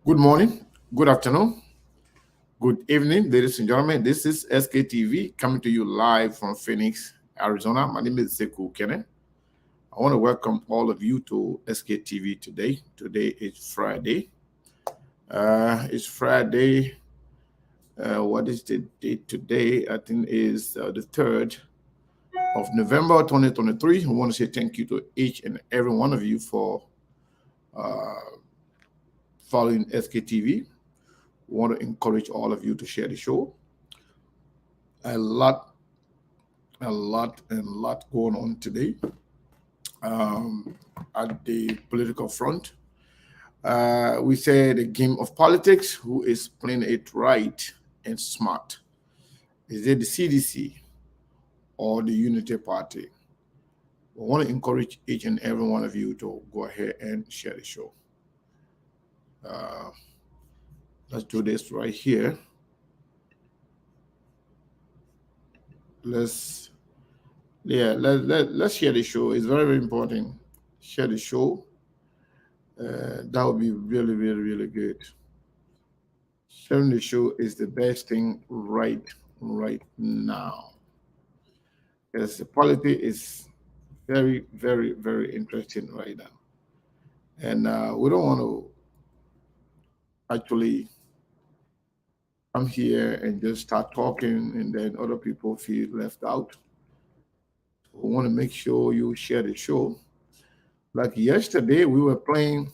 Good morning, good afternoon, good evening, ladies and gentlemen. This is SKTV coming to you live from Phoenix, Arizona. My name is Sekou Kene. I want to welcome all of you to SKTV today. Today is Friday. What is the date today? I think is the 3rd of November 2023. I want to say thank you to each and every one of you for following SKTV. We want to encourage all of you to share the show. A lot going on today at the political front. We say the game of politics, who is playing it right and smart? Is it the CDC or the Unity Party? We want to encourage each and every one of you to go ahead and share the show. Let's do this right here. Let's share the show. It's very, very important. Share the show. That would be really, really, really good. Sharing the show is the best thing right now. Yes, the politics is very, very, very interesting right now. And we don't want to actually come here and just start talking and then other people feel left out. We want to make sure you share the show. Like yesterday, we were playing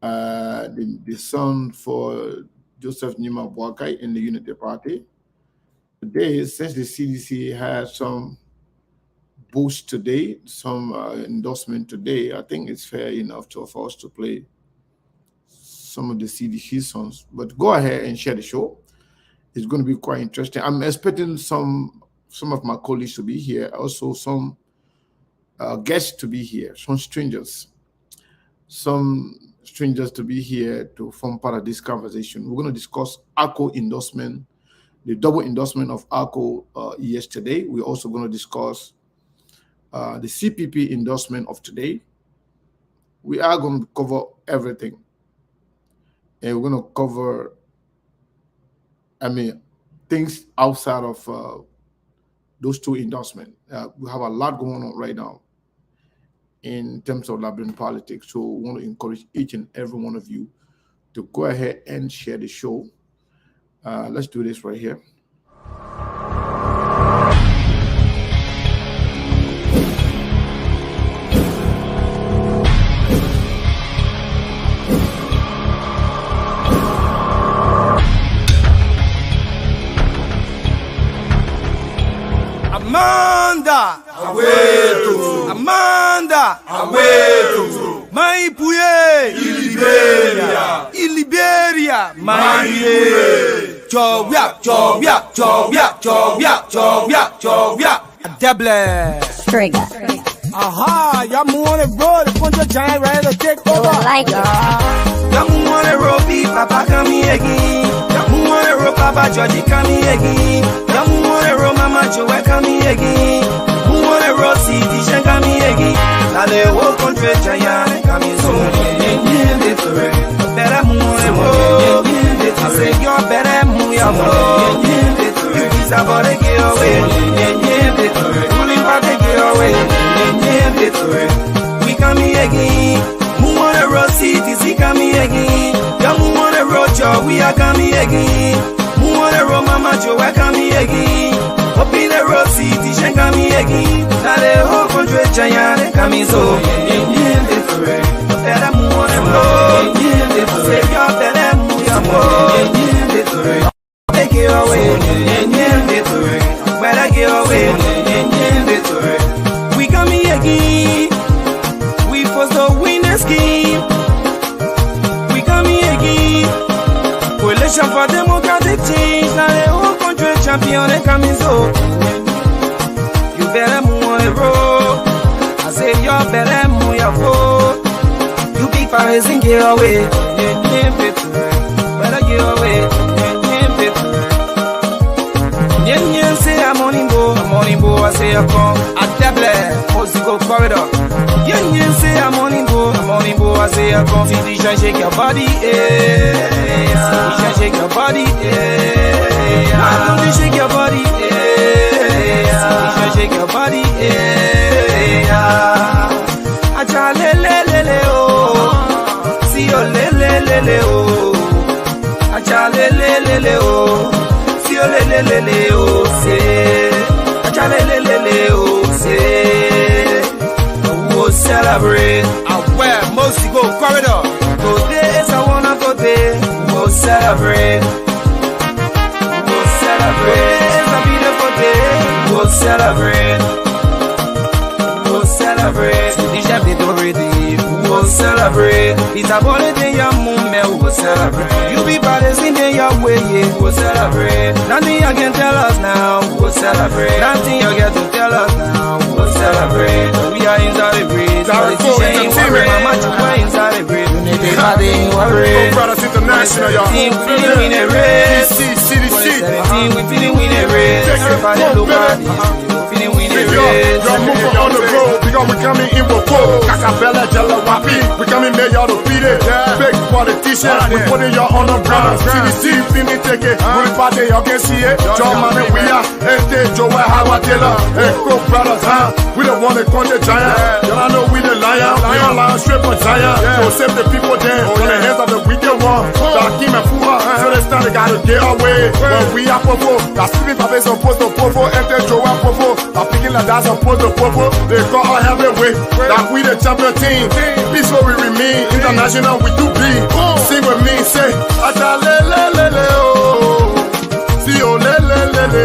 the song for Joseph Nima Boakai in the Unity Party. Today, since the CDC has some boost today, some endorsement today, I think it's fair enough for us to play some of the CDC songs. But go ahead and share the show. It's going to be quite interesting. I'm expecting some of my colleagues to be here, also some guests to be here, some strangers to be here to form part of this conversation. We're going to discuss ARCO endorsement, the double endorsement of ARCO yesterday. We're also going to discuss the CPP endorsement of today. We are going to cover everything. And we're going to cover, things outside of those two endorsements. We have a lot going on right now in terms of Liberian politics. So we want to encourage each and every one of you to go ahead and share the show. Let's do this right here. Amanda, Maipuye, Iliberia, Maipuye, Chovia, Deble, Trigger. Aha, y'all want to roll the punch giant ready to take over. Like Y'all want to roll beef, Papa come again. Y'all want to roll Papa Georgie come again. Y'all want to roll Mama Joe come again. Rossi, Dishan Kami Egi, Nale wo contre Giant Kami so better move, I say you're better move, you kiss about a get away, pulling back a get away, we Kami Egi, who wanna Rossi, Dizzy Kami Egi, young wanna Roger, we are Kami Egi, who wanna Mama Joe Kami Egi. Open the road, see the shen kami egi. Nale ho contre giant kami so. Better move on road. Say your better move your road. Take it away. Better get away. We kami egi. We force the winner scheme. We kami egi. Coalition for democratic change. Nale ho contre champion coming so. You better move on the road. I say you better move your foot. You big Paris and get away. Better get away. Yen say I'm on bo, I say I come. At Deble, Osigo corridor. Yen say I'm on bo, I say here come CDC, shake your body, CDC, shake your body, why don't you shake your body, CDC, shake your body, acha le oh, see you le oh, acha le oh, see you le oh, say, acha le oh, say, we'll celebrate. Where most go corridor. Today is a wonderful day. We'll celebrate. We'll celebrate. It's a beautiful day. We'll celebrate. We'll celebrate. DJ already. We'll celebrate. It's a holiday, your moment. We'll celebrate. You be brothers in your way. We'll celebrate. Nothing you can tell us now. We'll celebrate. Nothing you get to tell us now. We'll celebrate. We are inside the breeze. Mama, you are inside the breeze. Brothers International, y'all. We feeling win a race. CDC. 2017, we feeling win a race. Everybody look at this. We feeling win a race. Y'all moving on the road because we coming in with four. Kakabella, Jella, Wapi. We coming there, y'all defeated. Big politician. We putting y'all on the ground. CDC, feeling take it. Really party, y'all can see it. John Man, we are. Joe, Howard Taylor. Hey, go brothers, huh? We the one that caught the giant. Y'all know we the lion. We don't lie straight for giant. So save the people there from the hands of the wicked one. Darkim and Fuha. So this time they gotta get away. When we are popo, that's sleeping for face on post to popo. Enter Joe and popo. I'm picking like that's on post to popo. They call our heavyweight. That we the champion team. Peaceful we remain. International we do be. Sing with me, say, Acha le oh. See oh le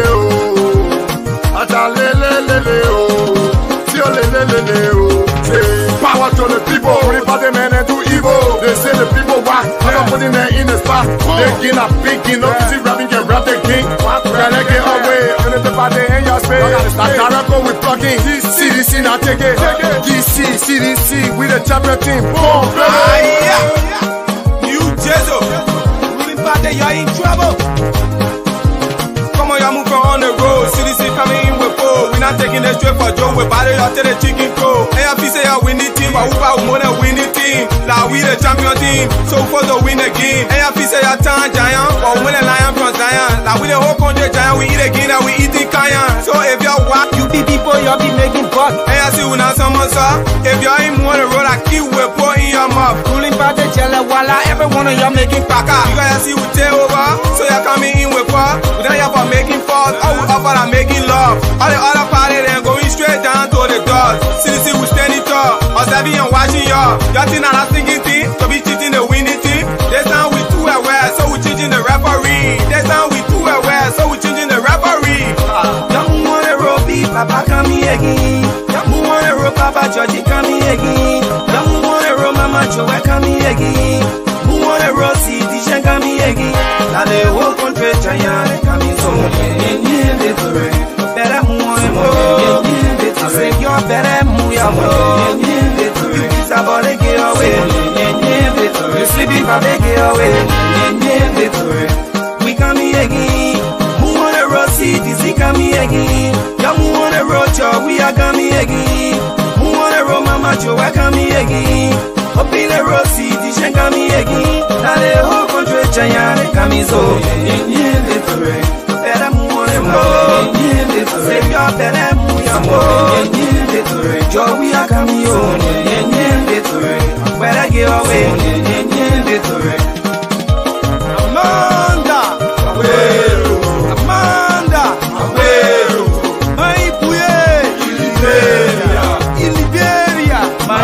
oh. Acha le oh. See oh le oh. Power to the people, only for the men and do evil. They say the people why I'm not putting them in the spot. They get a big king, no easy rapping can rap the king. Can I get away? And if the party in your space, like Tarako with plucking. CDC now take it. DC, CDC, we the champion team. Boom, baby. You Jezo, ruling party, you're in trouble. Come on, y'all move on the road. CDC coming in with four. We're not taking the straight for Joe. We're battle y'all to the chicken crow. AFP say y'all win the team, but who about more than win the team? Like we the champion team, so for to win the game. AFP say y'all turn giant, but win the lion from Zion. Like we the whole country giant, we eat again and we eating cayenne. So if y'all walk, you be people, y'all be making buck. AFC we not someone sir. If y'all ain't more the road, I keep with pour in your mouth. Ruling by the jelly, voila, every one of y'all making paka. You guys see we take over, so y'all coming in with power. We don't y'all for making falls, all we offer are making love. All the other party then going straight down to the doors. CDC we standing tall, observing and watching y'all. Y'all think that singing team, to be cheating the winning team. This time we too aware, so we changing the referee. This time we too aware, so we changing the referee. Don't wanna roll beef, Papa come here again. Don't wanna roll Papa Georgie come here again. Don't wanna roll Mama Joe come here again. Who wanna roll CDC come here again. Now the whole country giant coming so better move more. I say you're better move your more. You kiss about to get away. You sleeping for the get away. We come here again. Who wanna roll CDC come here again. Y'all who wanna roll Joe, we are coming again. Who wanna roll Mama Joe, I come here again. Up in the road, CDC come here again. Now the whole country giant coming so better move more. Say you're better move your more. Joe, we are coming home. Better get away. Amanda, Amanda, my Liberia, my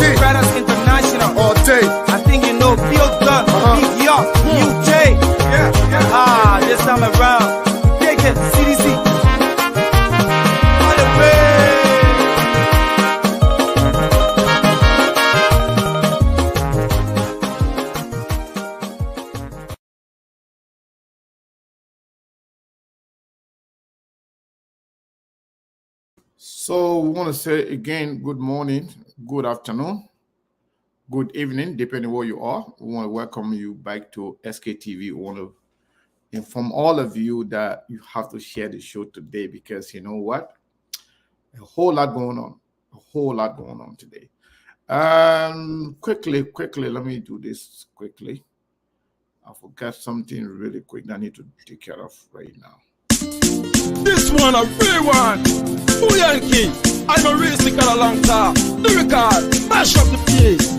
CENT International all day. I think you know Bill Gunn, New York, UK. This time around, take it, CDC. All the way. So we want to say again, good morning, good afternoon, good evening, depending where you are. We want to welcome you back to SKTV. We want to inform all of you that you have to share the show today, because you know what? A whole lot going on. A whole lot going on today. Quickly, let me do this quickly. I forgot something really quick that I need to take care of right now. This one a free one. Who Yankee? I'm a real stick a long time. The record, mash up the place.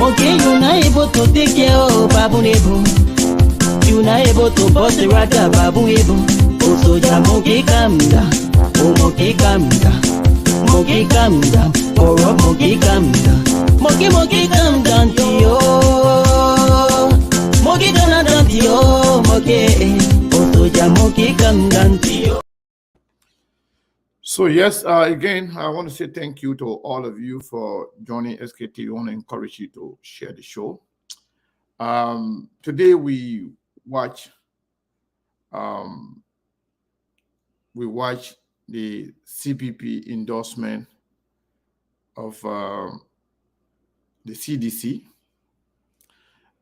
Okay, you're not able to take care of Babu Nebo. You're not able to bust the rata Babu Nebo. Also, Monkey calm down. Oh, Monkey calm down. Monkey calm down. Oh, Monkey calm down. Monkey calm down to you. Monkey calm down to you. Monkey. Also, Monkey calm down to you. So yes, again, I want to say thank you to all of you for joining SKT. I want to encourage you to share the show. Today we watch the CPP endorsement of the CDC.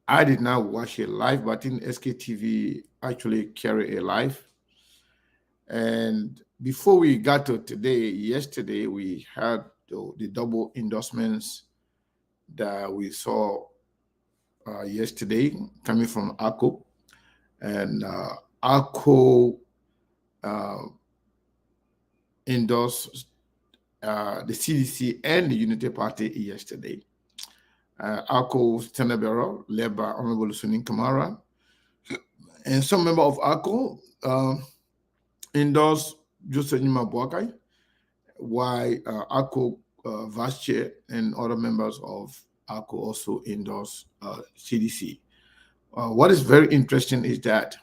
I did not watch it live, but in SKTV actually carry a live. And before we got to today, yesterday we had the double endorsements that we saw yesterday coming from ACO. And ACO endorsed the CDC and the Unity Party yesterday. ACO Standard Bureau, led by Honorable Sunin Kamara, and some member of ACO endorsed Joseph Nima Boakai, while ACO Vice Chair and other members of ACO also endorsed CDC. What is very interesting is that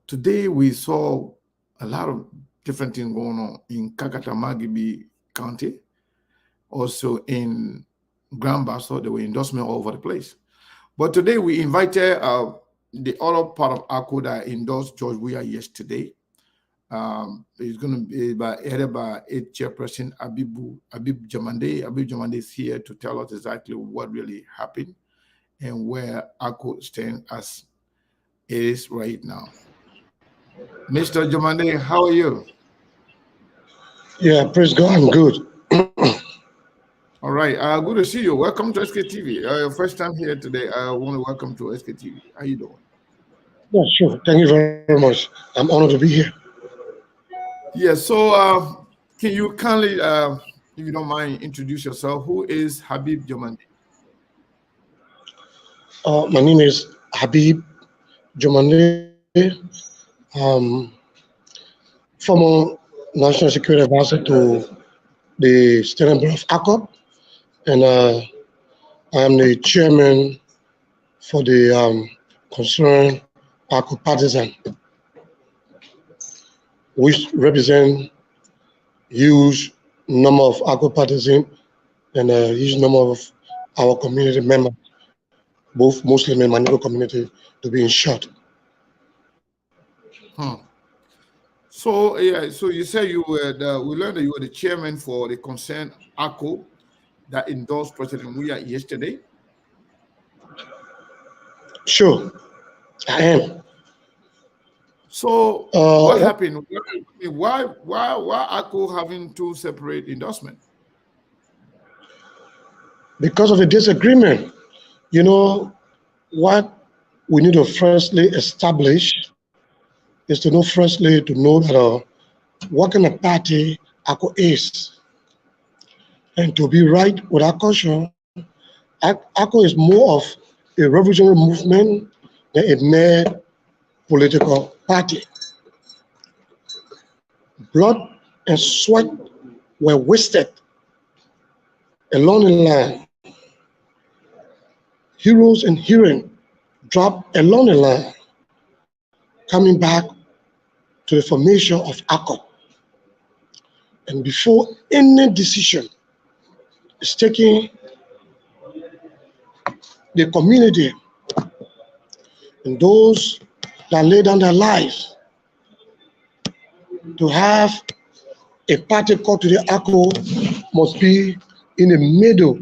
today we saw a lot of different things going on in Kakatamagibi County, also in Grand Bassa. There were endorsements all over the place. But today we invited the other part of ACO that endorsed George Weah yesterday. It's going to be headed by 8th Chairperson Habib Jamande. Habib Jamande is here to tell us exactly what really happened and where ACO stands as it is right now. Mr. Jamande, how are you? Yeah, praise God, I'm good. All right, good to see you. Welcome to SKTV. Your first time here today. I want to welcome to SKTV. How you doing? Yeah, sure. Thank you very much. I'm honored to be here. Yeah, so can you kindly, if you don't mind, introduce yourself? Who is Habib Jamande? My name is Habib Jomande, former National Security Advisor to the Standard Bureau of ACOP, and I am the chairman for the concerned ACOP partisan, which represent huge number of ACOP partisans and a huge number of our community members, both Muslim and Manico community, to be in short. So yeah, so you said you were we learned that you were the chairman for the concerned ACO that endorsed President Weah yesterday. Sure, I am. So what happened? Why ACO having two separate endorsements? Because of the disagreement. You know, what we need to firstly establish is to know that what kind of party ACO is. And to be right with our culture, ACO is more of a revolutionary movement than a mere political party. Blood and sweat were wasted along the line. Heroes and heroines dropped along the line, coming back to the formation of ACO. And before any decision is taken, the community and those that lay down their lives to have a party called to the ACO must be in the middle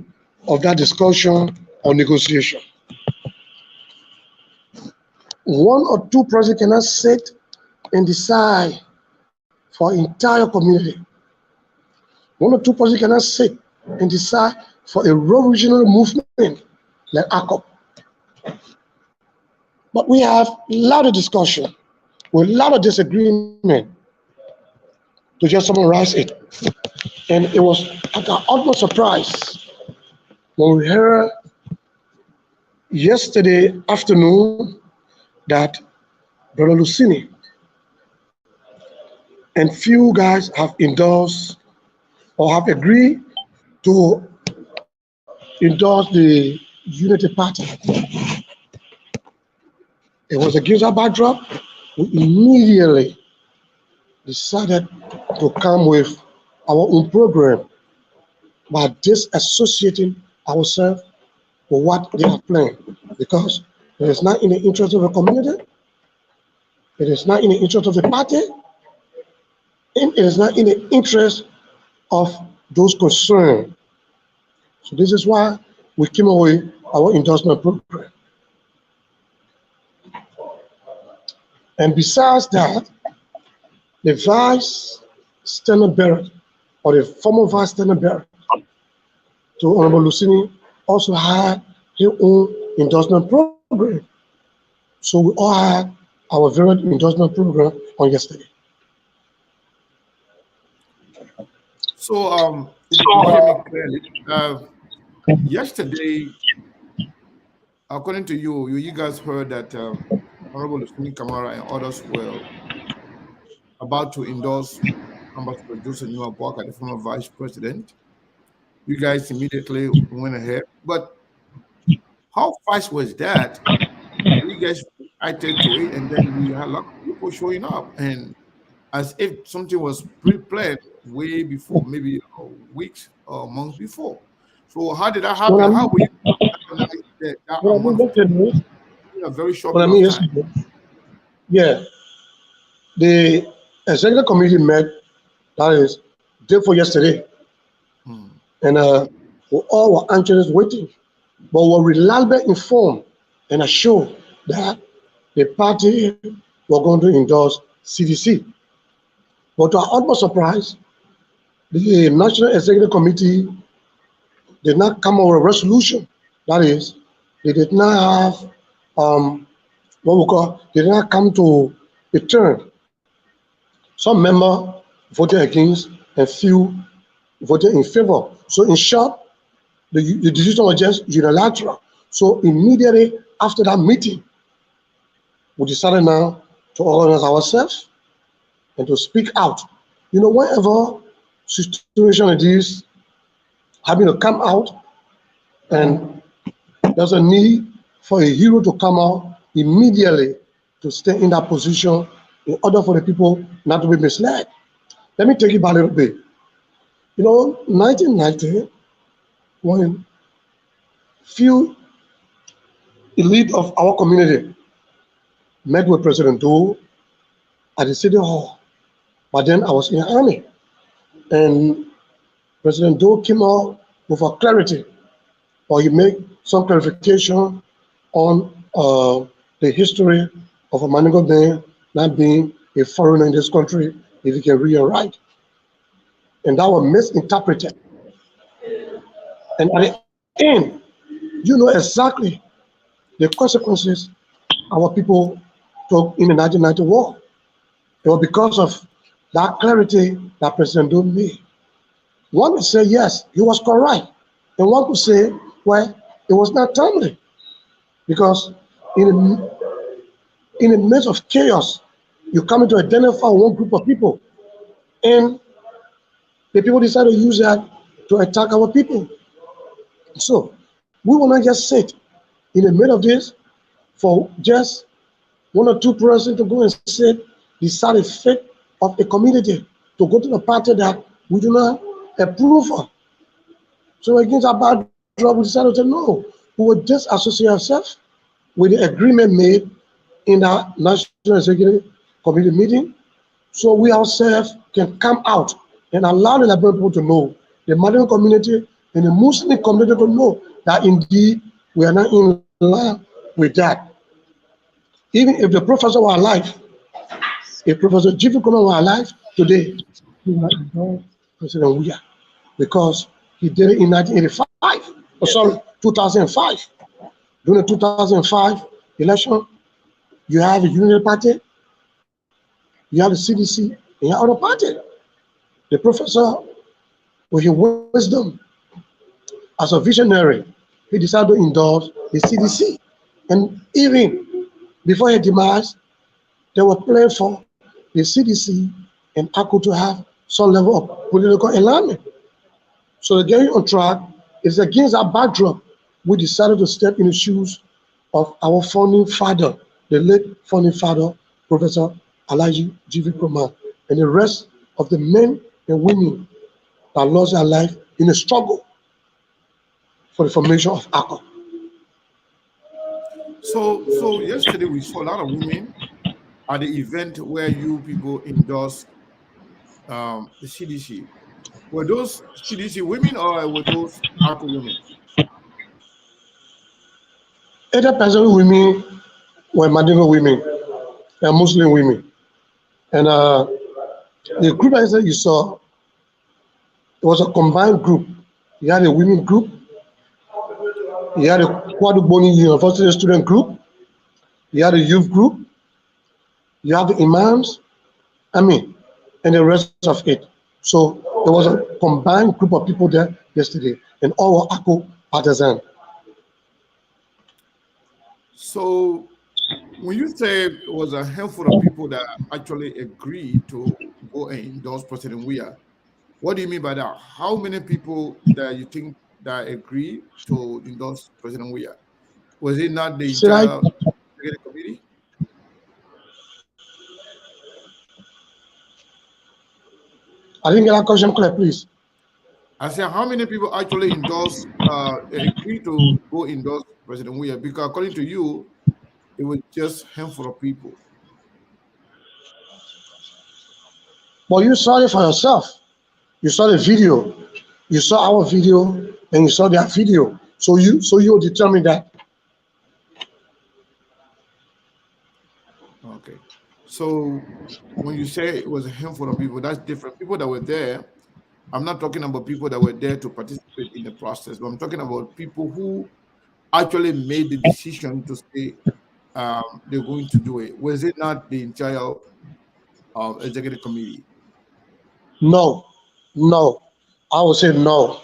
of that discussion or negotiation. One or two presidents cannot sit and decide for entire community. One or two presidents cannot sit and decide for a revolutionary movement like ACO. But we have a lot of discussion, with a lot of disagreement, to just summarize it. And it was at our utmost surprise when we heard yesterday afternoon that Brother Lucini and few guys have endorsed or have agreed to endorse the Unity Party. It was against our backdrop. We immediately decided to come with our own program by disassociating ourselves with what they are playing, because it is not in the interest of the community, it is not in the interest of the party, and it is not in the interest of those concerned. So this is why we came up with our endorsement program. And besides that, the vice standard bearer, or the former vice standard bearer to Honorable Lucini, also had his own endorsement program. So we all had our variant endorsement program on yesterday. So, if you can hear me clearly, yesterday, according to you guys heard that Honorable Lucini Kamara and others were about to endorse Ambassador Joseph Nima Boaka, the former vice president. You guys immediately went ahead. But how fast was that? You guys reacted to it, and then we had a lot of people showing up, and as if something was pre-planned way before, maybe weeks or months before. So how did that happen? How were you that amount in a very short period of time? Yeah, the executive committee met, that is, day for yesterday, and we all were anxious waiting, but were reliably informed and assured that the party were going to endorse CDC. But to our utmost surprise, the National Executive Committee did not come up with a resolution. That is, they did not have they did not come to a turn. Some members voted against and few voted in favor. So in short, the decision was just unilateral. So immediately after that meeting, we decided now to organize ourselves and to speak out. You know, whenever situation like this having to come out, and there's a need for a hero to come out immediately to stay in that position in order for the people not to be misled. Let me take it back a little bit. You know, 1990, when few elite of our community met with President Doe at the City Hall, but then I was in the army, and President Doe came out with a clarity, or he made some clarification on the history of a Manigo man not being a foreigner in this country if he can read and write. And that was misinterpreted. And at the end, you know exactly the consequences our people took in the 1990 war. It was because of that clarity that President Doe made. One would say, yes, he was correct. And one could say, well, it was not timely. Because in the midst of chaos, you come to identify one group of people, and the people decide to use that to attack our people. So we will not just sit in the middle of this for just one or two persons to go and sit, decide the fate of a community, to go to the party that we do not approve of. So against our backdrop, we decided to say, no, we will disassociate ourselves with the agreement made in the National Executive Committee meeting, so we ourselves can come out and allow the Liberian people to know, the Madian community and the Muslim community to know that indeed we are not in line with that. Even if the professor were alive, if Professor Jiffy Kuma were alive today, he would have endorsed President Weah because he did it in 1985. Oh, sorry, 2005. During the 2005 election, you have a Unity Party, you have the CDC, and you have other party. The professor, with his wisdom as a visionary, he decided to endorse the CDC. And even before his demise, they were playing for the CDC and ACU to have some level of political alignment. So the getting on track is against that backdrop. We decided to step in the shoes of our founding father, the late founding father, Professor Alhaji G.V. Nkrumah, and the rest of the men and women that lost their life in a struggle for the formation of ACU. So yesterday we saw a lot of women at the event where you people endorsed the CDC. Were those CDC women or were those ARCO women? 80% women were Madigo women and Muslim women. And the group I said you saw, it was a combined group. You had a women group, you had a Kwaduboni University student group, you had a youth group, you have the imams, and the rest of it. So there was a combined group of people there yesterday, and all were ACU partisans. So when you say it was a handful of people that actually agreed to go and endorse President Weah, what do you mean by that? How many people that you think that agreed to endorse President Weah? Was it not the Should I entire executive committee? I didn't get that question clear, please. I said, how many people actually agreed to go endorse President Weah? Because according to you, it was just a handful of people. But you saw it for yourself. You saw the video. You saw our video, and you saw their video. So you determine that. Okay. So when you say it was a handful of people, that's different. People that were there, I'm not talking about people that were there to participate in the process, but I'm talking about people who actually made the decision to say they're going to do it. Was it not the entire executive committee? No, no. I would say no.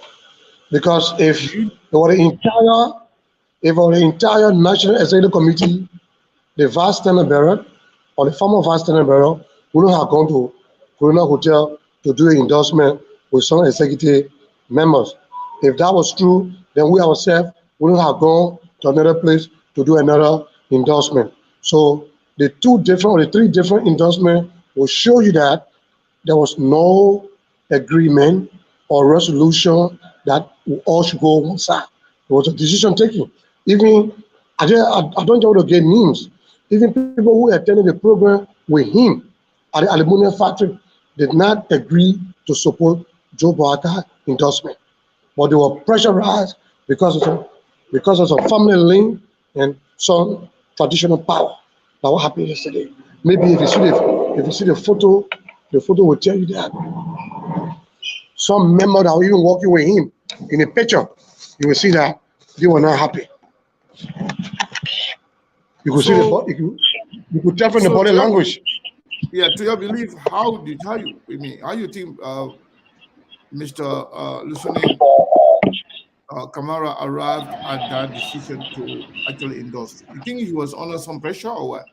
Because if it were the entire National Executive Committee, the Vice Standard Bearer or the former Vice Standard Bearer wouldn't have gone to Corona Hotel to do an endorsement with some executive members. If that was true, then we ourselves wouldn't have gone to another place to do another endorsement. So the three different endorsements will show you that there was no agreement or resolution that we all should go one side. It was a decision taken. Even I don't want to get names. Even people who attended the program with him at the aluminum factory did not agree to support Joe Boakai endorsement. But they were pressurized because of some family link and some traditional power that what happened yesterday. Maybe if you see the photo will tell you that. Some member that were even walking with him in a picture, you will see that they were not happy. You could see you could tell from the body language. Yeah, to your belief, how you think Mr. Lusuni Kamara arrived at that decision to actually endorse? You think he was under some pressure or what?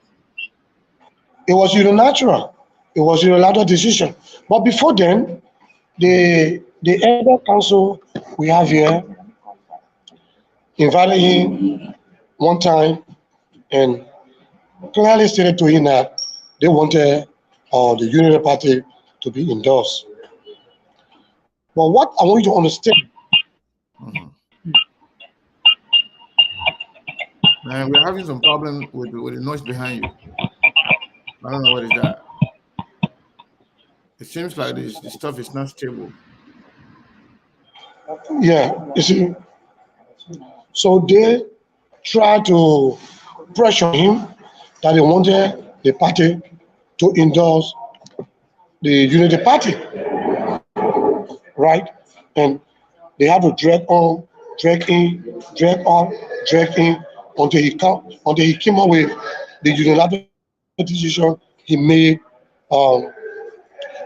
It was unilateral. It was a unilateral decision. But before then, the elder council we have here invited him one time and clearly stated to him that they wanted the Unity Party to be endorsed. But what I want you to understand, Man, we're having some problem with the noise behind you. I don't know what is that. It seems like this stuff is not stable. Yeah, you see, so they try to pressure him that they wanted the party to endorse the Unity Party, right? And they have to drag on, drag in, drag on, drag in until he came up with the unilateral decision he made um,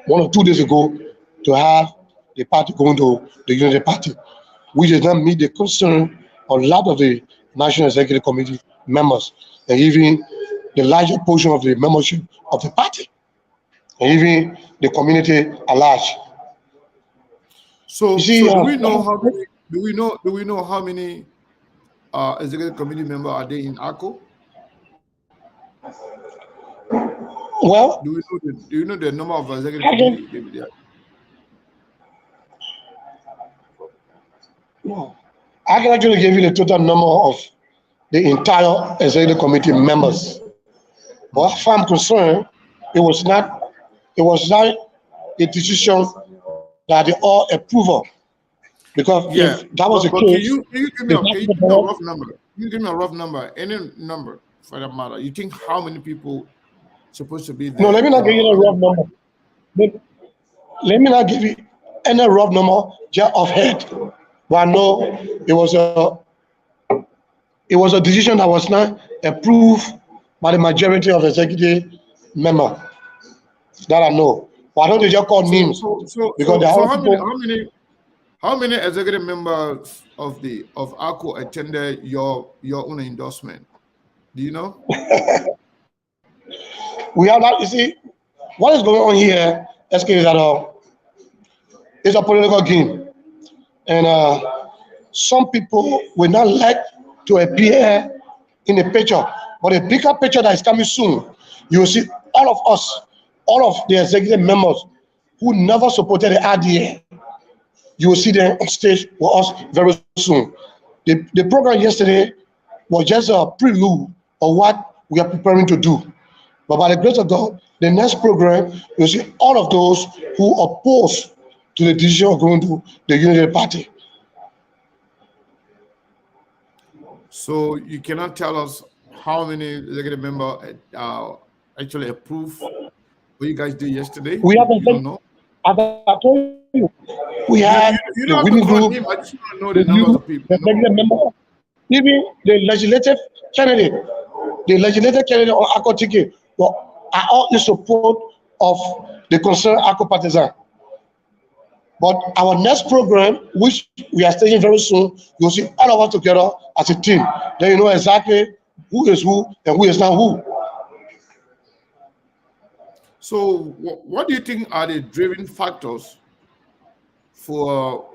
1 or 2 days ago to have the party going to the Unity Party, which does not meet the concern of a lot of the National Executive Committee members and even the larger portion of the membership of the party and even the community at large. So, You see, do we know how many? Do we know how many executive committee members are there in ACO? well, Do you know the number of executive I can, committee? I can actually give you the total number of the entire executive committee members. But as far as I'm concerned, it was not a decision that they all approve of. Because Yeah, if that was the but can case, you can you give me the a can you party give me a president, rough number? Can you give me a rough number? Any number for that matter? You think how many people supposed to be no, there let me not give you a rough number. Let, let me not give you any rough number just off head. But I know it was a it was a decision that was not approved by the majority of executive members that I know. Why don't they just call So names? so so Because so there so are how many people. how many how many executive members of ACO attended your own endorsement? Do you know? We have that. You see, what is going on here, SK, is that it's a political game, and some people will not like to appear in the picture, but a bigger picture that is coming soon, you will see all of us, all of the executive members who never supported the idea. You will see them on stage with us very soon. The program yesterday was just a prelude of what we are preparing to do. But by the grace of God, the next program, you'll see all of those who oppose to the decision of going to the Unity Party. So you cannot tell us how many executive members actually approved what you guys did yesterday. We have, You don't know. as I told you, we had the You winning don't have to group, call name. I just want to know the the numbers you, of people. the executive member, even the legislative candidate, on ACO ticket are all in support of the concerned ACO partisan. But our next program, which we are staging very soon, you'll see all of us together as a team. Then you know exactly who is who and who is not who. So what do you think are the driving factors for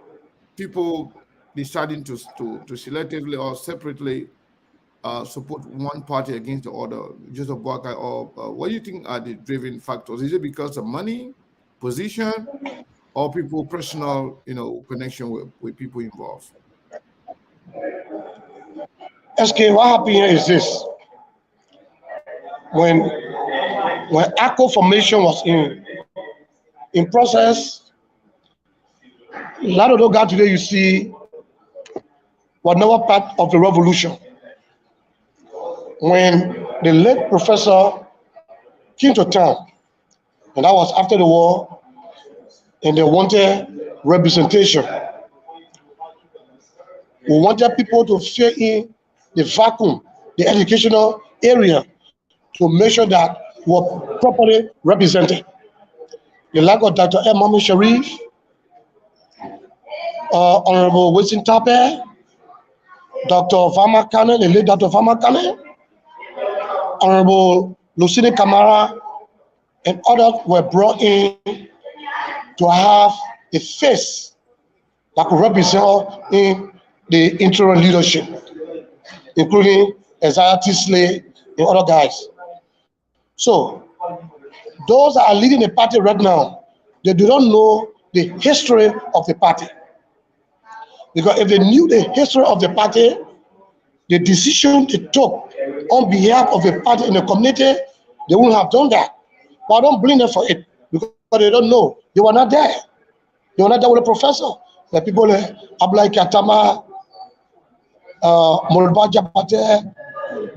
people deciding to selectively or separately support one party against the other, just a Buakai, or what do you think are the driving factors? Is it because of money, position, or people personal, connection with people involved? SK, what happened here is this. When ACO formation was in process, a lot of those guys today you see were never part of the revolution. When the late professor came to town, and that was after the war, and they wanted representation. We wanted people to fill in the vacuum, the educational area, to make sure that we were properly represented. The lack of Dr. Mohammed Sharif, Honorable Winston Tape, Dr. Vama Kane, the late Dr. Vama Kane, Honorable Lucine Kamara, and others were brought in to have a face that could represent in the interim leadership, including Isaiah Tisley and other guys. So those that are leading the party right now, they do not know the history of the party. Because if they knew the history of the party, the decision they took on behalf of a party in the community, they wouldn't have done that. But I don't blame them for it because they don't know. They were not there. They were not there with the professor. The people Ablai Katama, Mulba Jabate,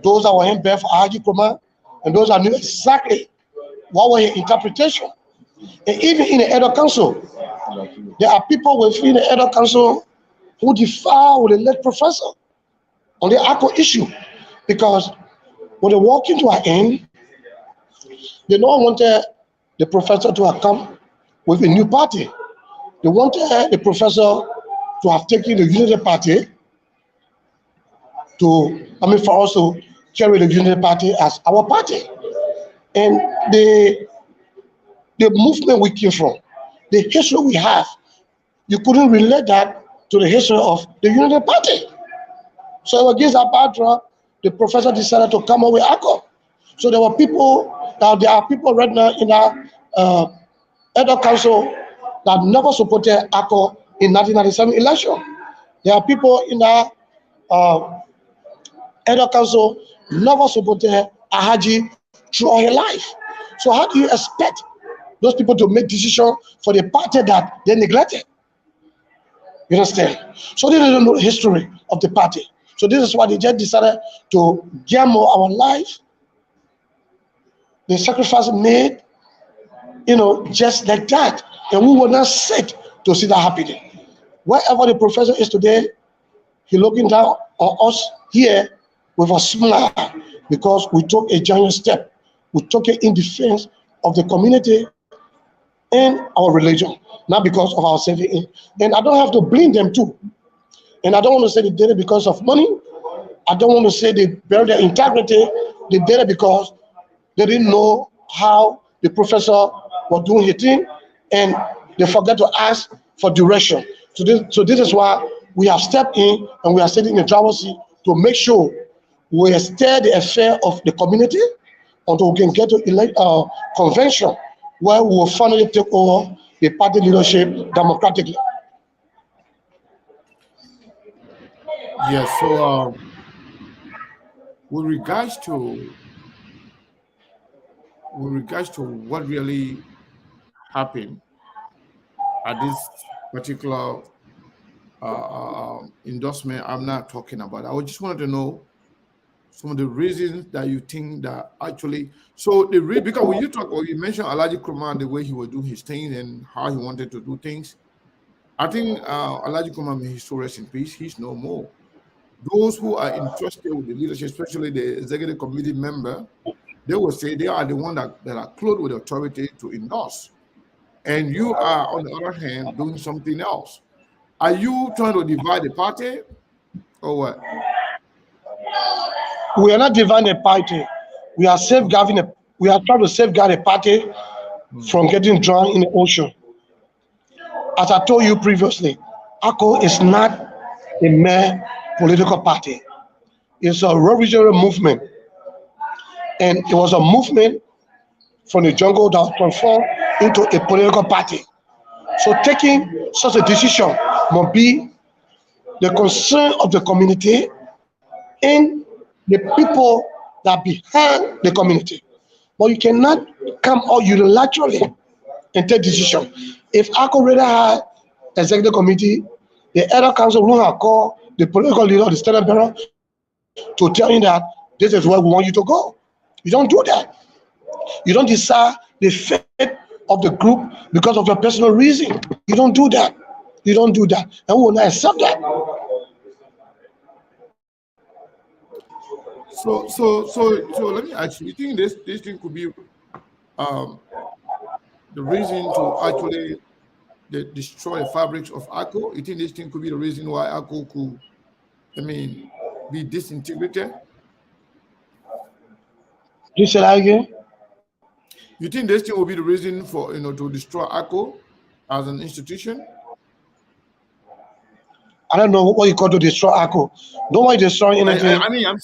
those that were in Beth Haji Kuma, and those that knew exactly what was his interpretation. And even in the Elder Council, there are people within the Elder Council who differ with the late professor on the ACO issue, because when they walk into our end, they don't want the professor to have come with a new party. They wanted the professor to have taken the Unity Party for us to carry the Unity Party as our party. And the movement we came from, the history we have, you couldn't relate that to the history of the Unity Party. So against that backdrop, the professor decided to come up with ACO. So there are people right now in our Elder Council that never supported ACO in 1997 election. There are people in our Elder Council never supported Ahaji throughout her life. So how do you expect those people to make decisions for the party that they neglected? You understand? So they don't know the history of the party. So this is why they just decided to gamble our life. The sacrifice made, just like that. And we were not set to see that happening. Wherever the professor is today, he looking down on us here with a smile because we took a giant step. We took it in defense of the community and our religion, not because of our saving. And I don't have to blame them too. And I don't want to say they did it because of money. I don't want to say they buried their integrity. They did it because they didn't know how the professor was doing his thing, and they forgot to ask for direction. So this is why we have stepped in and we are sitting in the driver's seat to make sure we steer the affair of the community until we can get to elect convention where we will finally take over the party leadership democratically. Yes. So with regards to what really happened at this particular endorsement, I'm not talking about. I just wanted to know some of the reasons that you think that actually. So because when you talk or you mentioned Alhaji Nkrumah, the way he was doing his thing and how he wanted to do things, I think Alhaji Nkrumah, may his soul rest in peace, he's no more. Those who are entrusted with the leadership, especially the executive committee member, they will say they are the one that are clothed with authority to endorse. And you are, on the other hand, doing something else. Are you trying to divide the party or what? We are not dividing a party. We are safeguarding we are trying to safeguard a party from getting drowned in the ocean. As I told you previously, ACO is not a mere political party. It's a revolutionary movement. And it was a movement from the jungle that was transformed into a political party. So taking such a decision must be the concern of the community and the people that behind the community. But you cannot come out unilaterally and take decision. If ACO really had executive committee, the Elder Council will have called the political leader of the Standard Bearer to tell him that this is where we want you to go. You don't do that. You don't decide the fate of the group because of your personal reason. You don't do that. You don't do that. And we will not accept that. So let me ask you, you think this thing could be the reason to actually destroy the fabrics of ACO? You think this thing could be the reason why ACO could, be disintegrated? You said that again? You think this thing will be the reason for to destroy ACO as an institution? I don't know what you call to destroy ACO. Don't want to destroy anything. I'm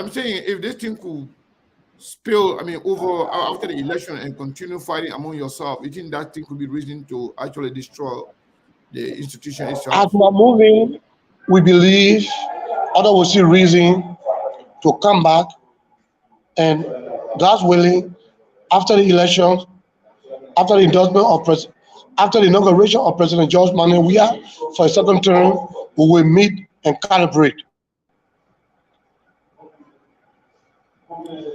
saying if this thing could spill, over after the election and continue fighting among yourself, you think that thing could be reason to actually destroy the institution itself? As we're moving, we believe Others will see reason to come back, and God's willing, after the elections, after the endorsement of after the inauguration of President George Manneh Weah for a second term, we will meet and calibrate.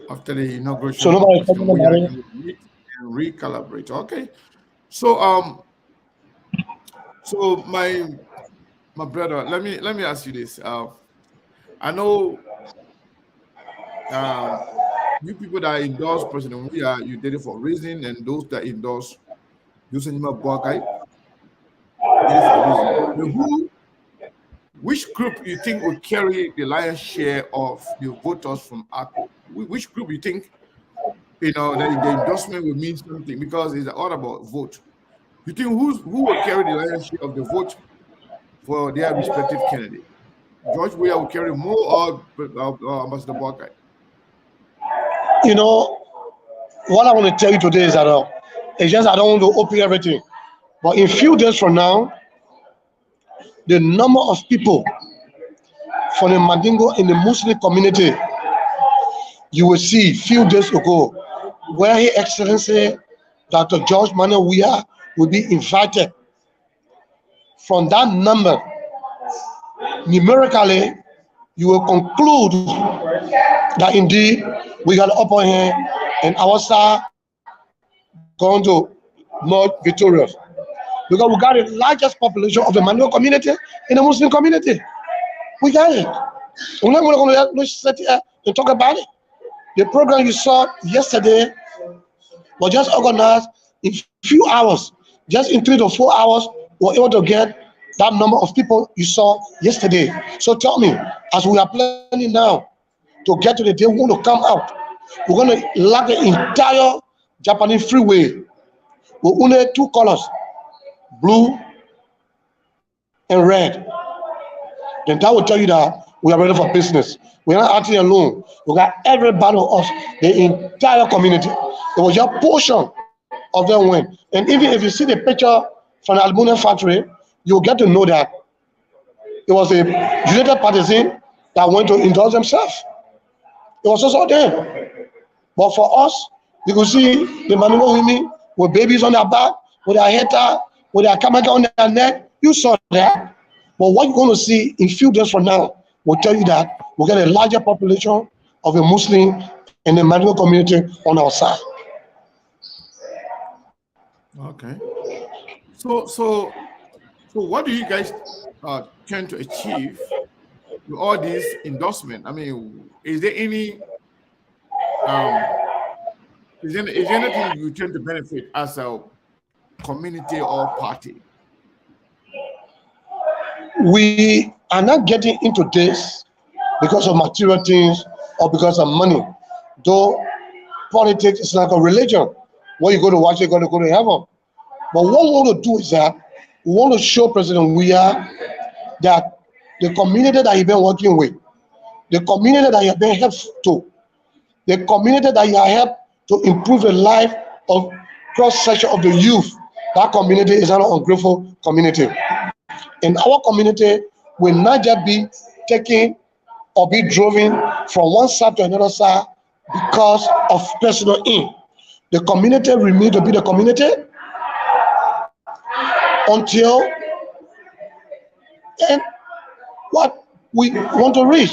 After the inauguration So of nobody is President talking Weah, about you it. will meet and recalibrate. Okay. So so my brother, let me ask you this. I know you people that endorse President Weah, you did it for a reason, and those that endorse Yusenima Boakai did it for a reason. But which group you think will carry the lion's share of the voters from ACO? Which group you think, the endorsement will mean something, because it's all about vote. You think who will carry the lion's share of the vote for their respective candidate? George Weah will carry more, or Ambassador Boakai? You know, what I want to tell you today is that it's just I don't want to open everything. But in a few days from now, the number of people from the Mandingo in the Muslim community, you will see few days ago, where His Excellency Dr. George Manneh Weah will be invited. From that number, numerically, you will conclude that indeed we got upper hand and our side going to more victorious. Because we got the largest population of the Mandingo community in the Muslim community. We got it. We're not going to sit here and talk about it. The program you saw yesterday was just organized in few hours. Just in 3 to 4 hours, we were able to get that number of people you saw yesterday. So tell me, as we are planning now to get to the day we want to come out, we're going to lock the entire Japanese freeway with only 2 colors, blue and red. Then that will tell you that we are ready for business. We're not acting alone. We got everybody of us, the entire community. It was just a portion of them win. And even if you see the picture from the aluminum factory, you'll get to know that it was a United Partisan that went to endorse themselves. It was also them. But for us, you could see the Mandingo women with babies on their back, with their hair tie, with their kamaka on their neck. You saw that. But what you're going to see in few days from now will tell you that we'll get a larger population of the Muslim and the Mandingo community on our side. Okay. So what do you guys tend to achieve with all these endorsement? I mean, is there any is there anything you tend to benefit as a community or party? We are not getting into this because of material things or because of money. Though politics is like a religion. When you go to watch, you're going to go to heaven. But what we want to do is that we want to show President Weah that the community that he's been working with, the community that he has been helped to, the community that he has helped to improve the life of cross-section of the youth, that community is not an ungrateful community. And our community will not just be taken or be driven from one side to another side because of personal aim. The community remains to be the community until and what we want to reach.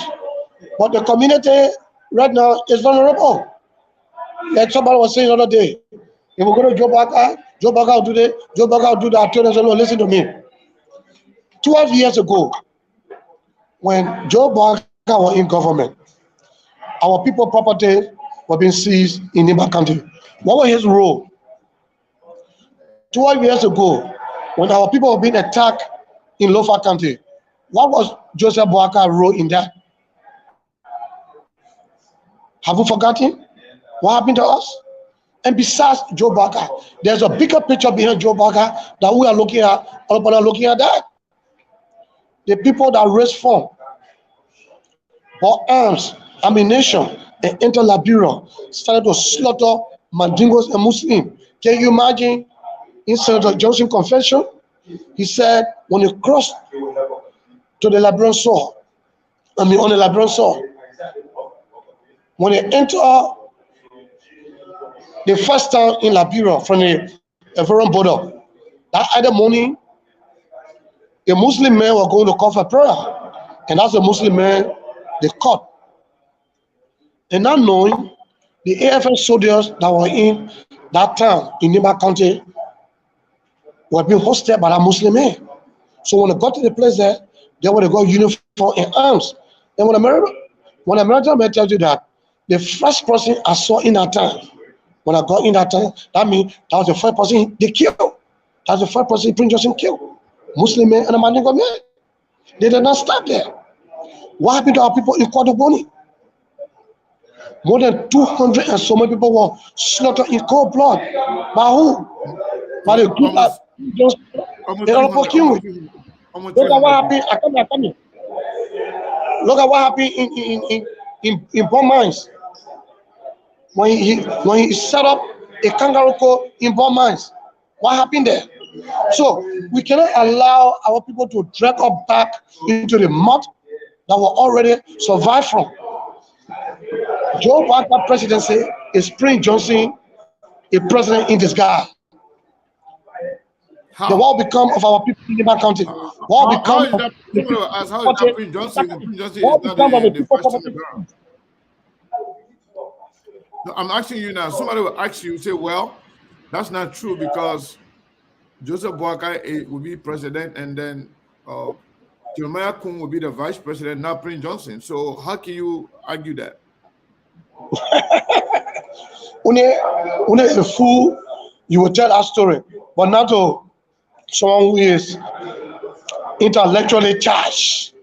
But the community right now is vulnerable. Like somebody was saying the other day, if we go to Joe Baca will do this, Joe Baca will do that. I told them, no, listen to me. 12 years ago, when Joe Baca was in government, our people property were being seized in Nimba County. What was his role? 12 years ago, when our people were being attacked in Lofa County, what was Joseph Boakar's role in that? Have we forgotten what happened to us? And besides Joe Baca, there's a bigger picture behind Joe Baca that we are looking at, or are looking at that. The people that raised funds, bought arms, ammunition, and entered Liberia, started to slaughter Mandingos and Muslims. Can you imagine in Senator Johnson's confession? He said when he crossed to the Liberian soil, I mean, on the Liberian soil. When they enter the first town in Liberia from the foreign border, that either morning, a Muslim man was going to call for prayer, and that's a Muslim man they caught. And not knowing the AFS soldiers that were in that town in Nima County were being hosted by that Muslim man. So when they got to the place there, they would have got uniform and arms. And when American man tells you that the first person I saw in that town, when I got in that town, that means that was the first person they killed. That's the first person Prince Johnson killed. Muslim man and a Mandingo man. They did not stop there. What happened to our people in Kwadoboni? More than 200 and so many people were slaughtered in cold blood. By who? By the group that just they don't working with. Look at what happened. I come here. Look at what happened in bomb mines. When he set up a kangaroo court in bomb mines. What happened there? So we cannot allow our people to drag us back into the mud that we already survived from. Joe Biden presidency is Prince Johnson, a president in disguise. How? The war become of our people in the county. War become how is that Prince Johnson? Prince Johnson is not the first in the world. No, I'm asking you now. Somebody will ask you, say, well, that's not true because Joseph Boakai will be president and then Jeremiah Kun will be the vice president, not Prince Johnson. So how can you argue that? When a fool, you will tell that story, but not to someone who is intellectually charged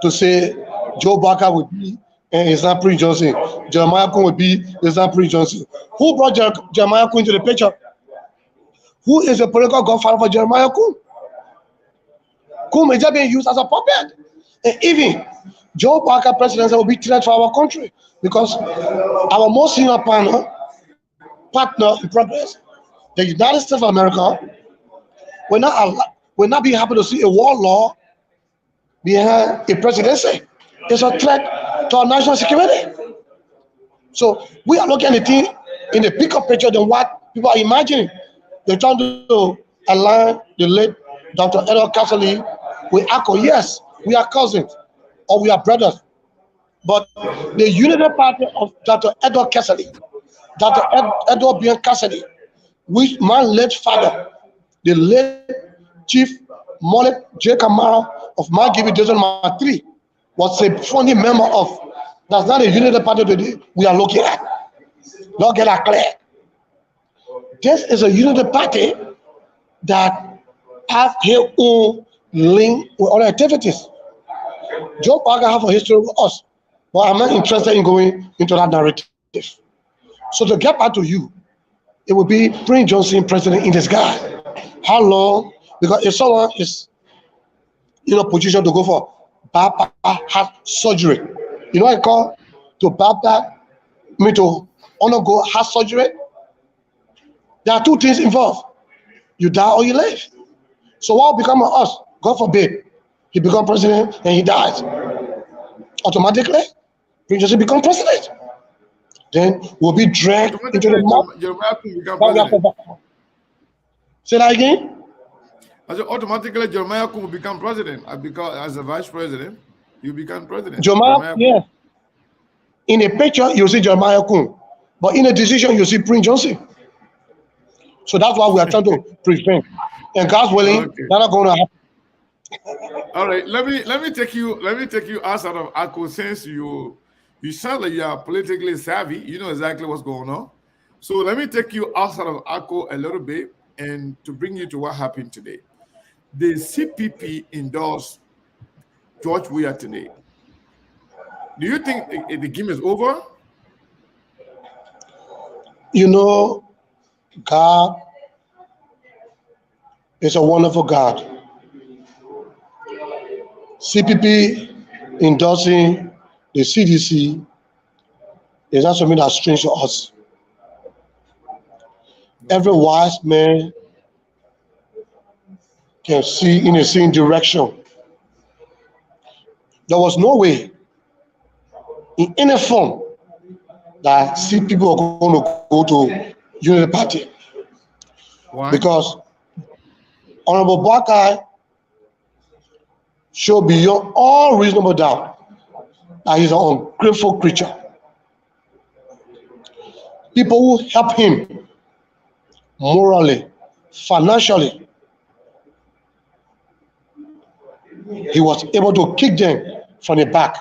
to say Joe Barker will be and it's not Prince Johnson. Jeremiah Kun will be it's not Prince Johnson. Who brought Jeremiah Kun into the picture? Who is the political godfather for Jeremiah Kun? Kun is just being used as a puppet. And even Joe Barker presidency will be threat for our country because our most senior partner in progress, the United States of America, will not be happy to see a warlord behind a presidency. It's a threat to our national security. So we are looking at the thing in the bigger picture than what people are imagining. They're trying to align the late Dr. Edward Castle with ACO. Yes, we are cousins or we are brothers. But the unity party of Dr. Edward Cassidy, Dr. Edward B. Cassidy, which my late father, the late Chief Molek J. Kamara of Margibi Division 3, was a founding member of. That's not a unity party today we are looking at. Don't get that clear. This is a unity party that has his own link with other activities. Joe Parker have a history with us, but I'm not interested in going into that narrative. So to get back to you, it will be Prince Johnson president in disguise. How long? Because if someone is in a position to go for bypass heart surgery, you know what I call to bypass, to undergo heart surgery? There are two things involved. You die or you live. So what will become of us? God forbid, he becomes president and he dies. Automatically, Prince Johnson becomes president. Then we'll be dragged into the mud. Jeremiah Kun become president. Say that again? I said automatically Jeremiah Kun will become president because as a vice president, you become president. Jeremiah, yes. In a picture, you see Jeremiah Kun, but in a decision, you see Prince Johnson. So that's why we are trying to prevent. And God's willing, that's not going to happen. All right, let me take you outside of ACO since you sound like you are politically savvy. You know exactly what's going on. So let me take you outside of ACO a little bit and to bring you to what happened today. The CPP endorsed George Weah today. Do you think the game is over? You know, God is a wonderful God. CPP endorsing the CDC is not something that's strange to us. Every wise man can see in the same direction. There was no way in any form that see people are going to go to Unity Party. Why? Because Honorable Boakai show beyond all reasonable doubt that he's an ungrateful creature. People who help him morally, financially, he was able to kick them from the back.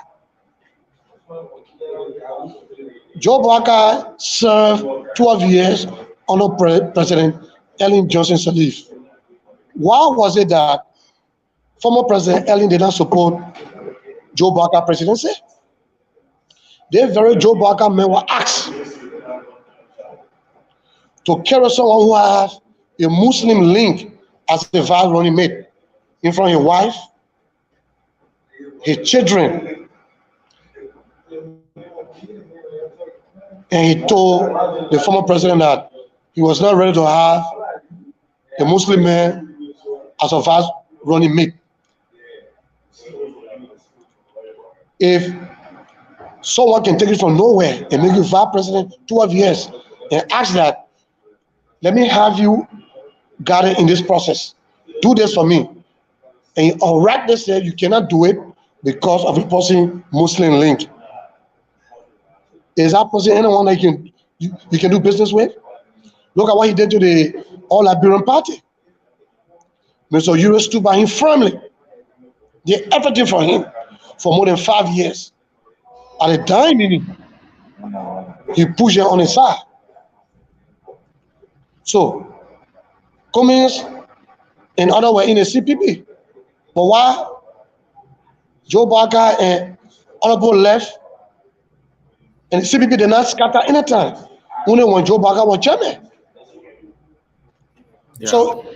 Joe Barker served 12 years under President Ellen Johnson Sirleaf. Why was it that former President Ellen did not support Joe Barker presidency? The very Joe Barker men were asked to carry someone who has a Muslim link as a vice running mate in front of his wife, his children, and he told the former president that he was not ready to have a Muslim man as a vice running mate. If someone can take it from nowhere and make you vice president 12 years and ask that, let me have you guided in this process, do this for me, and on right they said you cannot do it because of a person Muslim link. Is that person anyone that you can do business with? Look at what he did to the All Liberian Party. Mr. Euro stood by him firmly, did everything for him for more than 5 years. At a dime meeting, he pushed him on his side. So, Cummings and others were in the CPP. But why Joe Barker and Honorable left, and the CPP did not scatter anytime, only when Joe Barker was chairman. Yeah. So,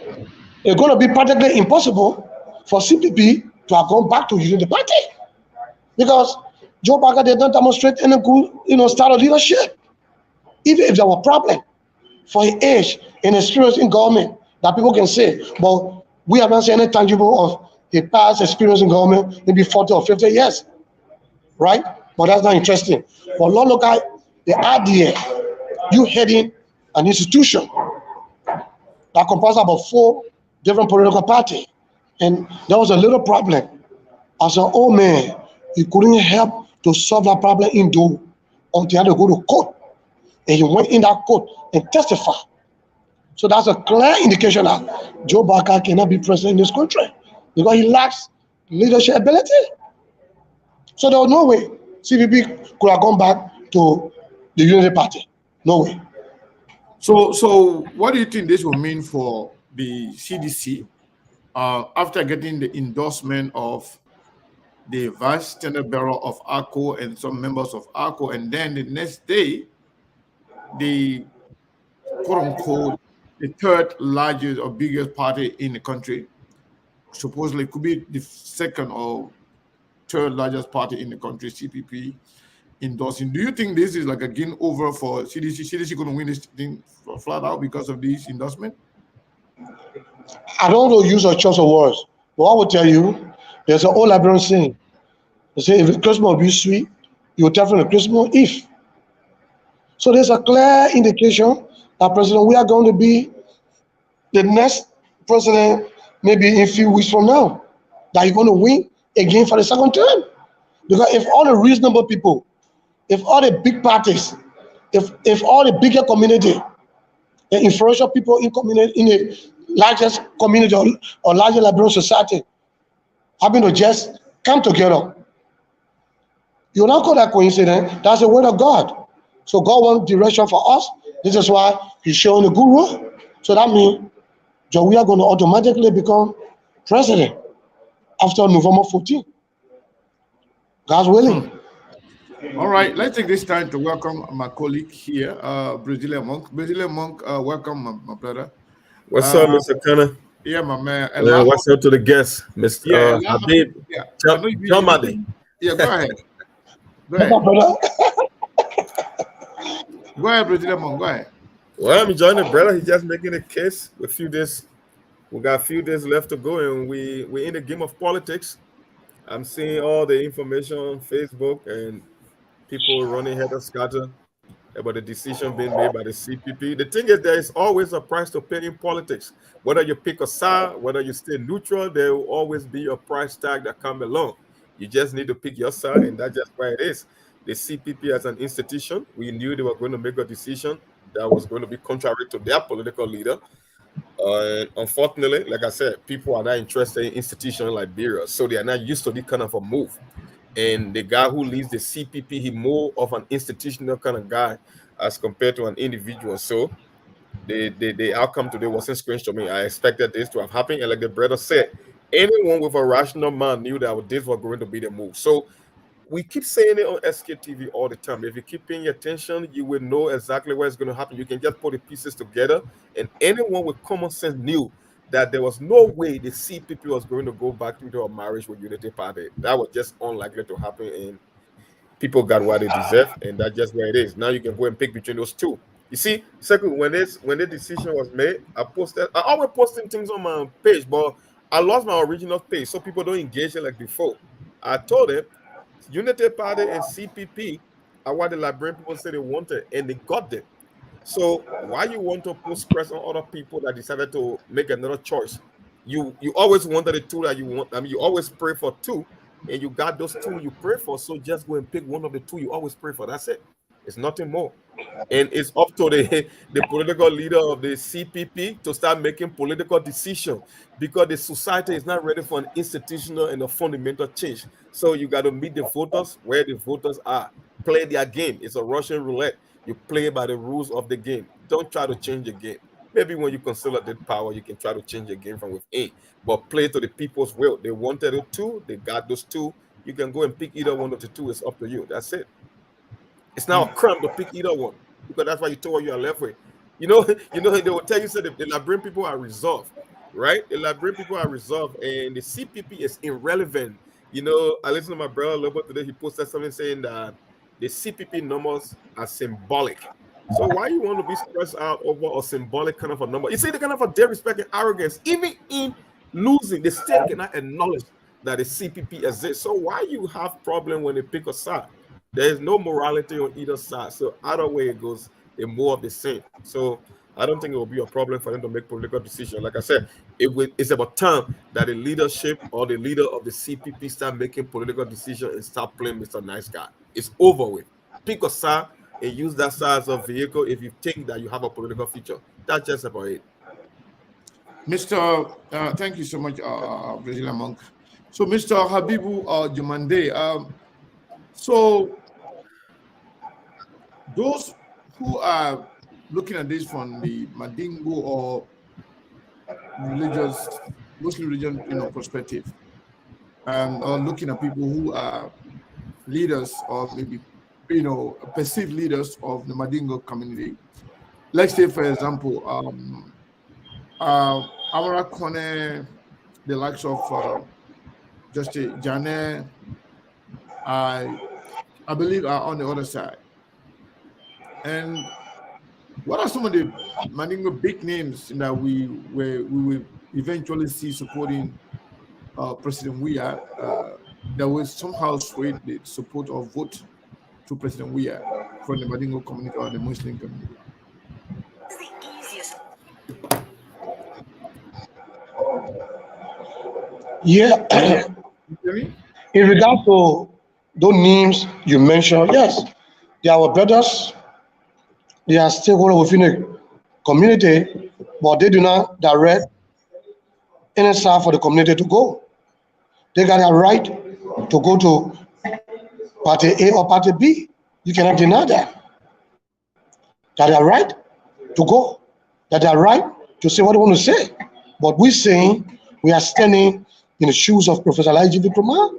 it's going to be practically impossible for CPP to have gone back to using the party because Joe Barker did not demonstrate any good, style of leadership. Even if there were problem for his age and experience in government, that people can say, but we have not seen any tangible of his past experience in government, maybe 40 or 50 years, right? But that's not interesting. But Lord, look at the idea, you heading an institution that comprises about 4 different political parties, and there was a little problem. As an old man, he couldn't help to solve that problem until he had to go to court, and he went in that court and testified. So that's a clear indication that Joe Barker cannot be president in this country because he lacks leadership ability. So there was no way CPP could have gone back to the Unity Party. No way. So what do you think this will mean for the CDC after getting the endorsement of the Vice Standard Bearer of ARCO and some members of ARCO, and then the next day, the quote-unquote the third largest or biggest party in the country, supposedly could be the second or third largest party in the country, CPP, endorsing. Do you think this is like a game over for CDC? CDC going to win this thing flat out because of this endorsement? I don't want to use a choice of words, but I will tell you, there's an old Liberian saying. They say, if the Christmas will be sweet, you will tell from the Christmas if. So there's a clear indication that President, we are going to be the next president, maybe in a few weeks from now, that you're going to win again for the second term. Because if all the reasonable people, if all the big parties, if all the bigger community, the influential people in the largest community or larger Liberian society happen to just come together, you will not call that coincidence. That's the word of God. So God wants direction for us. This is why He's showing the good road. So that means we are going to automatically become president after November 14. God's willing. All right, let's take this time to welcome my colleague here, Brazilian Monk. Brazilian Monk, welcome, my brother. What's up, Mr. Connor? Yeah, my man. What's up to the guests, Mr. Habib? Chomadi. Yeah, go ahead. Go ahead. Go ahead, Brazilian Monk. Go ahead. Well, I'm enjoying it, brother. He's just making a case. We got a few days left to go, and we're in the game of politics. I'm seeing all the information on Facebook, and people running head and scatter about the decision being made by the CPP. The thing is, there is always a price to pay in politics. Whether you pick a side, whether you stay neutral, there will always be a price tag that comes along. You just need to pick your side, and that's just why it is. The CPP as an institution, we knew they were going to make a decision that was going to be contrary to their political leader. Unfortunately, like I said, people are not interested in institutions like Liberia, so they are not used to this kind of a move. And the guy who leads the CPP, he more of an institutional kind of guy as compared to an individual. So the outcome today wasn't strange to me. I expected this to have happened, and like the brother said, anyone with a rational mind knew that this was going to be the move. So we keep saying it on SKTV all the time. If you keep paying attention, you will know exactly what's going to happen. You can just put the pieces together, and anyone with common sense knew that there was no way the CPP was going to go back into a marriage with Unity Party. That was just unlikely to happen, and people got what they deserve, and that's just where it is. Now you can go and pick between those two. You see, second, when the decision was made, I always posting things on my page, but I lost my original page, so people don't engage it like before. I told them Unity Party and CPP are what the Liberian people said they wanted, and they got them. So why you want to put stress on other people that decided to make another choice? You always wanted the two that you want. I mean, you always pray for two, and you got those two you pray for. So just go and pick one of the two you always pray for. That's it. It's nothing more. And it's up to the political leader of the CPP to start making political decisions because the society is not ready for an institutional and a fundamental change. So you got to meet the voters where the voters are. Play their game. It's a Russian roulette. You play by the rules of the game. Don't try to change the game. Maybe when you consolidate power, you can try to change the game from within. But play to the people's will. They wanted it two. They got those two. You can go and pick either one of the two. It's up to you. That's it. It's now a crime to pick either one because that's why you told what you are left with. They will tell you that the Liberian people are resolved, right? The Liberian people are resolved, and the CPP is irrelevant. I listened to my brother a little bit today. He posted something saying that the CPP numbers are symbolic. So why you want to be stressed out over a symbolic kind of a number? You see the kind of a disrespect and arrogance. Even in losing, the state cannot acknowledge that the CPP exists. So why you have problem when they pick a side? There is no morality on either side. So either way it goes, they're more of the same. So I don't think it will be a problem for them to make political decisions. Like I said, it's about time that the leadership or the leader of the CPP start making political decisions and start playing Mr. Nice Guy. It's over with. Pick a side and use that side as a vehicle if you think that you have a political future. That's just about it. Mr. Thank you so much, Brazilian Monk. So, Mr. Habibu Jumande, so those who are looking at this from the Mandingo or Muslim religion, perspective, or looking at people who are leaders or maybe, perceived leaders of the Mandingo community. Let's say, for example, Amara Kone, the likes of Justice Jane, I believe are on the other side. And what are some of the Mandingo big names that we will eventually see supporting President Weah that will somehow sway the support or vote to President Weah from the Mandingo community or the Muslim community? Yeah. In regard to those names you mentioned, yes, they are our brothers. They are stakeholders within the community, but they do not direct any side for the community to go. They got a right to go to Party A or Party B. You cannot deny that. That they are right to go. That they are right to say what they want to say. But we're saying we are standing in the shoes of Professor Elijah Vikrama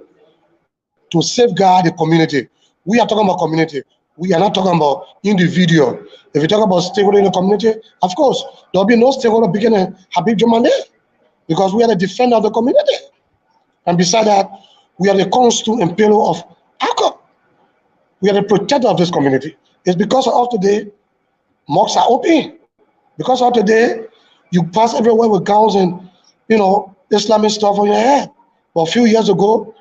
to safeguard the community. We are talking about community. We are not talking about individual. If we talk about stakeholder in the community, of course, there will be no stakeholder bigger than Habib Jomande because we are the defender of the community. And beside that, we are the cornerstone and pillar of ACOP. We are the protector of this community. It's because of today, mosques are open. Because of today, you pass everywhere with gowns and, Islamic stuff on your head. But a few years ago,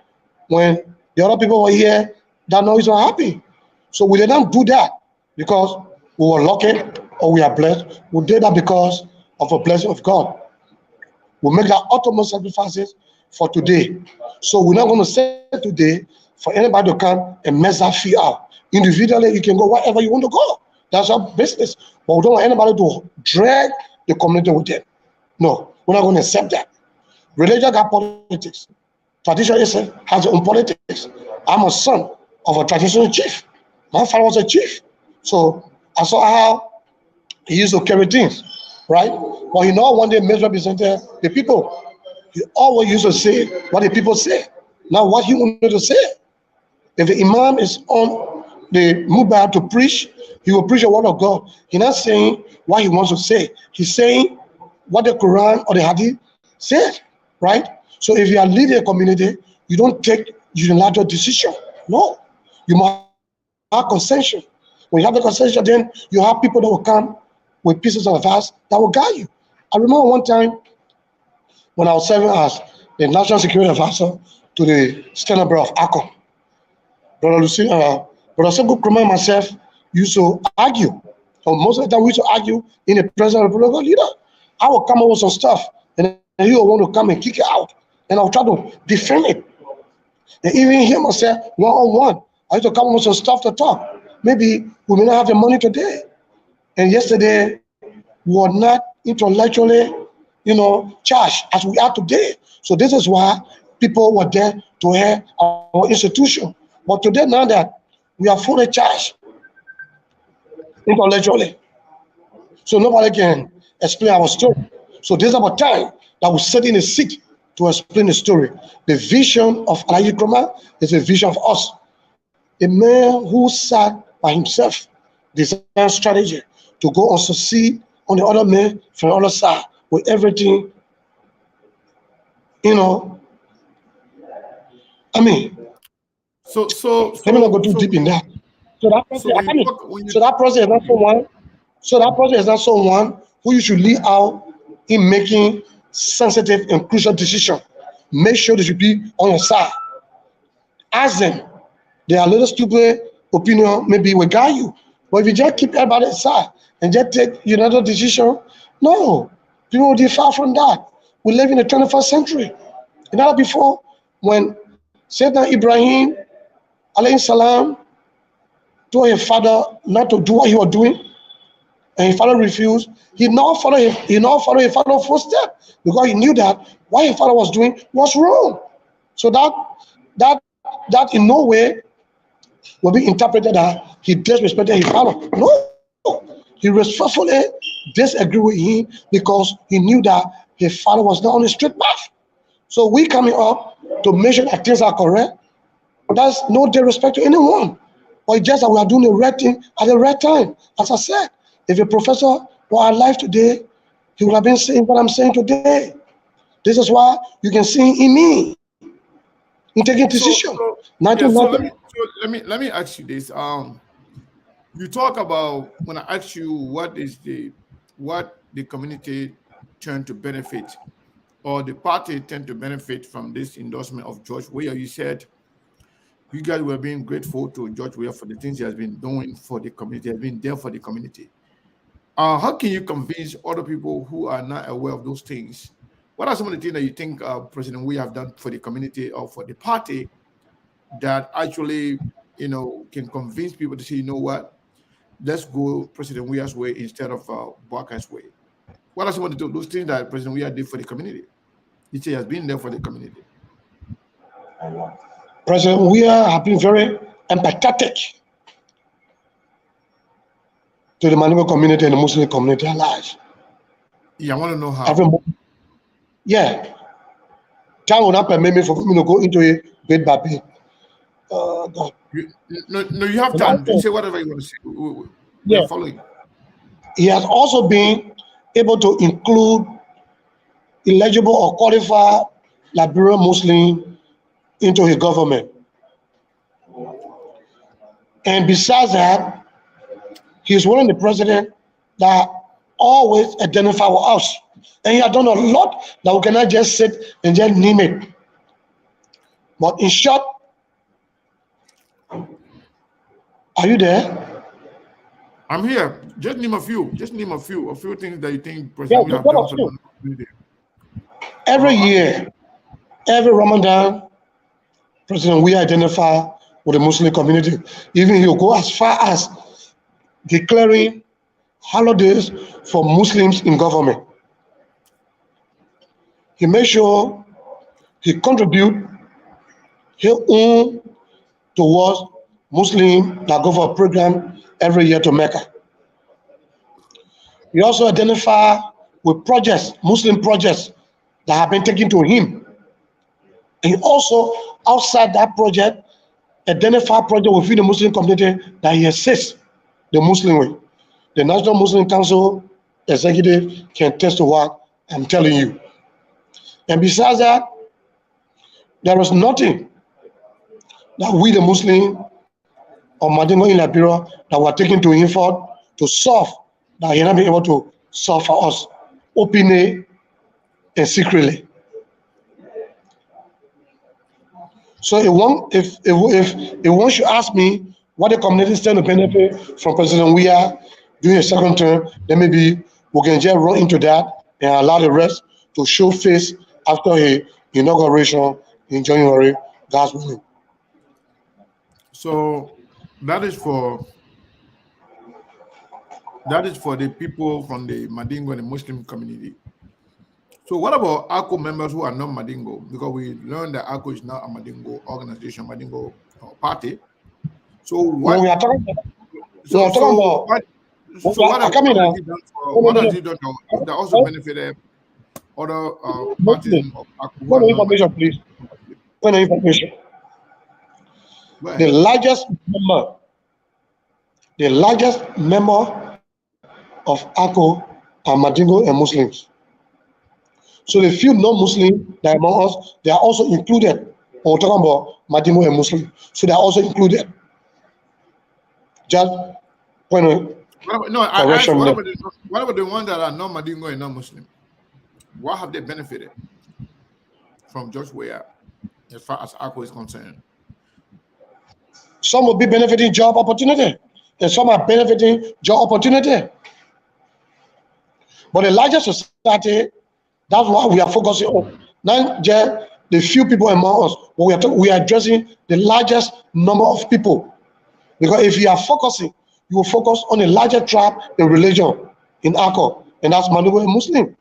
when the other people were here, that noise was happy. So we did not do that because we were lucky or we are blessed. We did that because of a blessing of God. We make that ultimate sacrifices for today. So we're not going to say today for anybody to come and mess that fee out. Individually, you can go wherever you want to go. That's our business. But we don't want anybody to drag the community with them. No, we're not going to accept that. Religion got politics. Tradition has its own politics. I'm a son of a traditional chief. My father was a chief. So I saw how he used to carry things, right? But he now one day misrepresented the people. He always used to say what the people say, not what he wanted to say. If the imam is on the mubah to preach, he will preach the word of God. He's not saying what he wants to say. He's saying what the Quran or the Hadith said, right? So if you are leading a community, you don't take unilateral decision. No, you must have consensus. When you have the consensus, then you have people that will come with pieces of advice that will guide you. I remember one time when I was serving as the National Security Advisor to the Standard Bureau of ACOM. Brother Segu Kruma and myself used to argue. So most of the time we used to argue in the presence of the political leader. I would come up with some stuff and he would want to come and kick it out. And I would try to defend it. And even him, I said, one-on-one, I used to come up with some stuff to talk. Maybe we may not have the money today. And yesterday, we were not intellectually, charged as we are today. So this is why people were there to hear our institution. But today, now that we are fully charged intellectually, so nobody can explain our story. So this is our time that we sit in a seat to explain the story. The vision of Alaji Kroma is a vision of us. A man who sat by himself, designed strategy to go and succeed on the other man from the other side with everything, So let me not go too deep in that. So that process is not someone. So that process is not someone who you should lead out in making sensitive and crucial decisions. Make sure they should be on your side. Ask them. They are a little stupid opinion, maybe will guide you. But if you just keep everybody aside and just take another decision, no, people will differ from that. We live in the 21st century. You know, before when Sayyidina Ibrahim alayhi salam told his father not to do what he was doing, and his father refused, he now followed his father's footsteps because he knew that what his father was doing was wrong. So that in no way will be interpreted that he disrespected his father. No, he respectfully disagreed with him because he knew that his father was not on the straight path. So we coming up to make sure that things are correct. That's no disrespect to anyone. But it's just that we are doing the right thing at the right time. As I said, if a professor were alive today, he would have been saying what I'm saying today. This is why you can see in me in taking decision. Let me ask you this. You talk about when I ask you what the community tend to benefit or the party tend to benefit from this endorsement of George Weah. You said you guys were being grateful to George Weah for the things he has been doing for the community, has been there for the community. How can you convince other people who are not aware of those things? What are some of the things that you think President Weah have done for the community or for the party that actually, can convince people to say, you know what, let's go President Weah's way instead of Bouakai's way? What are some of those things that President Weah did for the community? He has been there for the community. President Weah have been very empathetic to the Manigo community and the Muslim community alike. Yeah, I want to know how. Time will not permit me for me to go into a bit by bit. You have time. You say whatever you want to say. We're following. He has also been able to include eligible or qualified Liberian Muslim into his government. And besides that, he's one of the president that always identify with us. And he has done a lot that we cannot just sit and just name it. But in short, Are you there? I'm here. Just name a few. Just name a few things that you think Yeah, President we have what done of for the you? Mandingo community. Every Uh, year, every Ramadan, President, we identify with the Muslim community. Even he'll go as far as declaring holidays for Muslims in government. He made sure he contribute his own towards Muslim that go for a program every year to Mecca. He also identify with projects, Muslim projects that have been taken to him. And he also, outside that project, identify project within the Muslim community that he assists the Muslim way. The National Muslim Council executive can test to what I'm telling you. And besides that, there is nothing that we, the Muslim or Madingo in Liberia, that were taken to him for to solve that he not been able to solve for us openly and secretly. So if one should ask me what the community stand to benefit from President Weah during his second term, then maybe we can just run into that and allow the rest to show face after his inauguration in January, God's willing. so that is for the people from the Mandingo and the Muslim community. So what about ACO members who are not Mandingo? Because we learned that ACO is not a Mandingo organization, Mandingo party. So When we what? are talking about, we So are talking so about what? So what I has, come in what has now. he done for? What has he done that also benefited other parties Muslim. of ACO who are Point of not information, Mandingo? please. Point of information. Go The ahead. largest member, the largest member of ACO are Mandingo and Muslims. So the few non-Muslim that are among us, they are also included. When we're talking about Mandingo and Muslim, so they are also included. Just point of What about, no, I asked, correction there. what about the ones that are not Mandingo and not Muslim? What have they benefited from George Weah as far as ACO is concerned? Some will be benefiting job opportunity, and some are benefiting job opportunity. But the largest society, that's what we are focusing on. Not just the few people among us, but we are addressing the largest number of people. Because if you are focusing, you will focus on a larger tribe in religion in ACO, and that's Mandingo and Muslim.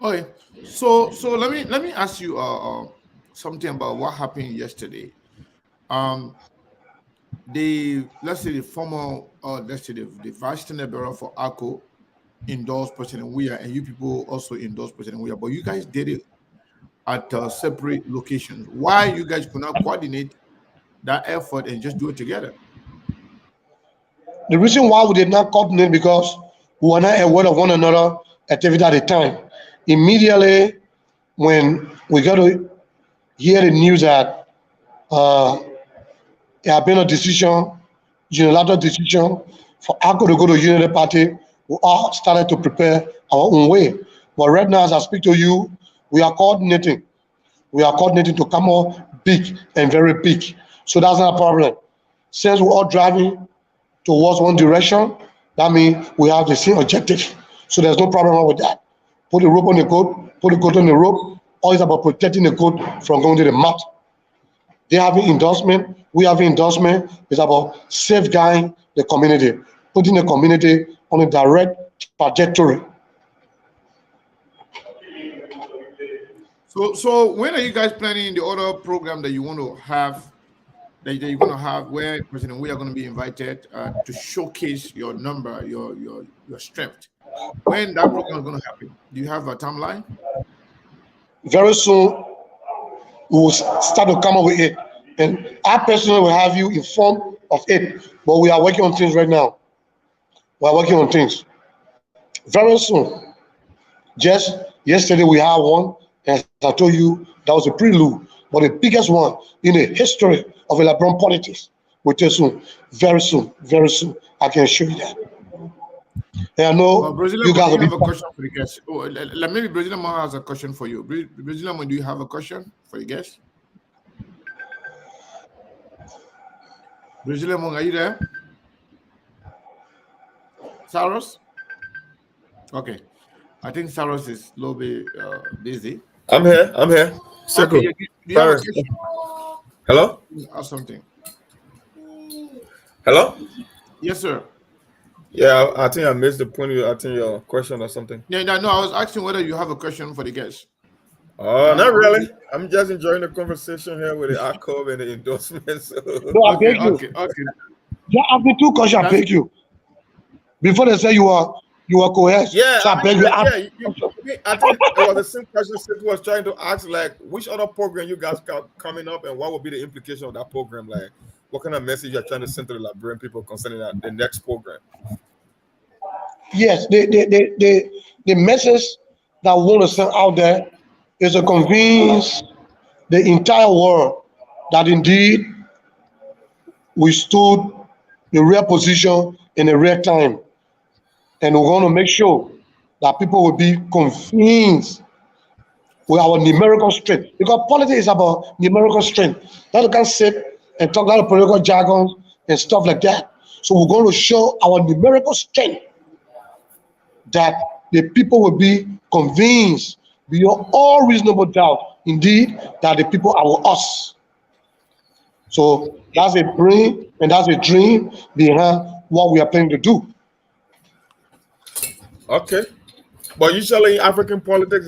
Okay, so let me ask you something about what happened yesterday. Um, the let's say the former let's say the vice tenant for ACO endorsed President Weah, and you people also endorsed President Weah, but you guys did it at separate locations. Why you guys could not coordinate that effort and just do it together? The reason why we did not coordinate because we were not aware of one another activity at the time. Immediately when we got to hear the news that there had been a decision, unilateral decision for ACO to go to Unity Party, we all started to prepare our own way. But right now, as I speak to you, we are coordinating. We are coordinating to come out big and very big. So that's not a problem. Since we're all driving towards one direction, that means we have the same objective. So there's no problem with that. Put the rope on the goat, put the goat on the rope. All is about protecting the goat from going to the mouth. They have an endorsement, we have an endorsement. It's about safeguarding the community, putting the community on a direct trajectory. So when are you guys planning the other program that you want to have that you're going to have where President we are going to be invited to showcase your number, your strength? When that program is going to happen? Do you have a timeline? Very soon, we will start to come up with it. And I personally will have you informed of it. But we are working on things right now. We are working on things. Very soon. Just yesterday we had one, and as I told you, that was a prelude. But the biggest one in the history of LeBron politics will take soon. Very soon, very soon. I can assure you that. And I know Brazilian, you do guys you will have a be. question for the guest? Oh, maybe Brazilian has a question for you. Brazilian, do you have a question for the guest? Brazilian Mong, are you there? Saros? Okay. I think Saros is a little bit busy. I'm here. I'm here. Okay, Circle. you have a Sorry. question Hello? or something? Hello? Yes, sir. Yeah, I think I missed the point. I think your question or something. Yeah, no, I was asking whether you have a question for the guest. Oh, not really. I'm just enjoying the conversation here with the ARCOB and the endorsements. No, I beg you. Okay. Yeah, ask me two questions. I beg you. Before they say you are coerced. Yeah, So I beg you. I think it was the same question Sid was trying to ask, like, which other program you guys got coming up, and what would be the implication of that program? Like, what kind of message you're trying to send to the Liberian people concerning the next program? Yes, the message that we want to send out there is to convince the entire world that indeed we stood the real position in the real time. And we're going to make sure that people will be convinced with our numerical strength. Because politics is about numerical strength. That you can sit and talk a lot of political jargons and stuff like that. So we're going to show our numerical strength that the people will be convinced beyond all reasonable doubt, indeed, that the people are with us. So that's a dream, and that's a dream behind what we are planning to do. Okay. But usually in African politics,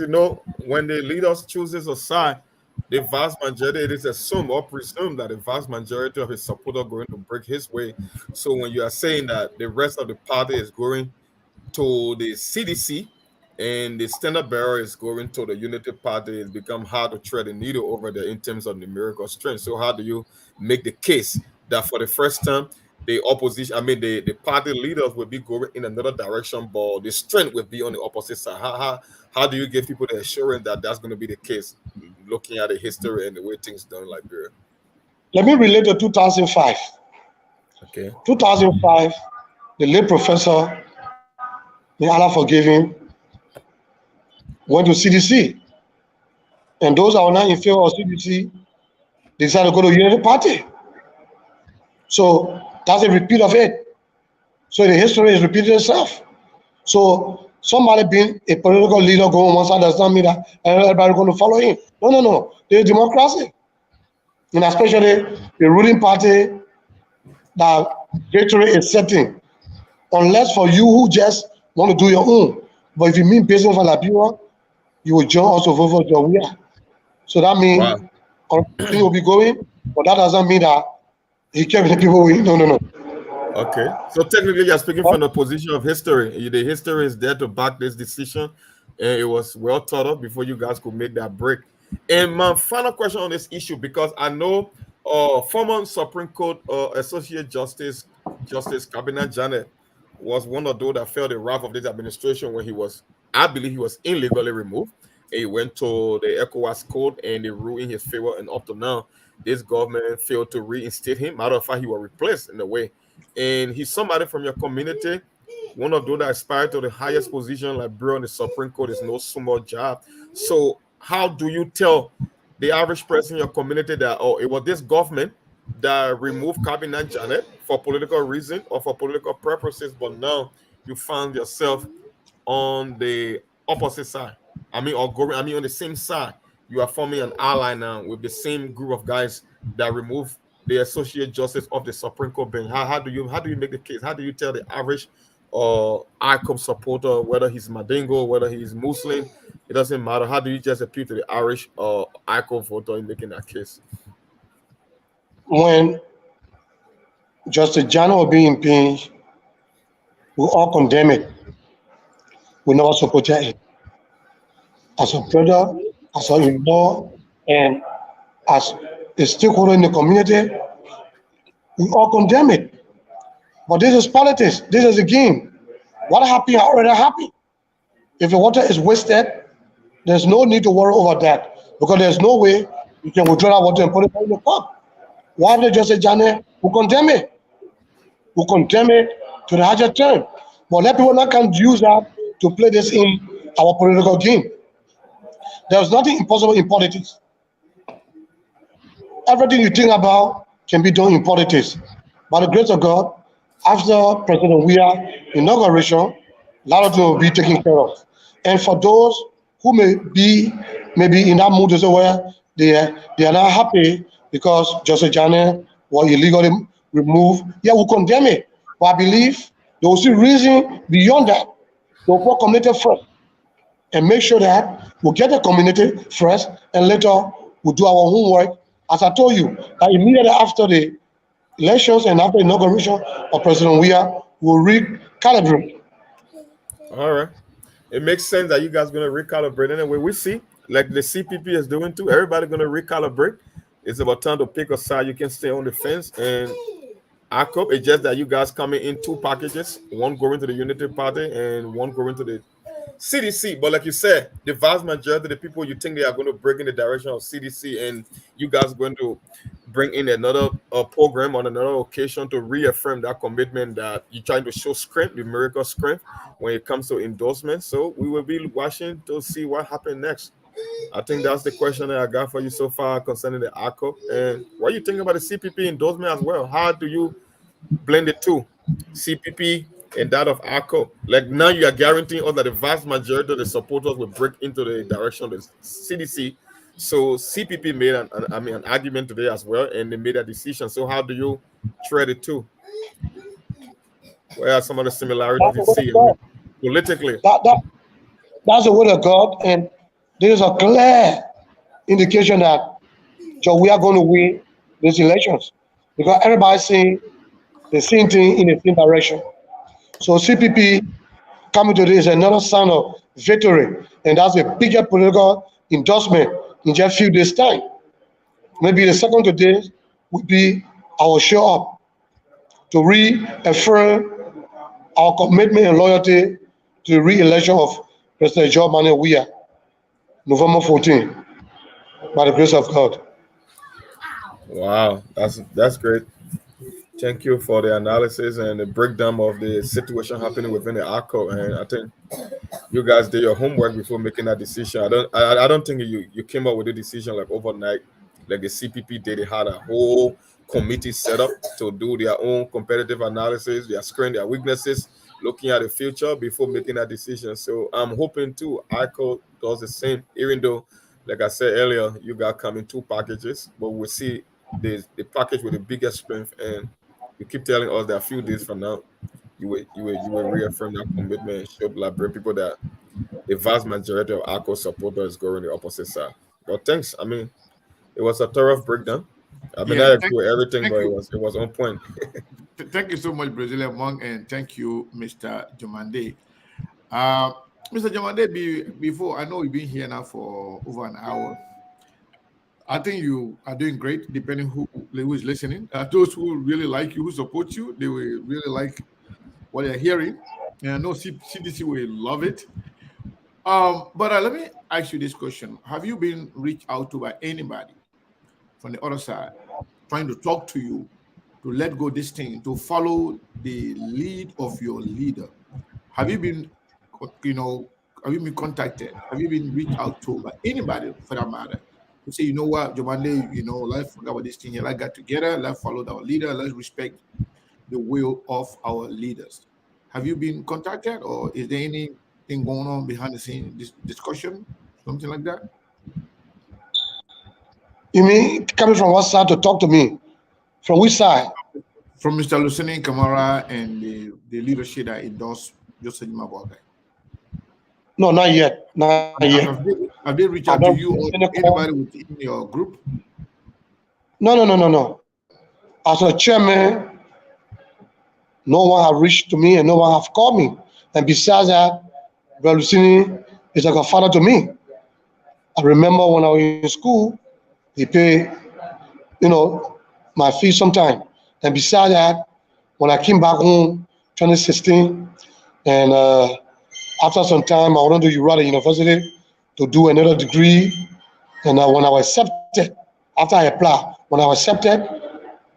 when the leaders chooses a side, the vast majority, it is assumed or presumed that the vast majority of his supporters are going to break his way. So when you are saying that the rest of the party is going to the CDC and the standard bearer is going to the Unity Party, it's become hard to thread the needle over there in terms of numerical strength. So how do you make the case that for the first time the opposition, the party leaders will be going in another direction, but the strength will be on the opposite side? How do you give people the assurance that that's going to be the case, looking at the history and the way things done in Liberia? Let me relate to 2005. Okay. 2005, the late professor, may Allah forgive him, went to CDC. And those that were not in favor of CDC decided to go to Unity Party. So that's a repeat of it. So the history is repeating itself. So somebody being a political leader going one side does not mean that everybody going to follow him. No. There's democracy. And especially the ruling party that victory is setting. Unless for you who just want to do your own. But if you mean business for Liberia, you will join us to vote for Jawia. So that means everything will be going, but that doesn't mean that he kept the people with. No. Okay. So technically you're speaking from the position of history. The history is there to back this decision. And it was well thought of before you guys could make that break. And my final question on this issue, because I know former Supreme Court Associate Justice Cabinet Janet was one of those that felt the wrath of this administration when I believe he was illegally removed. He went to the ECOWAS court and they ruled in his favor, and up to now, this government failed to reinstate him. Matter of fact, he was replaced in a way. And he's somebody from your community, one of those that aspire to the highest position, like bro, on the Supreme Court is no small job. So how do you tell the average person in your community that, it was this government that removed Cabinet Janet for political reason or for political purposes, but now you found yourself on the opposite side? On the same side. You are forming an ally now with the same group of guys that remove the Associate Justice of the Supreme Court bench. How do you make the case? How do you tell the average ICOP supporter, whether he's Madingo, whether he's Muslim, it doesn't matter? How do you just appeal to the Irish ICOP voter in making that case? When Justice Jano will be impeached, we all condemn it. We never support it. As a brother, as a in-law, and as a stakeholder in the community, we all condemn it. But this is politics. This is a game. What happened already happened. If the water is wasted, there's no need to worry over that, because there's no way you can withdraw that water and put it in the cup. Why did Justice Jane? We condemn it. We condemn it to the higher term. But let people not can use that to play this in our political game. There's nothing impossible in politics. Everything you think about can be done in politics. By the grace of God, after President Weah inauguration, a lot of things will be taken care of. And for those who may be maybe in that mood as well, they are not happy because Joseph Janet was illegally removed. Yeah, we condemn it. But I believe they will see reason beyond that. They will put community first and make sure that we get the community first and later we'll do our homework. As I told you, that immediately after the elections and after inauguration of President Weah, we'll recalibrate. All right. It makes sense that you guys gonna recalibrate anyway. We see, like the CPP is doing too. Everybody gonna recalibrate. It's about time to pick a side. You can stay on the fence and ACOP. It's just that you guys coming in two packages, one going to the Unity Party and one going to the CDC. But like you said, the vast majority of the people you think they are going to break in the direction of CDC, and you guys going to bring in another program on another occasion to reaffirm that commitment that you're trying to show strength, numerical strength, when it comes to endorsement. So we will be watching to see what happens next. I think that's the question that I got for you so far concerning the ACO. And what do you think about the CPP endorsement as well? How do you blend the two, CPP and that of ACO? Like now you are guaranteeing us that the vast majority of the supporters will break into the direction of the CDC. So CPP made an argument today as well, and they made a decision. So how do you tread the two? What are some of the similarities you see politically? That's the word of God, and there is a clear indication that we are going to win these elections because everybody's saying the same thing in the same direction. So CPP coming today is another sign of victory, and that's a bigger political endorsement in just a few days' time. Maybe the second today would be our show up to reaffirm our commitment and loyalty to the re-election of President Joe Manuel Weah, November 14, by the grace of God. Wow, that's great. Thank you for the analysis and the breakdown of the situation happening within the ACO. And I think you guys did your homework before making that decision. I don't think you came up with a decision like overnight, like the CPP did. They had a whole committee set up to do their own competitive analysis, their strengths, their weaknesses, looking at the future before making that decision. So I'm hoping too ACO does the same, even though, like I said earlier, you got come in two packages, but we'll see the package with the biggest strength. And you keep telling us that a few days from now, you will reaffirm that commitment and show black people that the vast majority of ACO supporters go on the opposite side. But thanks. I mean, it was a thorough breakdown. I mean, I agree with everything, but it was on point. Thank you so much, Brazilian Monk, and thank you, Mr. Jomande. Mr. Jomande, before I know you've been here now for over an hour. I think you are doing great, depending who is listening. Those who really like you, who support you, they will really like what they're hearing. And I know CDC will love it. But let me ask you this question. Have you been reached out to by anybody from the other side trying to talk to you to let go this thing, to follow the lead of your leader? Have you been, have you been contacted? Have you been reached out to by anybody for that matter? To say, you know what, Jomande, let's forget about this thing here. Let's get together, let's follow our leader, let's respect the will of our leaders. Have you been contacted, or is there anything going on behind the scenes, this discussion, something like that? You mean coming from what side to talk to me? From which side? From Mr. Lucene Kamara and the leadership that endorsed Joseph Mabuakai. No, not yet. Not yet. Have they reached out to you or anybody within your group? No. As a chairman, no one have reached to me and no one have called me. And besides that, Lucini is like a father to me. I remember when I was in school, he paid, my fees sometime. And besides that, when I came back home, 2016, and after some time, I went to Urara University to do another degree. And when I was accepted, after I applied, when I was accepted,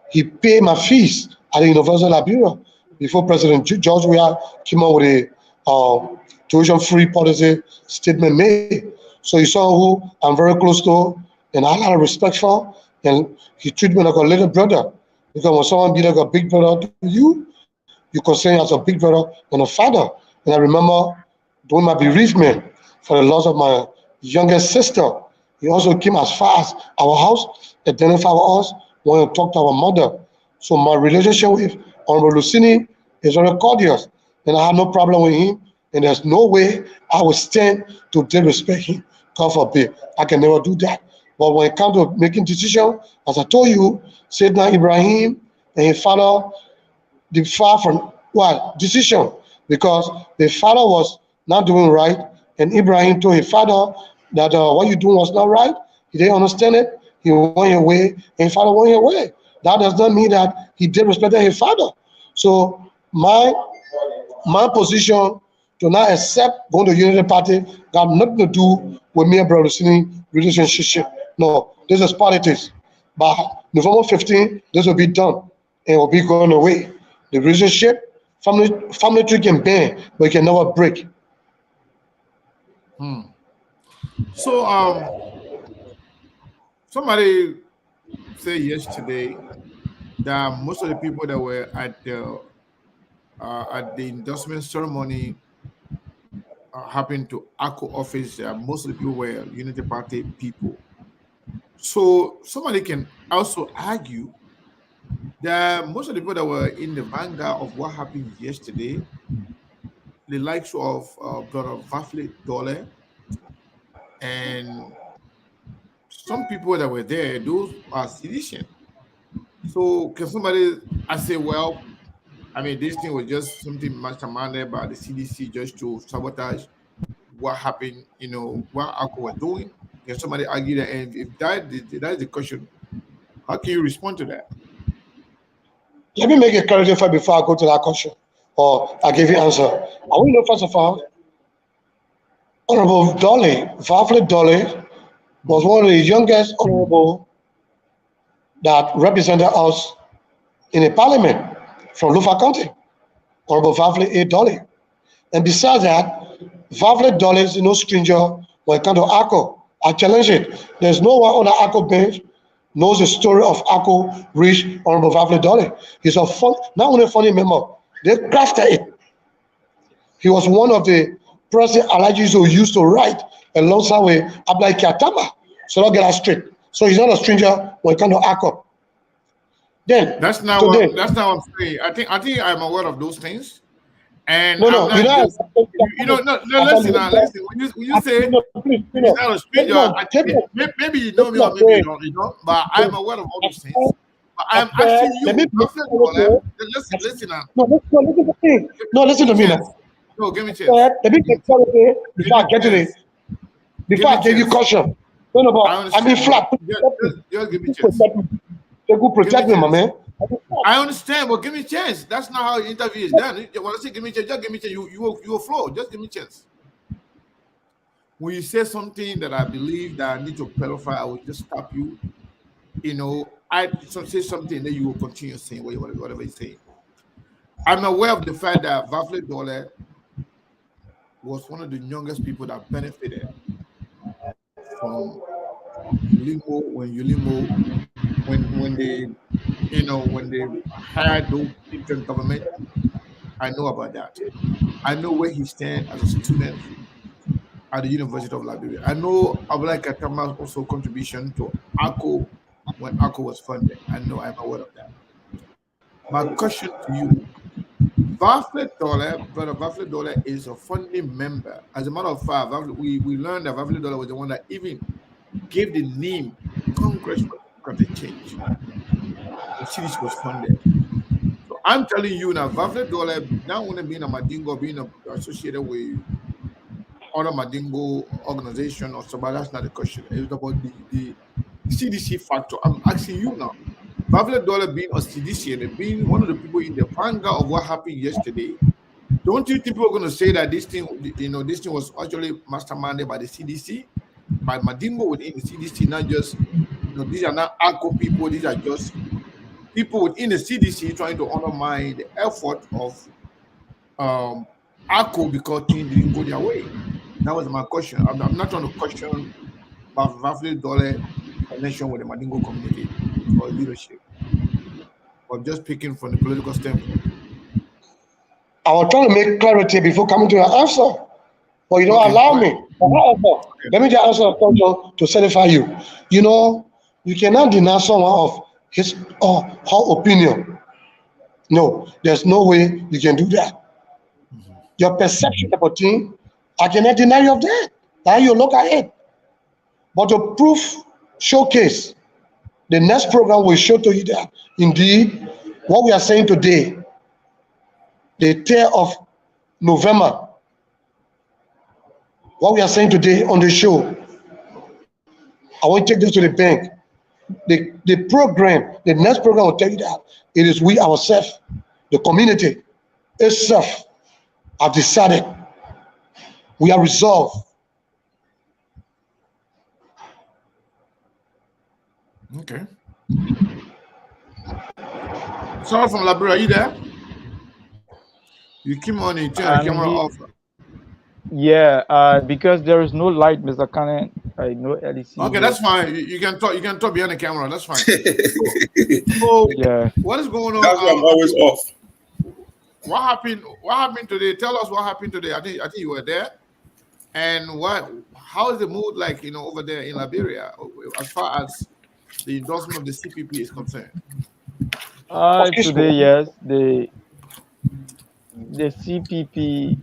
he paid my fees at the University of Liberia before President George Weah came up with a tuition-free policy statement made. So he saw who I'm very close to and I had a lot of respect for, and he treated me like a little brother. Because when someone be like a big brother to you, you consider him as a big brother and a father. And I remember during my bereavement for the loss of my youngest sister, he also came as far as our house, identified us, wanted to talk to our mother. So my relationship with Honorable Lucini is very cordial, and I have no problem with him. And there's no way I would stand to disrespect him. God forbid. I can never do that. But when it comes to making decisions, as I told you, Sayyidina Ibrahim and his father differ from what decision, because the father was not doing right, and Ibrahim told his father that what you doing was not right. He didn't understand it. He went away, and his father went away. That does not mean that he disrespected his father. So my position to not accept going to Unity Party got nothing to do with me and Brother Sini relationship. No, this is politics. By November 15, this will be done and will be going away. The relationship, family tree can bend, but it can never break. So somebody said yesterday that most of the people that were at the endorsement ceremony happened to ACO office. Most of the people were Unity Party people. So somebody can also argue that most of the people that were in the vanguard of what happened yesterday, the likes of Brother Vafle Dole and some people that were there, those are seditious. So can somebody, I say, well, I mean, this thing was just something masterminded by the CDC just to sabotage what happened, what ACO was doing. Can somebody argue that? And if that is the question, how can you respond to that? Let me make it clarify before I go to that question, or I give you answer. I want to know first of all, Honorable Dolly, Vafle Dolly, was one of the youngest honorable that represented us in a parliament from Lufa County, Honorable Vafle A. Dolly. And besides that, Vafle Dolly is no stranger when it comes to ACO. I challenge it. There's no one on the ACO bench knows the story of ACO reach Honorable Vafle Dolly. He's a fun, not only a funny member, they crafted it. He was one of the president allergies who used to write alongside with Ablai Kiatama. So don't get that straight. So he's not a stranger when it comes to ACO. Then that's not today, what I'm saying. I think I'm aware of those things. And no, I'm not just, no, listen now, listen. When you say he's not a stranger, maybe you know me or maybe you don't, but I'm aware of all those things. But I'm asking you, listen now. No, listen to me. No, listen to me now. No, give me a chance. Let me get started before I get to it. Before I give you caution. No, but I mean flat. Just give me a chance. They go protect me, my man. I understand, but give me a chance. That's not how the interview is done. When I say give me a chance, just give me a chance. You will flow. Just give me a chance. When you say something that I believe that I need to clarify, I will just stop you. I say something, then you will continue saying whatever you're saying. I'm aware of the fact that Vafle Dole was one of the youngest people that benefited from when they hired those different government. I know about that. I know where he stands as a student at the University of Liberia. I know Abdullah Katama's also contribution to ACO when ACO was funded. I'm aware of that. My question to you, Brother Vafle Dole is a founding member. As a matter of fact, we learned that Vafle Dole was the one that even gave the name Congress for Democratic Change. The CDC was funded. So I'm telling you now, Vafle Dole, not only being a Madingo, being associated with other Madingo organization or somebody, that's not the question. It's about the CDC factor. I'm asking you now. Vafle Dole being a CDC and being one of the people in the vanguard of what happened yesterday, don't you think people are going to say that this thing was actually masterminded by the CDC, by Madingo within the CDC, not just, these are not ACO people, these are just people within the CDC trying to undermine the effort of ACO because things didn't go their way? That was my question. I'm not trying to question Vafle Dole connection with the Madingo community or leadership. or just speaking from the political standpoint? I was trying to make clarity before coming to your answer, but you don't Okay, allow go ahead. me. But however, let me just answer the question to satisfy you. You know, you cannot deny someone of his or her opinion. No, there's no way you can do that. Your perception about thing, I cannot deny you of that. Now you look at it. But to proof showcase, the next program will show to you that indeed what we are saying today, the 10th of November, what we are saying today on the show, I want to take this to the bank. The program, the next program will tell you that it is we ourselves, the community itself, have decided, we are resolved. Okay. Sorry from Liberia, are you there? You came on and you turned the I'm camera here. off. Yeah, because there is no light, Mr. Cannon. No LEC Okay, here. that's fine. You can talk. You can talk behind the camera. That's fine. So, Yeah. what is going on? That's why I'm always off. What happened? What happened today? Tell us what happened today. I think you were there. And what? How is the mood like? Over there in Liberia, as far as the endorsement of the CPP is concerned. Today, Official. yes, the CPP.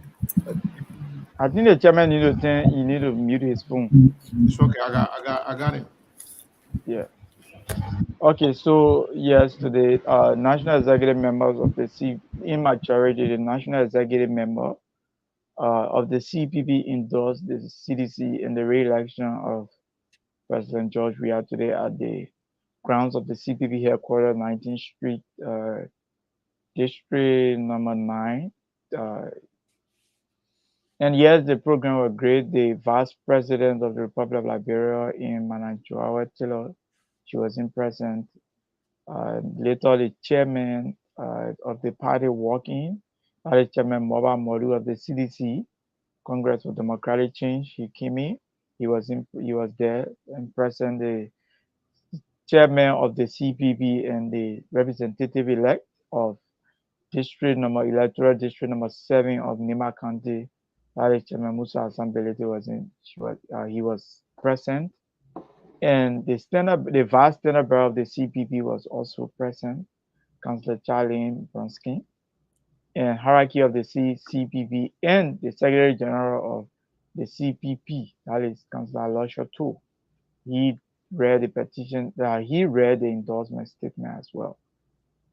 I think the chairman need to mute his phone. It's okay. I got him. Yeah. Okay. So yes, today, national executive members of the in majority, the national executive member of the CPP endorsed the CDC in the re-election of President George Weah today at the grounds of the CPP headquarters, 19th Street, District number 9. Uh, and yes, the program was great. The Vice President of the Republic of Liberia in Manajoawa Taylor, she was in present. Later, the chairman of the party walking, the chairman Moba Modu of the CDC, Congress for Democratic Change, he came in. He was there and present. The chairman of the CPP and the representative elect of electoral district number 7 of Nima County. That is Chairman Musa Hassan Belete he was present. And the vice standard bearer of the CPP was also present, Councillor Charlene Bronsky, and hierarchy of the CPP and the Secretary General of the CPP, that is Councillor Alosha too. He read the petition, he read the endorsement statement as well.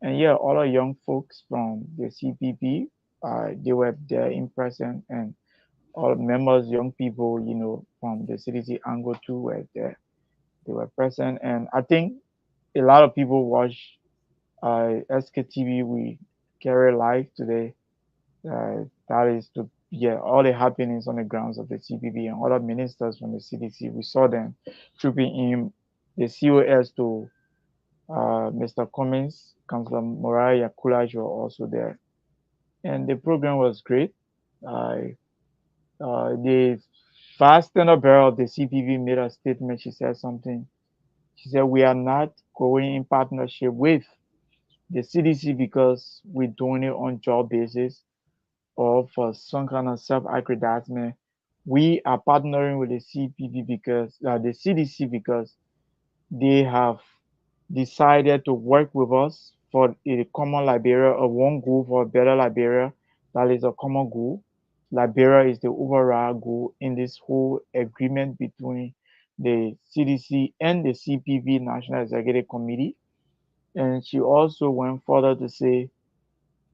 And yeah, all the young folks from the CPP, they were there in person, and all members, young people, from the CDC angle too were there. They were present, and I think a lot of people watch SKTV. We carry live today. That is to all the happenings on the grounds of the CPP and other ministers from the CDC. We saw them trooping in the COS to Mr. Cummins, Councillor Moraya Yakulaj were also there. And the program was great. The fast standard bearer of the CPV made a statement. She said something. She said, we are not going in partnership with the CDC because we're doing it on job basis or for some kind of self-aggrandizement. We are partnering with the CPV because the CDC because they have decided to work with us for a common Liberia, a one goal for a better Liberia. That is a common goal. Liberia is the overall goal in this whole agreement between the CDC and the CPV National Executive Committee. And she also went further to say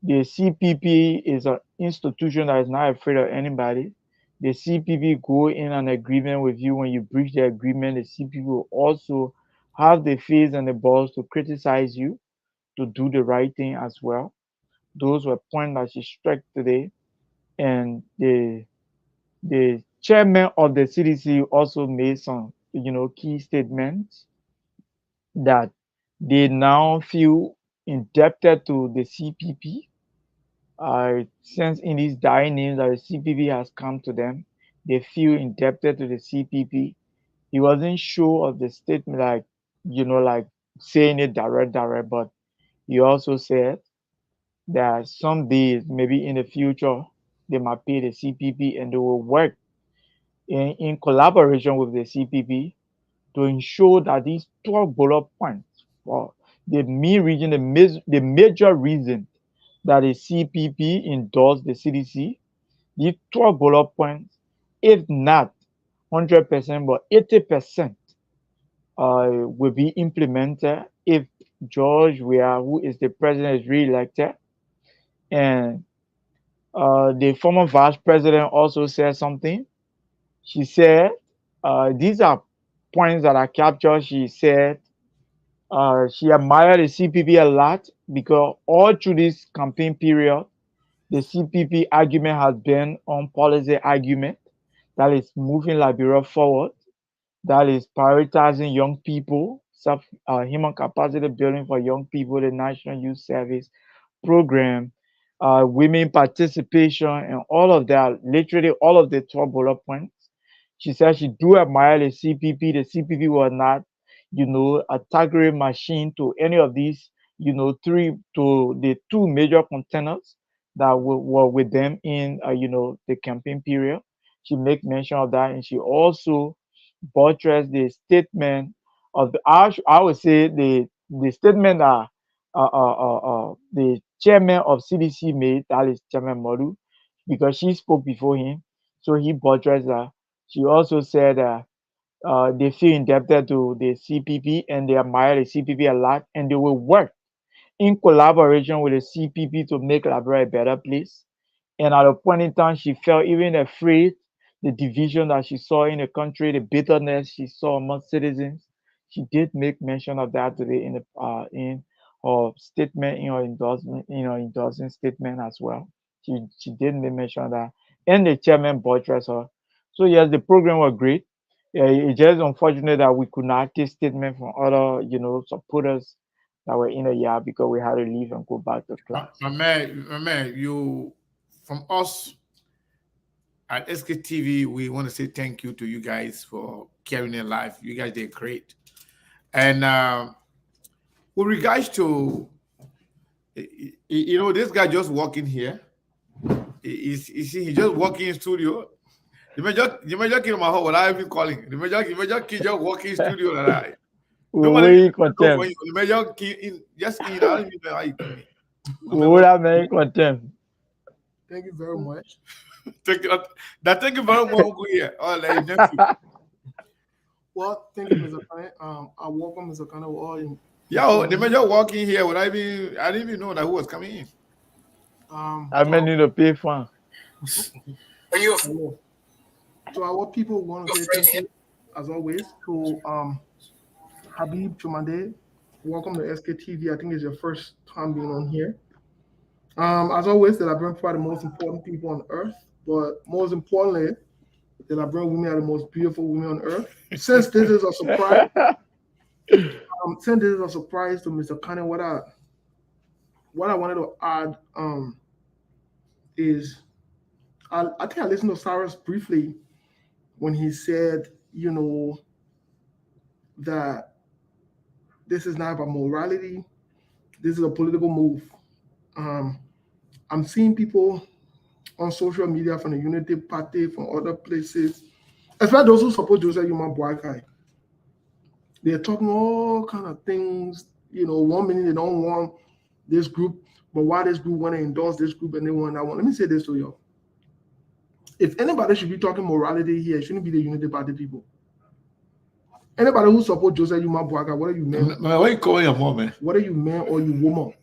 the CPP is an institution that is not afraid of anybody. The CPP go in an agreement with you. When you breach the agreement, the CPP will also have the face and the balls to criticize you, to do the right thing as well. Those were points that she struck today. And the chairman of the CDC also made some, key statements that they now feel indebted to the CPP. Since in these dying names that the CPP has come to them, they feel indebted to the CPP. He wasn't sure of the statement, like saying it direct, but He also said that some days, maybe in the future, they might pay the CPP and they will work in collaboration with the CPP to ensure that these 12 bullet points for the main reason, the major reason that the CPP endorsed the CDC, these 12 bullet points, if not 100%, but 80% will be implemented if George Weah, who is the president, is re-elected. And the former vice president also said something. She said, these are points that are captured. She said she admired the CPP a lot because all through this campaign period, the CPP argument has been on policy argument that is moving Liberia forward, that is prioritizing young people, human capacity building for young people, the National Youth Service program, women participation, and all of that, literally all of the 12 bullet points. She said she do admire the CPP. The CPP was not, a targeted machine to any of these, to the two major contenders that were with them in, the campaign period. She make mention of that, and she also buttressed the statement of I would say the statement that the chairman of CDC made, that is Chairman Modu, because she spoke before him, so he buttressed that. She also said that they feel indebted to the CPP and they admire the CPP a lot, and they will work in collaboration with the CPP to make Liberia a better place. And at a point in time, she felt even afraid, the division that she saw in the country, the bitterness she saw among citizens. She did make mention of that today in her statement, in her endorsement, in her endorsing statement as well. She did make mention of that, and the chairman buttressed her. So yes, the program was great. It's just unfortunate that we could not take statement from other, supporters that were in the yard because we had to leave and go back to class. My man, you from us at SKTV, we want to say thank you to you guys for carrying it live. You guys did great. And with regards to, this guy just walking here. You see, he just walking in studio. The major kid in my home, what I even calling. The major kid just walking in studio that I. We contempt. The major kid in just in. I don't even know how you come in. We have many contempt. Thank you very much. Thank you very much. Here. Oh, like, nephew. Well, thank you, Mr. Kane. I welcome Mr. Kane. Yeah, the major walking here. I didn't even know that who was coming in. I may need to pay for. So our people want to say thank you as always to Habib Chumande. Welcome to SKTV. I think it's your first time being on here. As always, the Liberian are the most important people on earth, but most importantly, the Liberian women are the most beautiful women on earth. Since this is a surprise, to Mr. Kane, what I wanted to add is I think I listened to Cyrus briefly when he said, that this is not about morality. This is a political move. I'm seeing people on social media from the Unity Party, from other places, especially those who support Joseph Yuma Boakai. They're talking all kind of things. 1 minute they don't want this group, but why this group want to endorse this group and they want that one. Let me say this to you. If anybody should be talking morality here, it shouldn't be the Unity Party people. Anybody who support Joseph Yuma Boakai, whether you man, why are you calling your mom, man? Whether you man or you woman,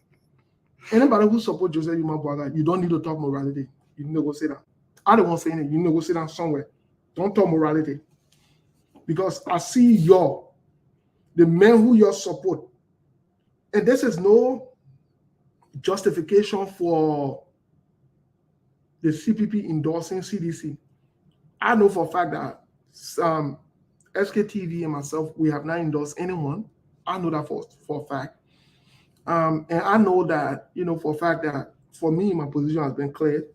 anybody who support Joseph Yuma Boakai, you don't need to talk morality. You need to go sit down. I don't want to say anything. You need to go sit down somewhere. Don't talk morality. Because I see the men who you support, and this is no justification for the CPP endorsing CDC. I know for a fact that SKTV and myself, we have not endorsed anyone. I know that for a fact. And I know that, for a fact that for me, my position has been clear.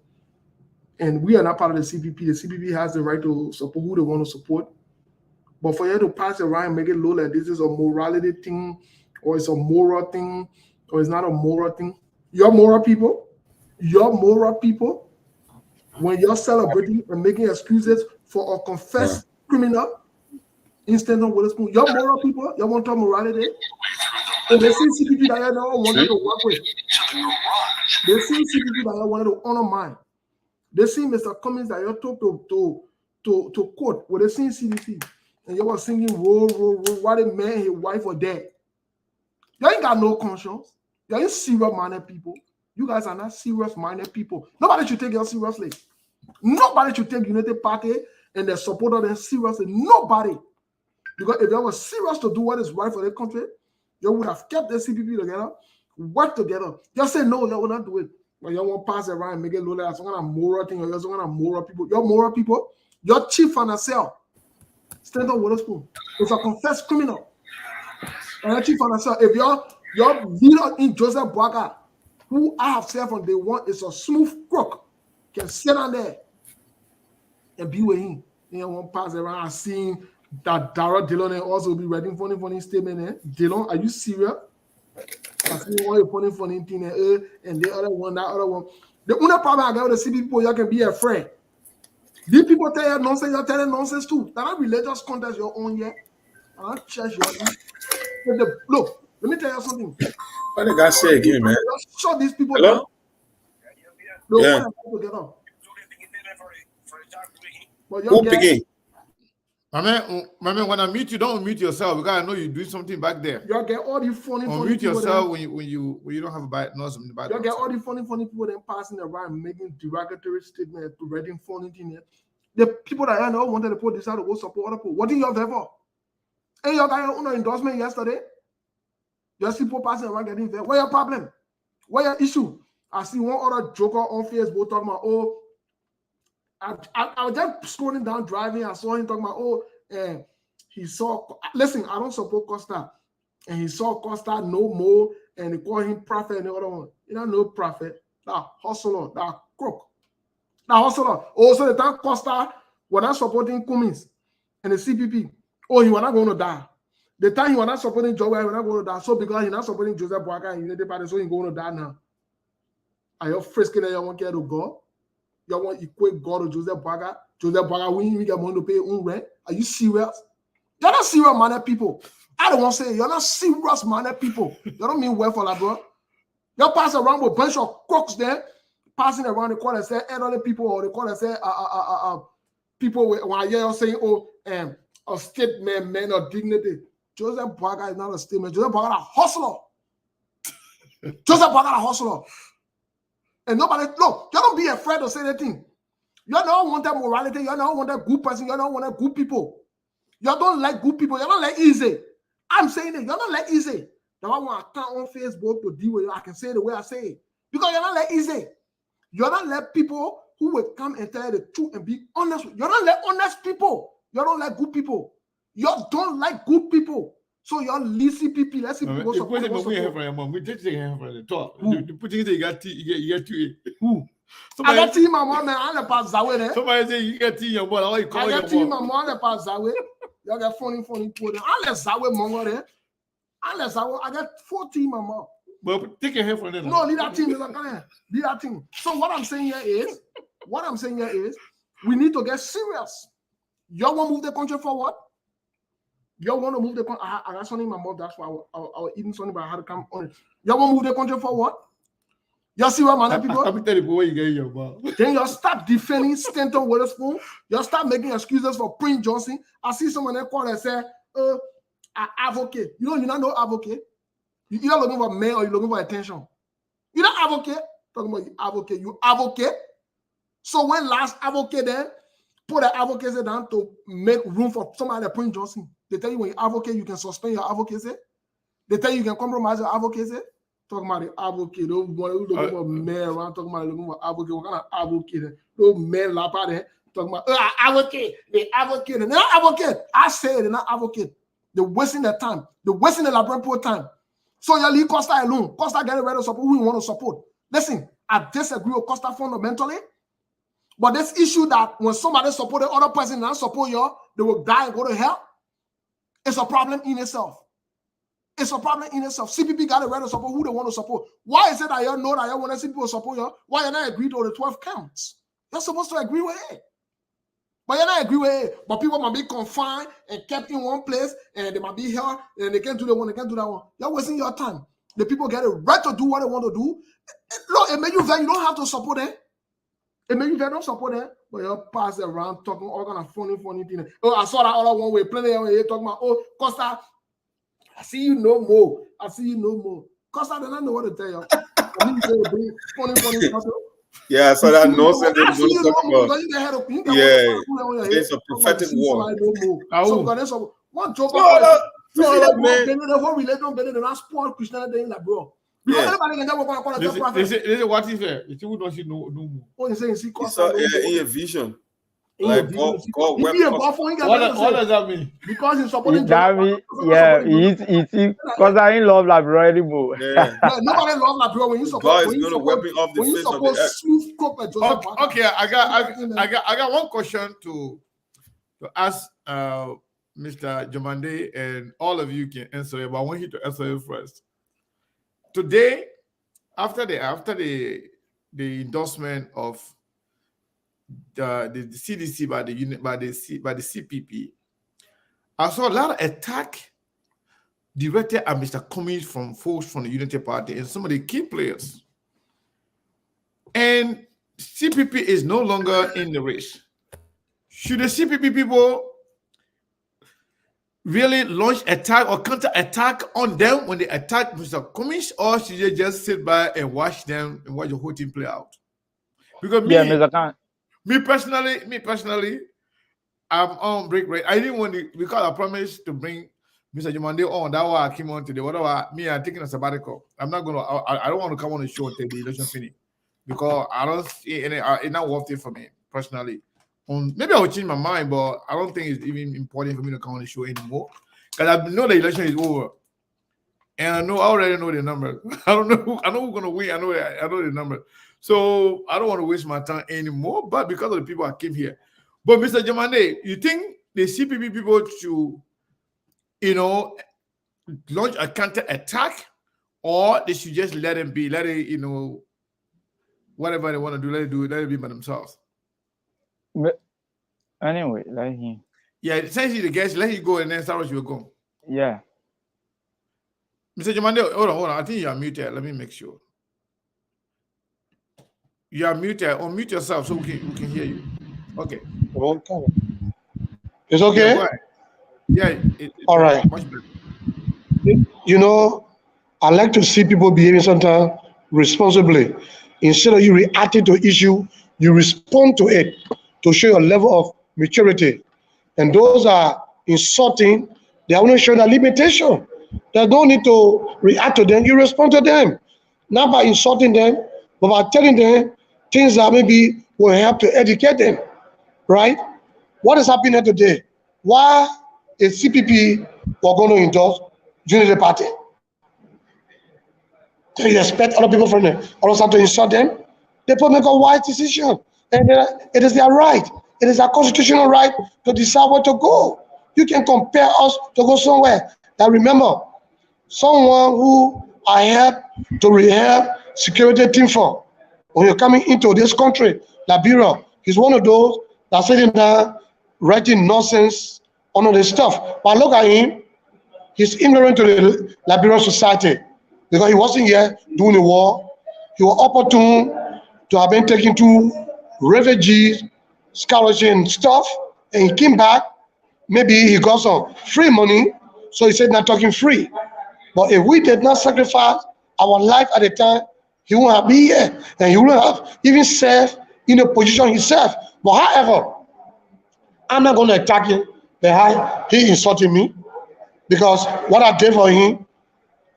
And we are not part of the CPP. The CPP has the right to support who they want to support. But for you to pass it around and make it look like this is a morality thing or it's a moral thing or it's not a moral thing. You're moral people. You're moral people. When you're celebrating and making excuses for a confessed criminal, instant on Witherspoon, you're moral people. You want to talk morality? And they see CPP that you don't want to work with. They see CPP that you wanted to honor mine. They see Mr. Cummings that you talk to court where they see CDC and you were singing roll, roll, roll while the man and his wife were dead. You ain't got no conscience. You ain't serious-minded people. You guys are not serious-minded people. Nobody should take you seriously. Nobody should take United Party and their supporters them seriously. Nobody. Because if they were serious to do what is right for their country, you would have kept the CPP together, work together. Just say no, you will not do it. But you won't pass it around and make it look like some kind of moral thing or you're some kind of moral people. You're moral people. You're chief financier. Stand up Witherspoon. It's a confessed criminal. And you're chief financier. If your leader in Joseph Boakai, who I have said from day one is a smooth crook, can sit down there and be with him. And you won't pass it around and seeing that Dara Dillon also be writing funny statement. Dillon, are you serious? I see all the funny thing and the other one, that other one. The only problem I got with the CP people, you can be afraid. These people tell you nonsense, you're telling nonsense too. That not religious contest your own yet. I don't church your own. Look, let me tell you something. What the guy say again, man? Just shut these people Hello? down. No, Yeah. together. But Who begin? My man, when I meet you, don't mute yourself because I know you're doing something back there. You get all the funny Unmute people yourself when you don't have a bad noise in the background. You get all the funny people then passing around making derogatory statements to writing funny things. The people that I know wanted to put this out to go support other people. What do you have there for? And you got your own endorsement yesterday. Just people passing around getting there. What's your problem? What's your issue? I see one other joker on Facebook talking about, oh, I was just scrolling down driving. I saw him talking about, he saw, listen, I don't support Costa. And he saw Costa no more, and they call him prophet and the other one. You don't know prophet, that hustler, that crook. That hustler. Also, the time Costa was not supporting Cummings and the CPP. Oh, he was not going to die. The time he was not supporting Joe, he was not going to die. So because he's not supporting Joseph Boakai and United Party, so he's going to die now. Are you frisking that you want to go? You want to equate God to Joseph Boakai? Joseph Boakai, we even get money to pay own rent. Are you serious? You're not serious-minded people. I don't want to say you're not serious-minded people. You don't mean well for that, bro. You pass around with a bunch of crooks there, passing around the corner and say elderly people, or the corner say people when I hear you saying, oh, a statement, man of dignity. Joseph Boakai is not a statement. Joseph Boakai is a hustler. Joseph Boakai is a hustler. And nobody, look, you don't be afraid to say anything. You don't want that morality. You don't want that good person. You don't want that good people. You don't like good people. You don't like easy. I'm saying it. You don't like easy. Now I want to account on Facebook to deal with you. I can say it the way I say it. Because you're not like easy. You're not like people who will come and tell you the truth and be honest. You're not like honest people. You don't like good people. You don't like good people. So you're lazy people. Let's see people support. We just the talk. The putting you got tea, you get tea. Who? I got tea, my mom, and I pass Zawe. Somebody say you get tea, your boy. I got tea, my mom, and pass Zawe. You got funny people. I let Zawe mongo there. I got 14, my mom. But take your hair from them. No, leave that team. Leave that team. So what I'm saying here is, we need to get serious. You want to move the country forward? You want to move the country? I got something in my mouth. That's why I was eating something, but I had to come on it. You want to move the country forward? You see what man people? I'm telling you where you get your mouth. Then you stop defending Stanton Witherspoon. You start making excuses for Prince Johnson. I see someone there call and say, advocate. You know, you're not no advocate. You're either looking for mail or you're looking for attention. You're not advocate. Talking about you advocate. You advocate. So when last advocate then put the advocacy down to make room for somebody like Prince Johnson. They tell you when you advocate, you can suspend your advocacy. They tell you can compromise your advocacy. Talking about the advocate. Don't want looking for mail around. Talking about looking for advocate. What kind of advocate? No mail lap out there. Talking about advocate. They advocate. They're not advocate. I say they're not advocate. They're wasting their time. They're wasting the laboratory time. So you leave Costa alone. Costa getting ready to support who you want to support. Listen, I disagree with Costa fundamentally. But this issue that when somebody support the other person and not support you, they will die and go to hell. It's a problem in itself. It's a problem in itself. CPP got a right to support who they want to support. Why is it that you know that you want to see people support you? Why you not agree to the 12 counts? You're supposed to agree with it. But you're not agree with it. But people might be confined and kept in one place, and they might be here, and they can't do that one, they can't do that one. You're wasting your time. The people get a right to do what they want to do. Look, it may you very, you don't have to support them. It may you very don't support them, but you pass around talking all kind of funny things. Oh, I saw that other one way plenty of talking about, oh, Costa, I see you no more. I see you no more. Costa, they don't know what to tell you. I mean, funny stuff. Yeah, so that nonsense they Actually, it's a prophetic word. So one joke man. whole religion better than that spoiled Christianity in that, bro. This is what is there. It's who doesn't know no more. Oh, he's saying It's a vision. Like God what does that mean? Because he's supporting that mean, yeah, it's because I ain't love like bro anymore. Yeah. Nobody love like bro when you support. God is going to wipe off the face of the earth. Okay, I got one question to ask Mr. Jomande, and all of you can answer it, but I want you to answer it first. Today, after the endorsement of the CDC by the CPP, I saw a lot of attack directed at Mr. Cummings from folks from the Unity Party and some of the key players. And CPP is no longer in the race. Should the CPP people really launch attack or counter attack on them when they attack Mr. Cummings, or should they just sit by and watch them and watch the whole team play out? Because me personally, I'm on break rate. I didn't want to, because I promised to bring Mr. Jomande on. That's why I came on today. Whatever, I'm taking a sabbatical. I'm not gonna. I don't want to come on the show until the election finish, because I don't see any. It's not worth it for me personally. Maybe I will change my mind, but I don't think it's even important for me to come on the show anymore, because I know the election is over, and I already know the number. I know who's gonna win. I know the number. So I don't want to waste my time anymore. But because of the people I came here, but Mr. Jomande, you think the CPP people should, launch a counter attack, or they should just let it be, whatever they want to do, let it be by themselves? But anyway, let him. Yeah, since he's the guest, let him go and then Saros will go. Yeah. Mr. Jomande, hold on. I think you are muted. Let me make sure. You are muted. Unmute yourself so we can hear you. Okay. It's okay? Yeah. All right. I like to see people behaving sometimes responsibly. Instead of you reacting to issue, you respond to it to show your level of maturity. And those are insulting. They want to show their limitation. There's no need to react to them. You respond to them. Not by insulting them, but by telling them things that maybe will help to educate them, right? What is happening today? Why is CPP were going to endorse Unity Party? Do you expect other people from them also to insult them? They put make a wise decision, and it is their right. It is a constitutional right to decide where to go. You can compare us to go somewhere. Now remember, someone who I helped to rehab security team for, when you're coming into this country, Liberia, he's one of those that's sitting there writing nonsense on all this stuff. But look at him, he's ignorant to the Liberian society because he wasn't here during the war. He was opportune to have been taken to refugees, scholarship and stuff, and he came back. Maybe he got some free money, so he said not talking free. But if we did not sacrifice our life at the time, he wouldn't have been here, and he wouldn't have even served in a position himself. But however, I'm not going to attack him behind he insulted me, because what I did for him,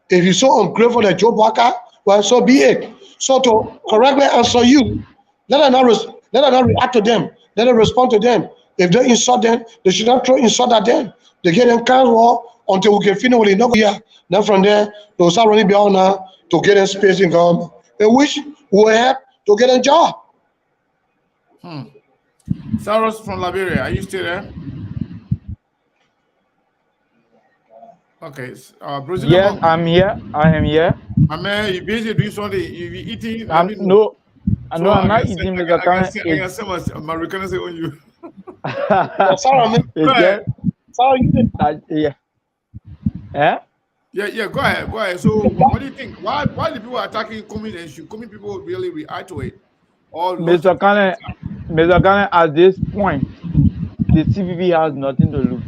if he's so ungrateful that Joe Walker, well, so be it. So to correctly answer you, let her not react to them. Let her respond to them. If they insult them, they should not throw insult at them. They get them kind of war until we can finish with it. Yeah. Then from there, they'll start running beyond now to get them space in government, which will help to get a job. Saros from Liberia, are you still there? Okay, Brazilian Yes, mom, I'm here. I am here. my man, you busy doing something? You be eating? Let I'm me know. no, So I'm I not can send, eating Mr. Kane. I can send my American say on you. Yeah, sorry, I mean, Go It's ahead. just sorry, you did. yeah. Eh? Yeah, go ahead, go ahead. So what do you think? Why the people are attacking Kumi and should Kumi people really react to it or launch a Mr. Kane, protest? Mr. Kane, at this point, the CPP has nothing to lose.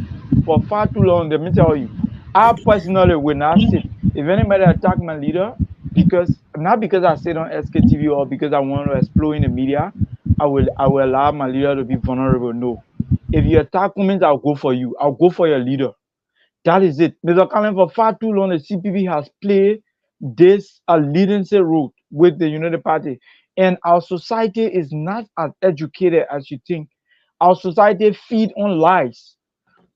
For far too long, let me tell you, I personally will not sit. If anybody attack my leader, because not because I sit on SKTV or because I want to explode in the media, I will allow my leader to be vulnerable. No. If you attack me, I'll go for you. I'll go for your leader. That is it. Mr. Kalin, for far too long, the CPP has played this a leading role with the United Party. And our society is not as educated as you think. Our society feed on lies.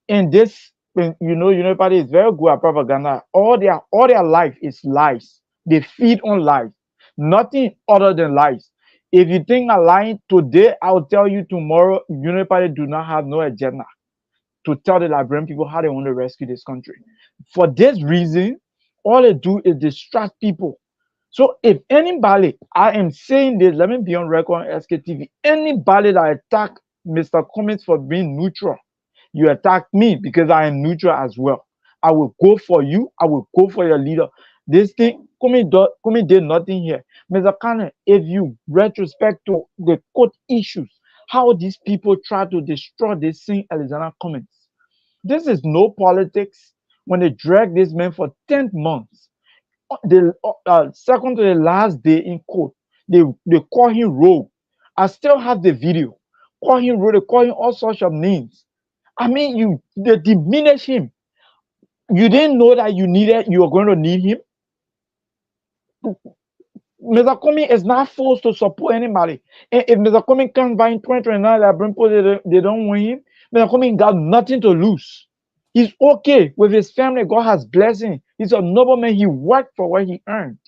And this, United Party is very good at propaganda. All their life is lies. They feed on lies. Nothing other than lies. If you think I'm lying today, I'll tell you tomorrow, United Party do not have no agenda to tell the Liberian people how they want to rescue this country. For this reason, all they do is distract people. So if anybody, I am saying this, let me be on record on SKTV, anybody that attack Mr. Cummings for being neutral, you attack me because I am neutral as well. I will go for you. I will go for your leader. This thing, Cummings did nothing here. Mr. Kane, if you retrospect to the court issues, how these people try to destroy this thing, Alexander Cummings. This is no politics. When they drag this man for 10 months, the second to the last day in court, they call him rogue. I still have the video. Call him rogue. They call him all sorts of names. I mean, they diminish him. You didn't know that you were going to need him. Mr. Comey is not forced to support anybody. And if Mr. Comey comes by in 2029, like Brimpo, they don't want him, Mr. Comey got nothing to lose. He's okay with his family. God has blessed him. He's a nobleman. He worked for what he earned.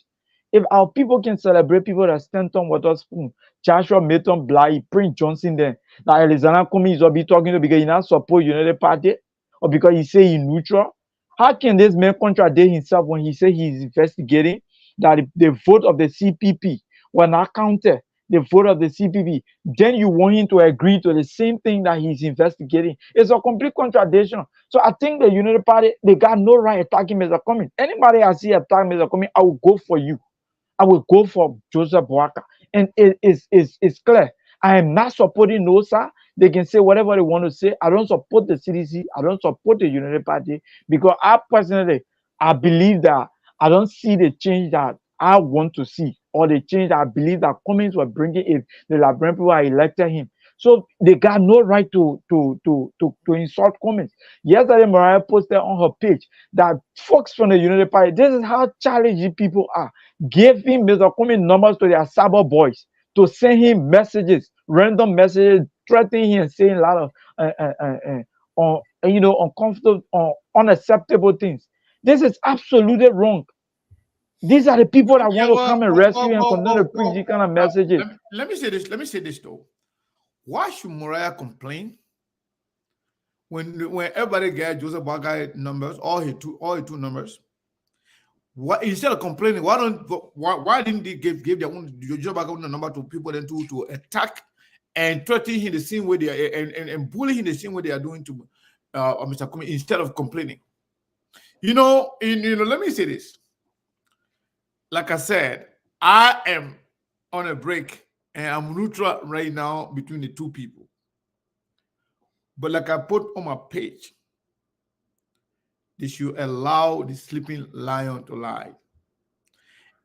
If our people can celebrate people that stand on water spoon, Joshua Milton Bly, Prince Johnson, then that Alexander Comey is be talking to because he not support United Party or because he say he's neutral. How can this man contradict himself when he say he's investigating that the vote of the CPP were not counted, the vote of the CPP? Then you want him to agree to the same thing that he's investigating. It's a complete contradiction. So I think the United Party, they got no right attacking Mr. Cummings. Anybody I see attack Mr. Cummings, I will go for you. I will go for Joseph Boaka. And it's clear. I am not supporting NOSA. They can say whatever they want to say. I don't support the CDC. I don't support the United Party because I personally, I believe that I don't see the change that I want to see or the change that I believe that Cummings were bringing if the Liberian people are elected him. So they got no right to insult Cummings. Yesterday, Mariah posted on her page that folks from the United Party, this is how challenging people are, giving Mr. Cummings numbers to their cyber boys to send him messages, random messages, threatening him and saying a lot of uncomfortable, unacceptable things. This is absolutely wrong. These are the people that Yeah, want to come and rescue and continue to preach these kind of messages. Let me say this. Let me say this though. Why should Mariah complain when everybody get Joseph Bagai numbers, all his two numbers? What instead of complaining, why didn't they give their own Joseph Bagai number to people then to attack and threaten him the same way they are and bully him the same way they are doing to Mr. Kumi instead of complaining? Let me say this. Like I said, I am on a break and I'm neutral right now between the two people. But like I put on my page, they should allow the sleeping lion to lie.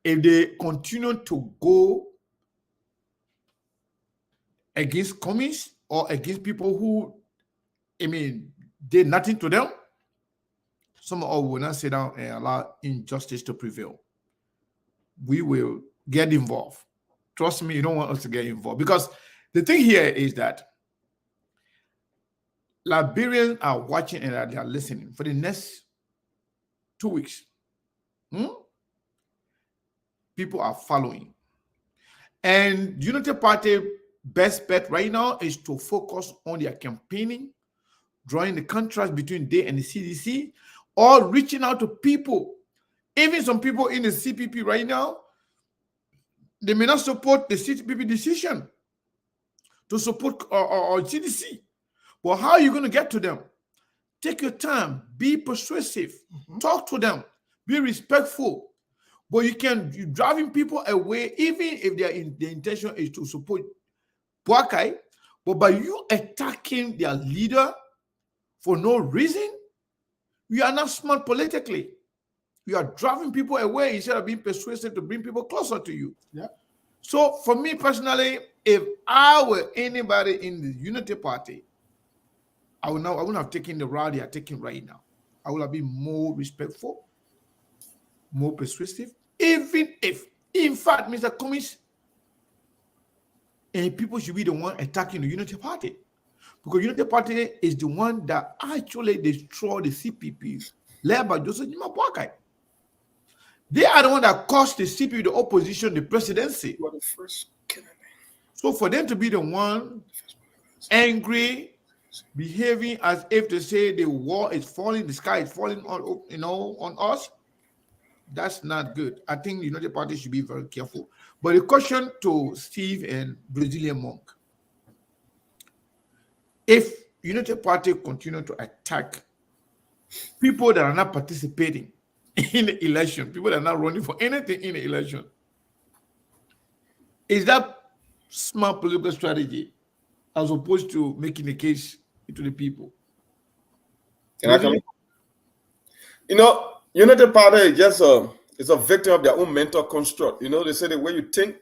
If they continue to go against commies or against people who, did nothing to them, some of us will not sit down and allow injustice to prevail. We will get involved. Trust me, you don't want us to get involved. Because the thing here is that Liberians are watching and they are listening for the next 2 weeks. People are following. And Unity Party best bet right now is to focus on their campaigning, drawing the contrast between they and the CDC, or reaching out to people. Even some people in the CPP right now, they may not support the CPP decision to support or CDC. But how are you going to get to them? Take your time, be persuasive, talk to them, be respectful. But you're driving people away, even if the intention is to support Boakai. But by you attacking their leader for no reason, you are not smart politically. You are driving people away instead of being persuasive to bring people closer to you. Yeah. So for me personally, if I were anybody in the Unity Party, I wouldn't have taken the route they are taking right now. I would have been more respectful, more persuasive, even if, in fact, Mr. Cummings and people should be the one attacking the Unity Party. Because Unity Party is the one that actually destroyed the CPP led by Joseph Nima Boakai. They are the one that cost the CPP, the opposition, the presidency. You are the first candidate. So for them to be the one angry, behaving as if to say the wall is falling, the sky is falling on us, that's not good. I think the United Party should be very careful. But the question to Steve and Brazilian Monk, if United Party continue to attack people that are not participating in the election, people that are not running for anything in the election, is that smart political strategy as opposed to making a case to the people? Unity Party is just a victim of their own mental construct. They say the way you think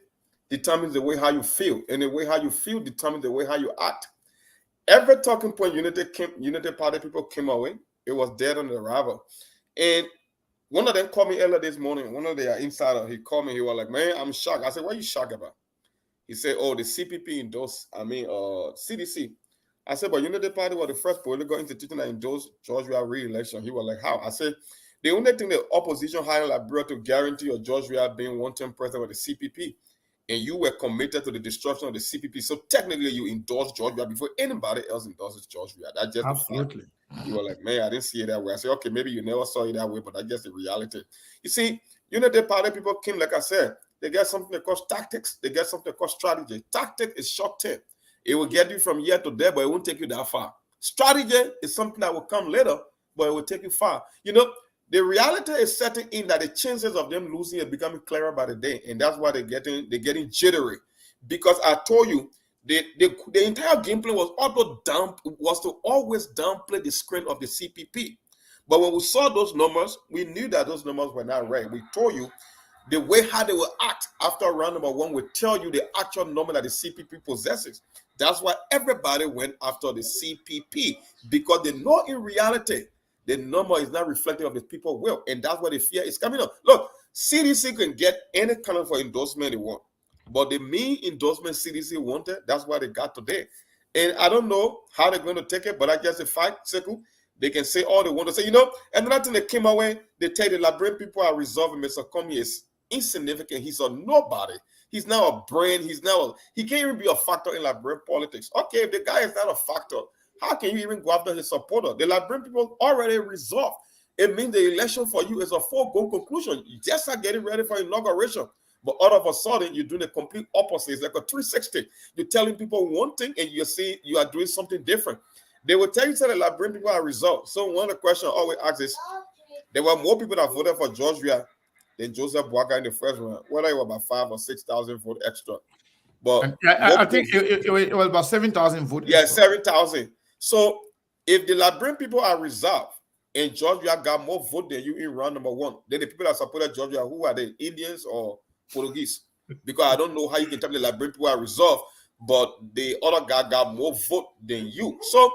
determines the way how you feel, and the way how you feel determines the way how you act. Every talking point Unity Party people came away, it was dead on the arrival. And one of them called me earlier this morning, one of their insider, he called me, he was like, man, I'm shocked. I said, what are you shocked about? He said, oh, the CPP endorsed, CDC. I said, but Unity Party was the first political institution that endorsed George Weah re-election. He was like, how? I said, the only thing the opposition hired Liberia to guarantee your George Weah being one-term president of the CPP, and you were committed to the destruction of the CPP. So technically, you endorsed George Weah before anybody else endorses George Weah. That's just absolutely. You were like, man, I didn't see it that way. I said, okay, maybe you never saw it that way, but that's just the reality. You see, Unity Party people came, like I said, they get something that calls tactics. They get something that calls strategy. Tactic is short term. It will get you from here to there, but it won't take you that far. Strategy is something that will come later, but it will take you far. The reality is setting in that the chances of them losing are becoming clearer by the day, and that's why they're getting jittery. Because I told you, the entire game plan was to always downplay the strength of the CPP. But when we saw those numbers, we knew that those numbers were not right. We told you the way how they will act after round number one will tell you the actual number that the CPP possesses. That's why everybody went after the CPP, because they know in reality the number is not reflective of the people's will, and that's where the fear is coming up. Look, CDC can get any kind of endorsement they want, but the main endorsement CDC wanted, that's what they got today. And I don't know how they're going to take it, but I guess the fact, Sekou, they can say all they want to say. Another thing that came away, they tell the Liberian people are resolving Mr. Comey is insignificant. He's a nobody. He's now a brain. He can't even be a factor in Liberian politics. Okay, if the guy is not a factor, how can you even go after his supporter? The Liberian people already resolved. It means the election for you is a foregone conclusion. You just are getting ready for inauguration. But all of a sudden, you're doing the complete opposite. It's like a 360. You're telling people one thing and you're saying you are doing something different. They will tell you that the Liberian people are resolved. So one of the questions I always ask is, there were more people that voted for George Weah than Joseph Boakai in the first round, whether it was about 5,000 or 6,000 votes extra. But I think it was about 7,000 votes. Yeah, 7,000. So if the Liberian people are resolved and George Weah got more votes than you in round number one, then the people that supported George Weah, who are they, Indians or Portuguese? Because I don't know how you can tell me the Liberian people are resolved, but the other guy got more vote than you. So,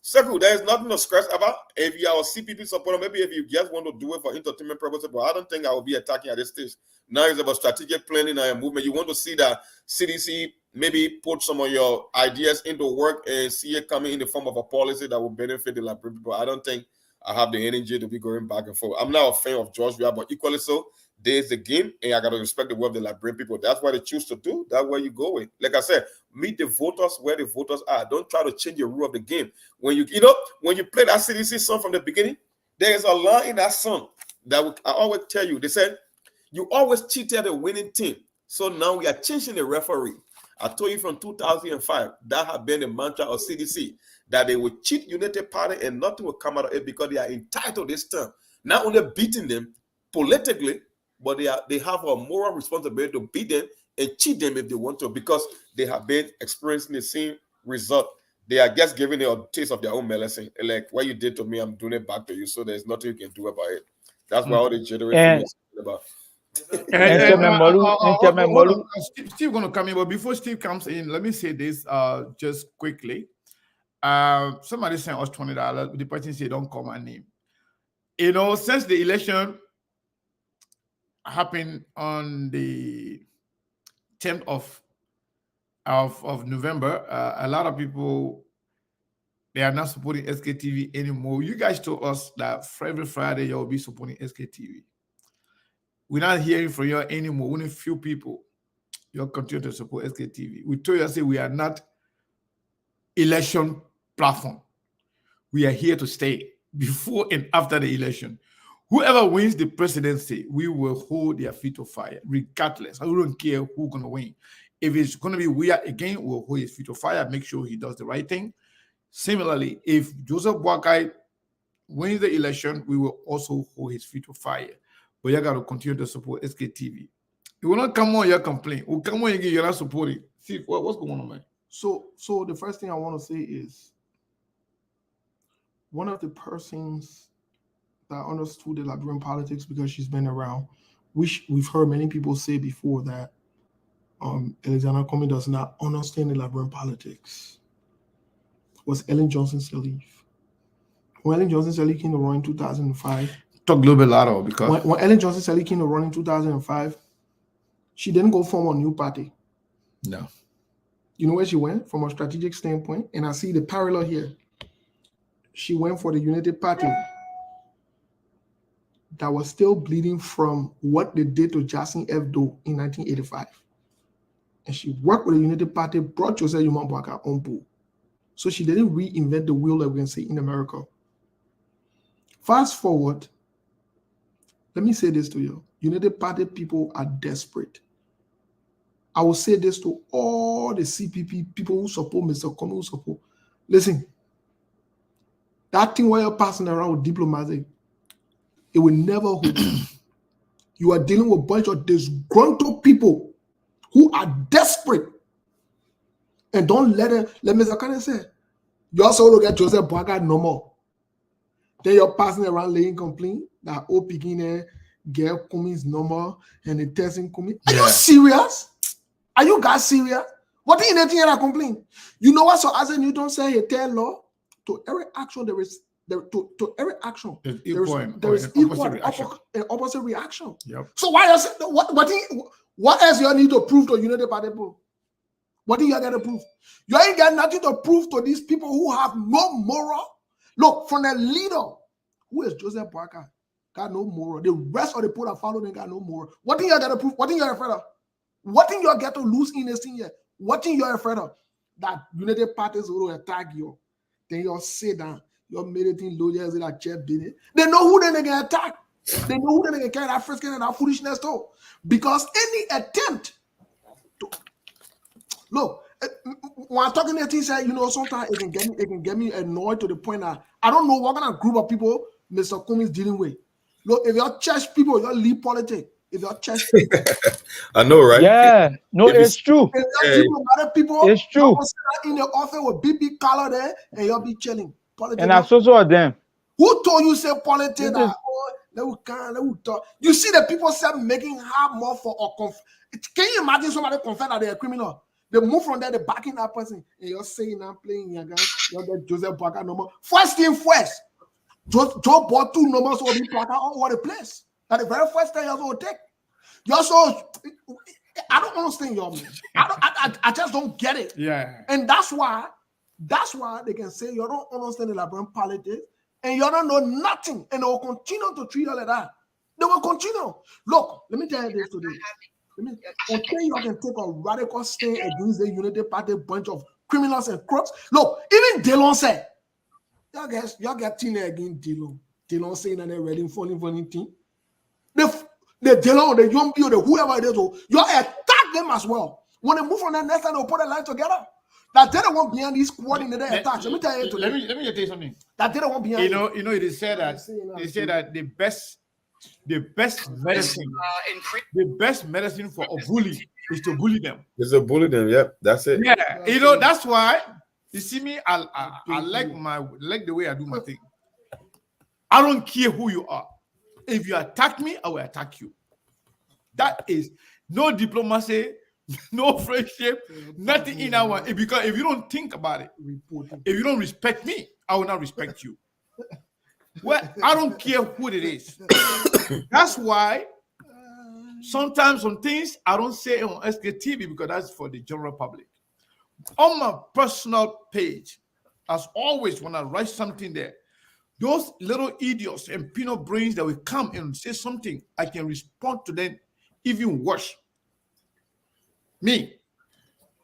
Sekou, there is nothing to stress about. If you are a CPP supporter, maybe if you just want to do it for entertainment purposes, but I don't think I will be attacking at this stage. Now it's about strategic planning and movement. You want to see that CDC maybe put some of your ideas into work and see it coming in the form of a policy that will benefit the Liberian people. I don't think I have the energy to be going back and forth. I'm not a fan of George Weah, but equally so, there's the game, and I got to respect the will of the Liberian people. That's what they choose to do. That's where you go with. Like I said, meet the voters where the voters are. Don't try to change the rule of the game. When you play that CDC song from the beginning, There's a line in that song that I always tell you. They said, you always cheated the winning team. So now we are changing the referee. I told you from 2005, that had been the mantra of CDC, that they will cheat United Party and nothing will come out of it because they are entitled this term. Not only beating them politically, but they have a moral responsibility to beat them and cheat them if they want to, because they have been experiencing the same result. They are just giving a taste of their own medicine. Like what you did to me, I'm doing it back to you. So there's nothing you can do about it. That's why all the generation is about. Chairman Molu. Steve going to come in, but before Steve comes in, let me say this just quickly. Somebody sent us $20. The person said, "Don't call my name." You know, since the election happened on the 10th of November, a lot of people, they are not supporting SKTV anymore. You guys told us that for every Friday you'll be supporting SKTV. We're not hearing from you anymore. Only few people you'll continue to support SKTV. We told you, I say we are not election platform. We are here to stay before and after the election. Whoever wins the presidency, we will hold their feet to fire, regardless. I don't care who's going to win. If it's going to be we again, we'll hold his feet to fire, make sure he does the right thing. Similarly, if Joseph Boakai wins the election, we will also hold his feet to fire. But you got to continue to support SKTV. You will not come on your complaint. We'll come on again, you're not supporting. See, what's going on, man? So the first thing I want to say is, one of the persons that understood the Liberian politics, because she's been around, which we've heard many people say before, that Alexander Comey does not understand the Liberian politics, was Ellen Johnson Sirleaf. When Ellen Johnson Sirleaf came to run in 2005, talk a little bit louder, because when Ellen Johnson Sirleaf came to run in 2005, she didn't go form a new party. No. You know where she went from a strategic standpoint? And I see the parallel here. She went for the United Party that was still bleeding from what they did to Jackson Hebdo in 1985. And she worked with the United Party, brought Joseph Boakai on board. So she didn't reinvent the wheel, that we can say, in America. Fast forward, let me say this to you. United Party people are desperate. I will say this to all the CPP people who support Mr. Comey, who support. Listen, that thing where you're passing around with diplomacy, it will never hold. You are dealing with a bunch of disgruntled people who are desperate. And don't let Mr. Kanye say, you also look at Joseph Boakai no more. Then you're passing around laying complaint that old beginner get Comey's number and the testing Comey. Are you serious? Are you guys serious? What in anything that complain? You know what? So as a Newton say, he tell law, to every action there is to every action there is equal and opposite reaction. Yep. So why is what else you need to prove to United Party people? What do you got to prove? You ain't got nothing to prove to these people who have no moral. Look, from the leader, who is Joseph Boakai, got no moral. The rest of the people that follow them got no moral. What do you got to prove? What do you afraid of? What thing you get to lose in this thing here? What thing you're afraid of? That United Parties will attack you. Then you'll sit down. You're meditating lawyers that Jeff did it. They know who they're going to attack. They know who they're going to carry that frisking and that foolishness to. Because any attempt to look, when I'm talking to teacher, you know, sometimes it can get me annoyed to the point that I don't know what kind of group of people Mr. Comey is dealing with. Look, if you're church people, you're leave politics. If you're church people, I know, right? Yeah, no, it's true. People, it's true. In the office with big color there, and you'll be chilling. Politics, and I saw them. Who told you say politics? Let we talk. You see the people say making hard more for or can you imagine somebody confess that they're a criminal? They move from there, they backing that person, and you're saying I'm playing your guy. You're the Joseph Boakai number. First thing first, Joe bought 2 numbers will be placard all over the place. That the very first thing you also take. You also, I don't understand your man. I just don't get it. Yeah. And that's why they can say you don't understand the Liberian politics and you don't know nothing, and they will continue to treat you like that. They will continue. Look, let me tell you this today. Until you can take a radical stand against the United Party bunch of criminals and crooks. Look, even Delon said, y'all get Tina against Delon. They don't say that they're ready for anything. The Delon, the young people, the whoever it is, you attack them as well. When they move from the next time, they'll put their life together. That they don't want behind this coordinated attacks. Let me tell you. Let me just tell you something. That they don't want behind. It is said that the best medicine, the best medicine for a bully is to bully them. It's to bully them. Yep, that's it. Yeah, that's why you see me. I like the way I do my thing. I don't care who you are. If you attack me, I will attack you. That is no diplomacy, no friendship, nothing in our. Because if you don't think about it, if you don't respect me, I will not respect you. Well, I don't care who it is. That's why sometimes some things I don't say on SKTV because that's for the general public. On my personal page, as always, when I write something there, those little idiots and peanut brains that will come and say something, I can respond to them even worse. Me,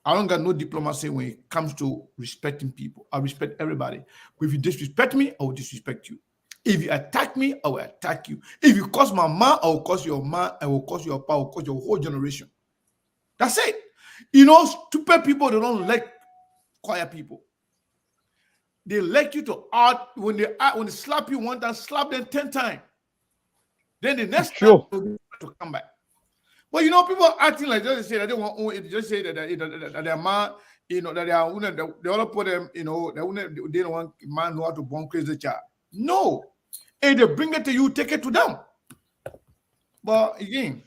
I don't got no diplomacy when it comes to respecting people. I respect everybody. But if you disrespect me, I will disrespect you. If you attack me, I will attack you. If you curse my man, I will curse your man. I will curse your pa, I will curse your whole generation. That's it. Stupid people, they don't like quiet people. They like you to out when they slap you one time, slap them 10 times. Then the next time to come back. But people are acting like they say that they want just say that their man, that they are they all put them, they don't want man know how to born crazy child. No. And they bring it to you, take it to them. But again,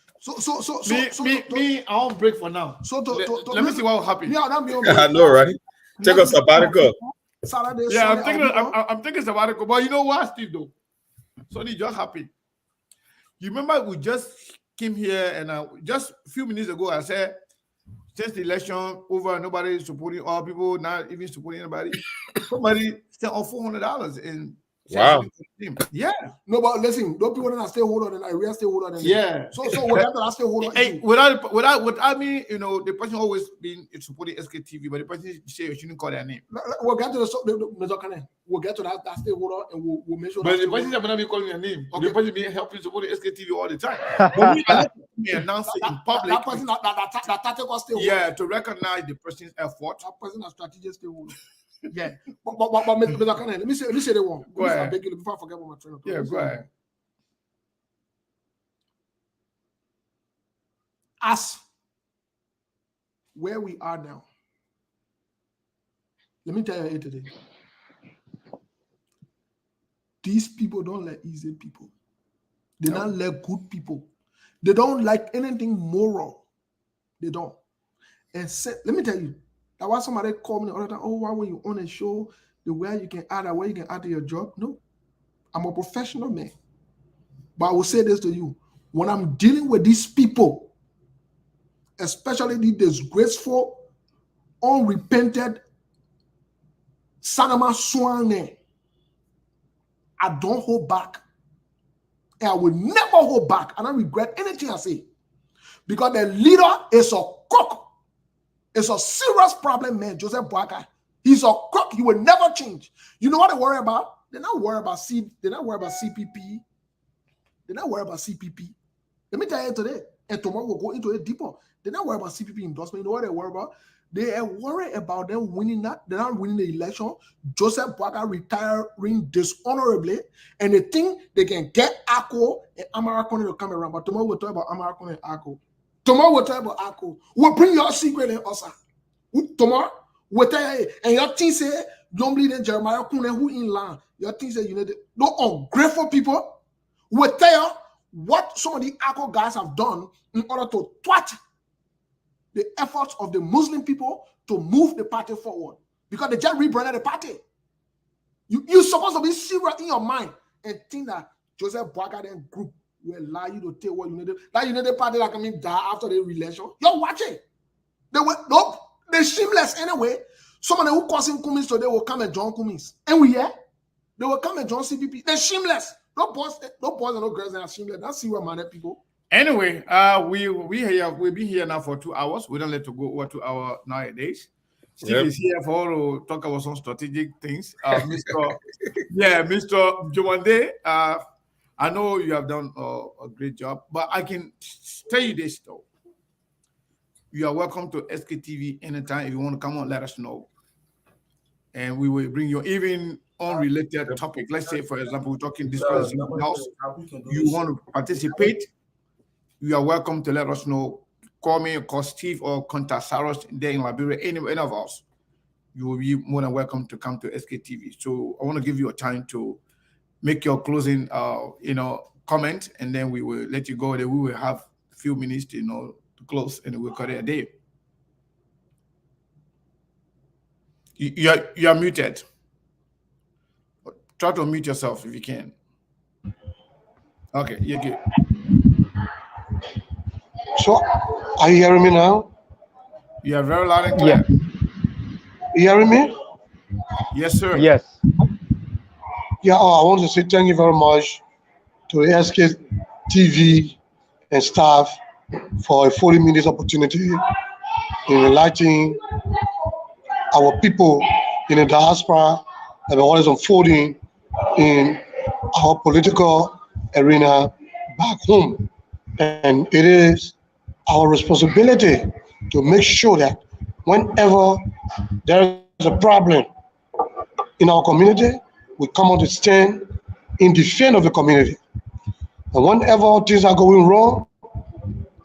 me, I won't break for now. Let me see what will happen. I know, right? Take a sabbatical. Saturday, I'm taking sabbatical. But you know what, Steve, though? Sonny, just happy. You remember we just came here and just a few minutes ago, I said, since the election over, nobody is supporting all people, not even supporting anybody. Somebody spent on $400 in. Wow. Yeah. No, but listen, those people that are stakeholder and I real stakeholder. Yeah. So without that stakeholder. Hey, without me, the person always been supporting SKTV, but the person say you shouldn't call their name. We'll get to we'll get to that stakeholder and we'll make sure. But the person that will not be calling their name. Okay. The person be helping supporting SKTV all the time. But me, I like to announce it in public. That person that tactical stakeholder. Yeah, to recognize the person's effort. That person is strategic stakeholder. Yeah, but Mr. Kane, let me say the one. Go ahead. I beg you before I forget what my train of thought. Yeah, go ahead. As where we are now, let me tell you today. These people don't like easy people. They don't like good people. They don't like anything moral. They don't. And let me tell you. That's why somebody called me the other time, why when you on a show, the way you can add to your job? No, I'm a professional man. But I will say this to you. When I'm dealing with these people, especially the disgraceful, unrepented Sanama Swane, I don't hold back. And I will never hold back. I don't regret anything I say. Because the leader is a cook. It's a serious problem, man. Joseph Boakai. He's a crook. He will never change. You know what they worry about? They're not worried about They're not worried about CPP. They're not worried about CPP. Let me tell you today, and tomorrow we'll go into it deeper. They're not worried about CPP endorsement. You know what they worry about? They are worried about them winning that. They're not winning the election. Joseph Boakai retiring dishonorably, and they think they can get Akko and Amarakone to come around. But tomorrow we'll talk about Amarakone and Akko. Tomorrow we'll talk about Akko. We'll bring your secret in us. Tomorrow we'll tell you, and your team say, don't believe in Jeremiah Kune who in land. Your team say, no ungrateful people. We'll tell you what some of the Akko guys have done in order to thwart the efforts of the Muslim people to move the party forward. Because they just rebranded the party. You're supposed to be serious in your mind and think that Joseph Boakai and group will allow you to take what you need. That United Party that can die after the election. You're watching. They're shameless anyway. Somebody who causing Cummins today will come and join Cummins. And we here. They will come and join CPP. They're shameless. No boys and no girls are shameless. That's serious minded people. Anyway, we've been here now for 2 hours. We don't let to go over 2 hours nowadays. Steve Yep. is here for all to talk about some strategic things. Mr. Jomande, I know you have done a great job, but I can tell you this though. You are welcome to SKTV anytime. If you want to come on, let us know. And we will bring you even unrelated topic. Let's say, for example, we're talking discussing something else. You want to participate, you are welcome to let us know. Call me, call Steve, or contact Saros there in Liberia, any of us. You will be more than welcome to come to SKTV. So I want to give you a time to make your closing, comment, and then we will let you go. Then we will have a few minutes to, to close, and we'll call it a day. You are muted. Try to mute yourself if you can. Okay, you're good. So, are you hearing me now? You are very loud and clear. Yeah. You hearing me? Yes, sir. Yes. Yeah, I want to say thank you very much to SK TV and staff for a 40 minutes opportunity in enlightening our people in the diaspora and what is unfolding in our political arena back home. And it is our responsibility to make sure that whenever there is a problem in our community, we come out to stand in defense of the community. And whenever things are going wrong,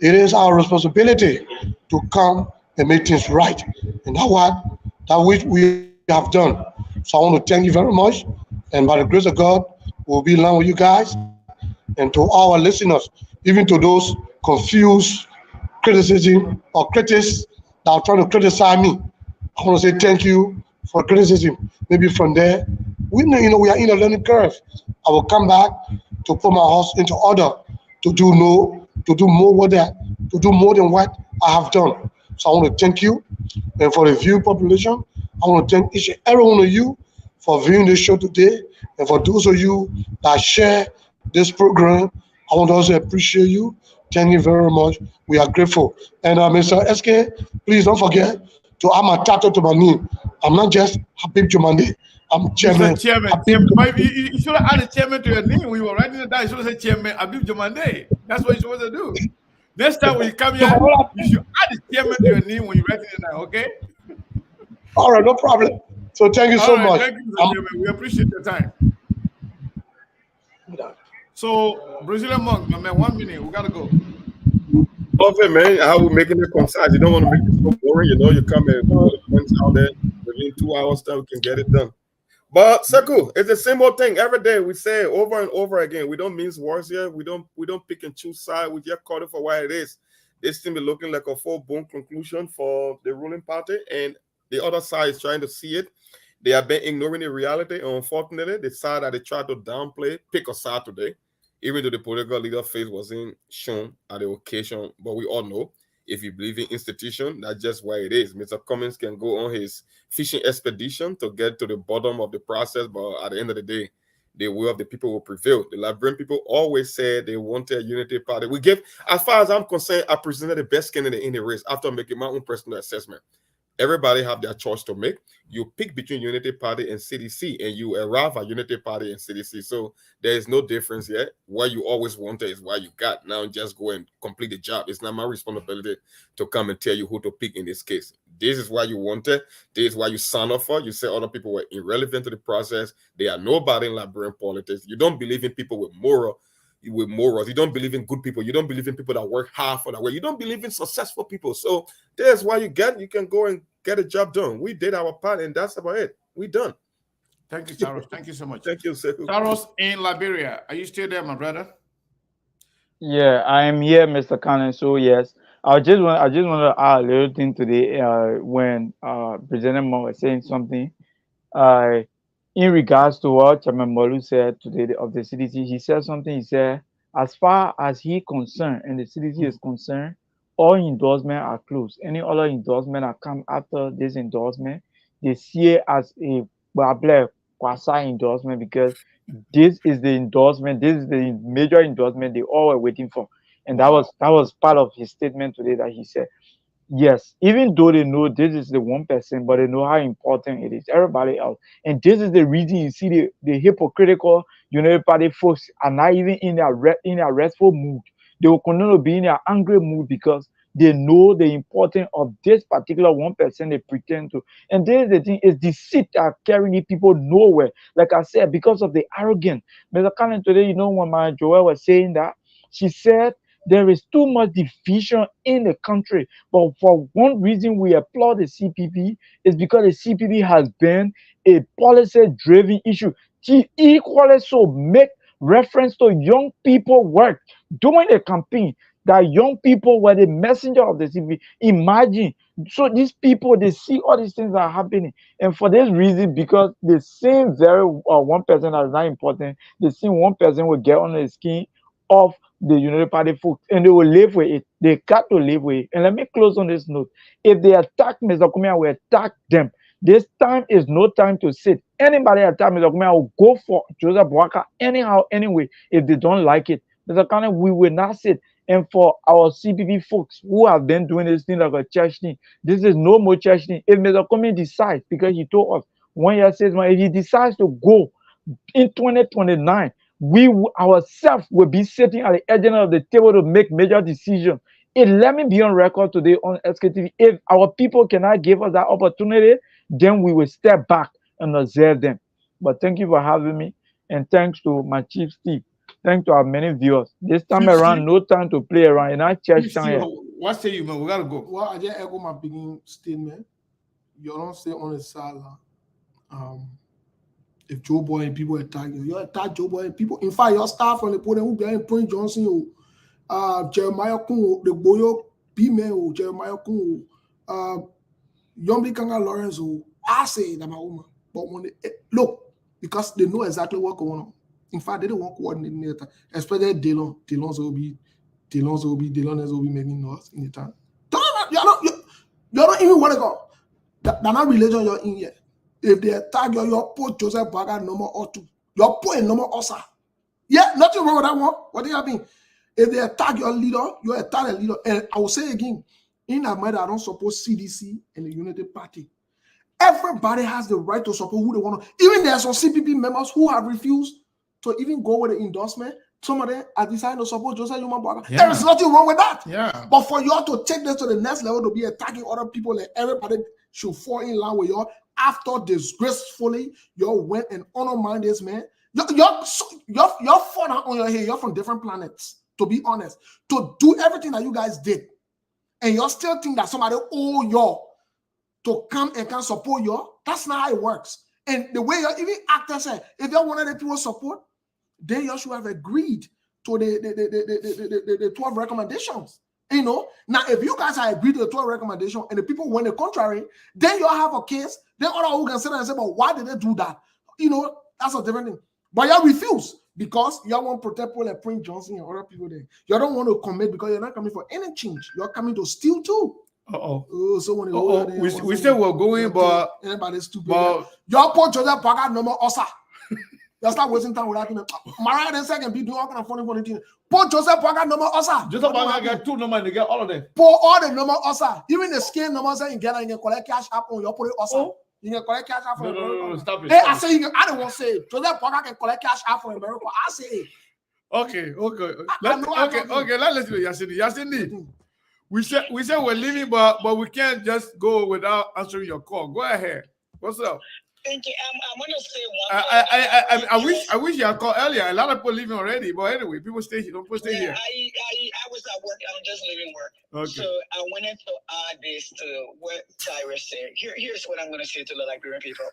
it is our responsibility to come and make things right. And that which we have done. So I want to thank you very much. And by the grace of God, we'll be along with you guys. And to our listeners, even to those confused criticism or critics that are trying to criticize me, I want to say thank you for criticism. Maybe from there, we know we are in a learning curve. I will come back to put my house into order to do more with that, to do more than what I have done. So I want to thank you, and for the view population, I want to thank each and every one of you for viewing this show today, and for those of you that share this program, I want to also appreciate you. Thank you very much. We are grateful. And Mr. SK, please don't forget to add my title to my name. I'm not just Habib Jomande. I'm Chairman. Mr. Chairman. Habib But you should have added chairman to your name when you were writing it down. You should have said Chairman Abib Jomande. That's what you're supposed to do. Next time when you come here, you should add the chairman to your name when you're writing it down, okay? All right, no problem. So thank you so much. Thank you, Mr. Chairman. We appreciate your time. So, Brazilian monk, my man, 1 minute. We got to go. Okay, man. How we making it concise? You don't want to make it so boring. You come and put the points out there. Within 2 hours, time we can get it done. But Sekou, it's the same old thing every day. We say over and over again. We don't mince words here. We don't pick and choose side. We just call it for what it is. This thing be looking like a full-blown conclusion for the ruling party, and the other side is trying to see it. They have been ignoring the reality. Unfortunately, the side that they try to downplay, pick a side today, even though the political leader face wasn't shown at the occasion. But we all know, if you believe in institution, that's just where it is. Mr. Cummings can go on his fishing expedition to get to the bottom of the process, but at the end of the day, the will of the people will prevail. The Liberian people always said they wanted a unity party. We gave, as far as I'm concerned, I presented the best candidate in the race after making my own personal assessment. Everybody have their choice to make. You pick between Unity Party and CDC, and you arrive at Unity Party and CDC. So there is no difference yet. What you always wanted is what you got. Now just go and complete the job. It's not my responsibility to come and tell you who to pick in this case. This is what you wanted. This is what you signed up for. You say other people were irrelevant to the process. They are nobody in Liberian politics. You don't believe in people with morals. You don't believe in good people. You don't believe in people that work hard for that way. You don't believe in successful people. So there's why you can go and get a job done. We did our part, and that's about it. We done. Thank you, Saros. Thank you so much. Thank you, Sekou. Saros in Liberia. Are you still there, my brother? Yeah, I am here, Mr. Cannon. So yes, I just want to add a little thing today. When President Mo was saying something, in regards to what Chairman Molu said today of the CDC, he said something. He said, as far as he concerned and the CDC is concerned, all endorsements are closed. Any other endorsement that come after this endorsement, they see it as a quasi endorsement, because this is the endorsement. This is the major endorsement they all were waiting for, and that was part of his statement today that he said. Yes, even though they know this is the 1%, but they know how important it is. Everybody else. And this is the reason you see the hypocritical United Party folks are not even in their in their restful mood. They will continue to be in their angry mood because they know the importance of this particular 1% they pretend to. And this is the thing, is deceit that are carrying these people nowhere. Like I said, because of the arrogance. Mr. Cannon today, you know, when my Joel was saying that, she said there is too much division in the country. But for one reason we applaud the CPP is because the CPP has been a policy-driven issue. She equally so make reference to young people work during the campaign. That young people were the messenger of the CPP. Imagine. So these people, they see all these things that are happening. And for this reason, because the same very 1% that is not important, the same 1% will get on the skin of the United Party folks, and they will live with it. They got to live with it. And let me close on this note. If they attack Mr. Kumia, we attack them. This time is no time to sit. Anybody attack Mr. Kumia will go for Joseph Boaka anyhow, anyway, if they don't like it. Mr. Kane, we will not sit. And for our CPP folks who have been doing this thing like a church thing, this is no more church thing. If Mr. Kumia decides, because he told us 1 year, 6 months, if he decides to go in 2029, we ourselves will be sitting at the edge of the table to make major decisions. Let me be on record today on SKTV. If our people cannot give us that opportunity, then we will step back and observe them. But thank you for having me, and thanks to my chief Steve. Thanks to our many viewers. This time around, no time to play around. In our church time here. What say you, man? We gotta go. Well, I just echo my beginning statement. You don't stay on the sideline. If Joe Boy and people attack you attack Joe Boy and people. In fact, your staff on the podium who behind Prince Johnson, Jeremiah Kun, the Boyo B-Man, Jeremiah Kun, Yombi Kanga Lawrence, I say that my woman. But when they look, because they know exactly what's going on. In fact, they don't want coordinator, especially Delon. Delon will be making noise in the time. You don't even want to go. They're not religion you're in yet. If they attack you, you put Joseph Baga number or 2. You put a number osa. Yeah, nothing wrong with that one. What do you mean? If they attack your leader, you attack a leader. And I will say again, in America, I don't support CDC and the Unity Party. Everybody has the right to support who they want to. Even there are some CPP members who have refused to even go with the endorsement. Some of them are deciding to support Joseph Baga. Yeah. There is nothing wrong with that. Yeah. But for you all to take this to the next level, to be attacking other people, and everybody should fall in line with you after disgracefully you went and undermined this man. You're fun on your head. You're from different planets, to be honest. To do everything that you guys did, and you still think that somebody owe you to come and can support you. That's not how it works. And the way you even actors say, if you wanted the people support, then you should have agreed to the 12 recommendations. You know, now if you guys have agreed to the 12 recommendations and the people went the contrary, then you have a case. Then other who can sit and say, but why did they do that? You know, that's a different thing. But you refuse because you want to protect people like Prince Johnson and other people there. You don't want to commit because you're not coming for any change. You're coming to steal too. So when we still were going, but anybody's stupid. But your put Joseph Parker number osa. That's not wasting time with that. Mariah the second be doing all kind of funny things. Put Joseph Parker number osa. Joseph Parker get 2 numbers and they get all of them. Put all the number osa. Even the scale numbers that you get, you can collect cash app on your put it osa. You can collect cash app from No, stop it. Hey, I say I don't want to say it. Joseph Parker can collect cash app from America. I say it. Okay. Let's listen to Yasini. We said we're leaving, but we can't just go without answering your call. Go ahead. What's up? Thank you. I want to say one thing. I wish you had called earlier. A lot of people leaving already, but anyway, people stay here. Don't stay here. I was at work. I'm just leaving work. Okay. So I wanted to add this to what Cyrus said. Here's what I'm going to say to the Liberian people.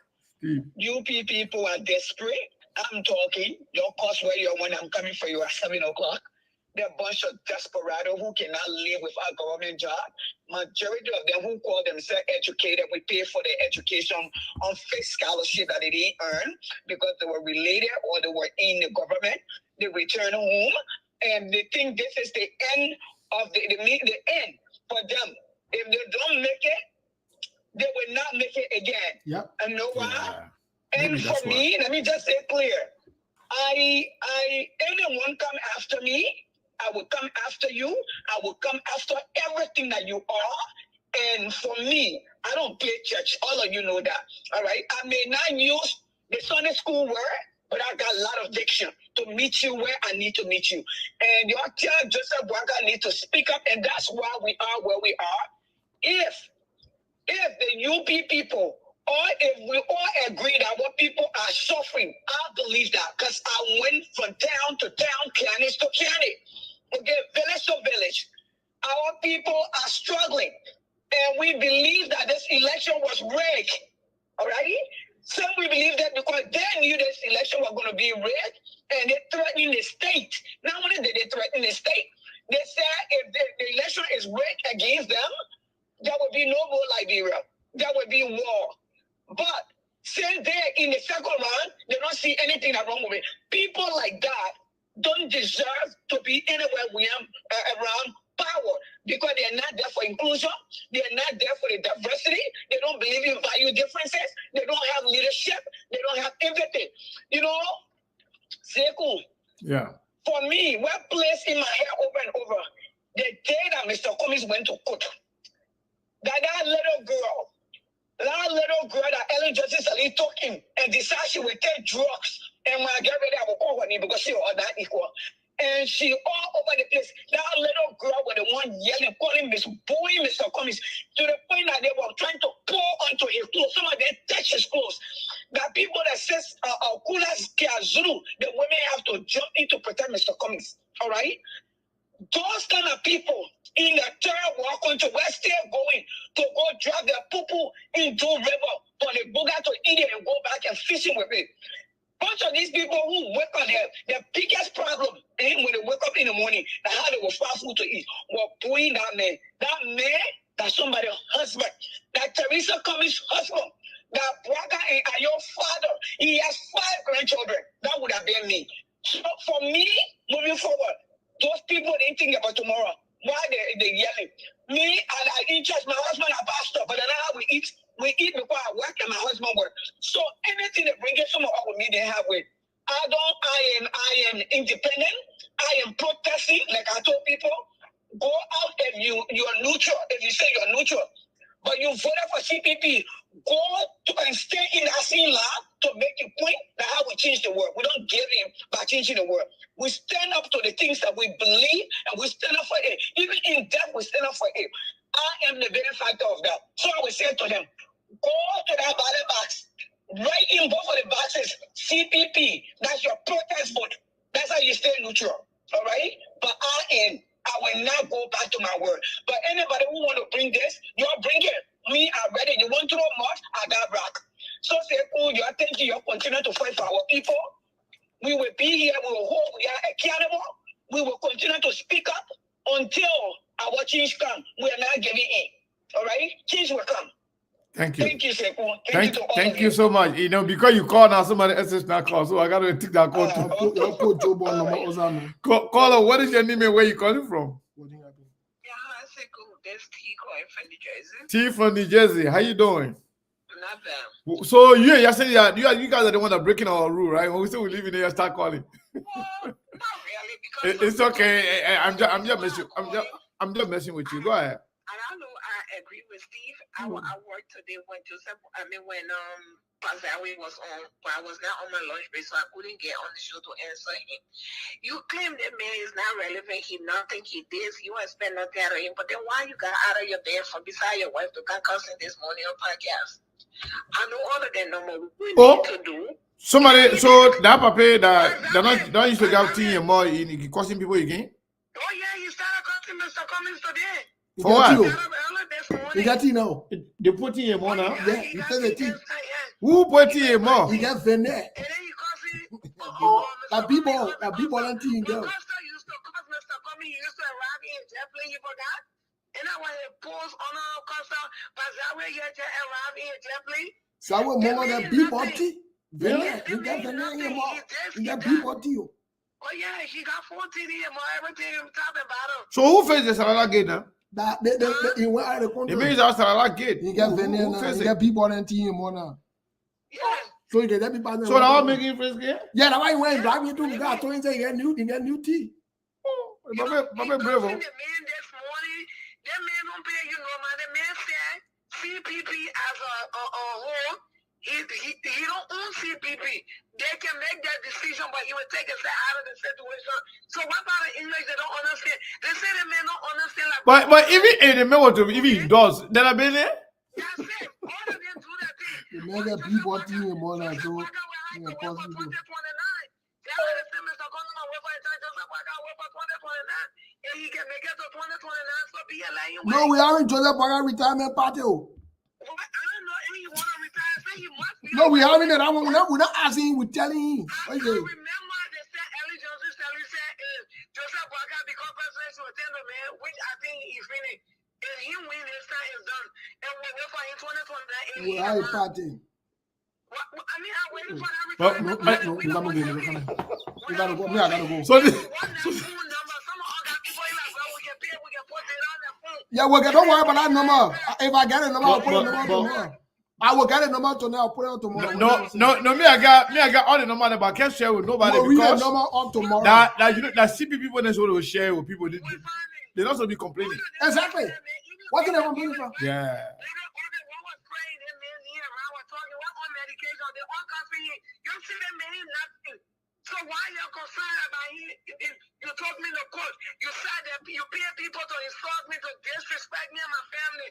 You people are desperate. I'm talking. Your cost where you're when I'm coming for you at 7 o'clock. They're a bunch of desperado who cannot live without government job. Majority of them who call themselves educated, we pay for their education on fixed scholarship that they didn't earn because they were related or they were in the government. They return home and they think this is the end of the end for them. If they don't make it, they will not make it again. Yep. And know why? Yeah. And for me, let me just say clear. Anyone come after me, I will come after you. I will come after everything that you are. And for me, I don't play church. All of you know that. All right. I may not use the Sunday school word, but I got a lot of diction to meet you where I need to meet you. And your tell Joseph Boakai need to speak up, and that's why we are where we are. If the UP people, or if we all agree that what people are suffering, I believe that, because I went from town to town, county to county, okay, village to village. Our people are struggling, and we believe that this election was rigged. All right? Some we believe that because they knew this election was going to be rigged, and they threatened the state. Not only did they threaten the state, they said if the election is rigged against them, there will be no more Liberia. There will be war. But since they're in the second round, they don't see anything wrong with it. People like that don't deserve to be anywhere around power because they're not there for inclusion. They're not there for the diversity. They don't believe in value differences. They don't have leadership. They don't have everything. You know, Sekou. Yeah. For me, what plays in my head over and over, the day that Mr. Cummings went to court, that little girl that Ellen Justice Ali took him and decided she would take drugs. And when I get ready, I will call her name because she was that equal. And she all over the place. That little girl was the one yelling, calling Mr. Cummings, to the point that they were trying to pour onto his clothes. Some of them touch his clothes. That people that says, Kulas Zulu, the women have to jump in to protect Mr. Cummings. All right? Those kind of people in the third world country, we're still going to go drive their poo-poo into river for the booger to eat it and go back and fishing with it. Bunch of these people who wake on their biggest problem when they wake up in the morning, that how they will find food to eat, were doing that man. That man, that's somebody's husband. That Teresa Cummings' husband. That brother and your father, he has 5 grandchildren. That would have been me. So for me, moving forward, those people didn't think about tomorrow. Why they yelling? Me, I eat church. My husband a pastor, but then how we eat because I work and my husband work. So anything that brings someone up with me, they have with. I am independent. I am protesting, like I told people. Go out if you are neutral. If you say you're neutral, but you voted for CPP, go to and stay in the same lab to make a point that how we change the world. We don't give in by changing the world. We stand up to the things that we believe, and we stand up for it. Even in death, we stand up for it. I am the benefactor of that. So I will say to them, go to that ballot box, write in both of the boxes, CPP, that's your protest vote. That's how you stay neutral, all right? But I will not go back to my word. But anybody who want to bring this, you'll bring it. Me, I'm ready. You want to throw much? I got rock. So say, oh, you're thinking you'll continue to fight for our people. We will be here. We will hold. We are accountable. We will continue to speak up until our change comes. We are not giving in. All right? Change will come. Thank you. Thank you, Sekou. Thank you so much. You know, because you call now, somebody else is not call, so I got to take that call too. Caller, what is your name and where you calling from? There's T calling from New Jersey. T from New Jersey. How you doing? Not bad. So you saying you guys are the one that breaking our rule, right? When we say we live in here, start calling. Well, not really, because it's okay. I'm just messing with you. Go ahead. And I know I agree with Steve. I worked today when Pazawi was on, but I was not on my lunch break, so I couldn't get on the show to answer him. You claim that man is not relevant. He nothing. He did. You want to spend nothing out of him. But then why you got out of your bed from beside your wife to come cussing this morning on podcast? I know all of that no more. We need to do. Somebody, so that papa that don't used to have tea and more in causing people again. Oh yeah, he started cussing Mr. Cummings today. For what? You got tea now. They put in more now. Yeah, you said the tea. Who put in more? You got Venet. And then you cussing. A people and tea girl. Costa used to cuss Mr. Cummings. He used to arrive in Jeffrey. You forgot? And I want to pause on Costa. Pazawi, you just arrive in Jeffrey. So I will more than people tea. Venet. You got Venet here more. You got people tea. Oh yeah, he got 14 here more. Everything I'm talking about him. So who faced the Sarala gate now? That he went out of the country. It means our Sarala gate. You got Venet now. You got people and tea more now. Yeah. So you get everybody. So now I'm making friends here? Yeah, that's why you went driving to the guy. So you say you get new tea. Oh, Baba bravo. The man this morning, that man don't pay you no man. The man CPP as a whole, he don't own CPP. They can make that decision, but he will take us out of the situation. So what about the English? They don't understand. They say they may not understand. Like, but even in the middle of even he does, then I been there. That's it. All of them do that thing. The mega people team more than so. No, we haven't Joseph Baga retirement party. No, we haven't that one. We're not asking, we're telling him. I remember they said Ellie Johnson said Joseph Baga become president to attend the man, which I think he's finished. If he win, this time is done. And we'll wait for him 2029. We are a party. I mean, I'm waiting for that retirement. We gotta go. I gotta go. So this, yeah, well, don't worry about that number. If I get a number, I'll put a number tomorrow. I will get a number tonight. I'll put it on tomorrow. No. Me, I got all the number, but I can't share with nobody because number on tomorrow. That you know that CP people that's what will share with people. They also be complaining. Exactly. What can they complain for? Yeah. So why you're concerned about him? You told me the court. You said that you pay people to insult me, to disrespect me and my family.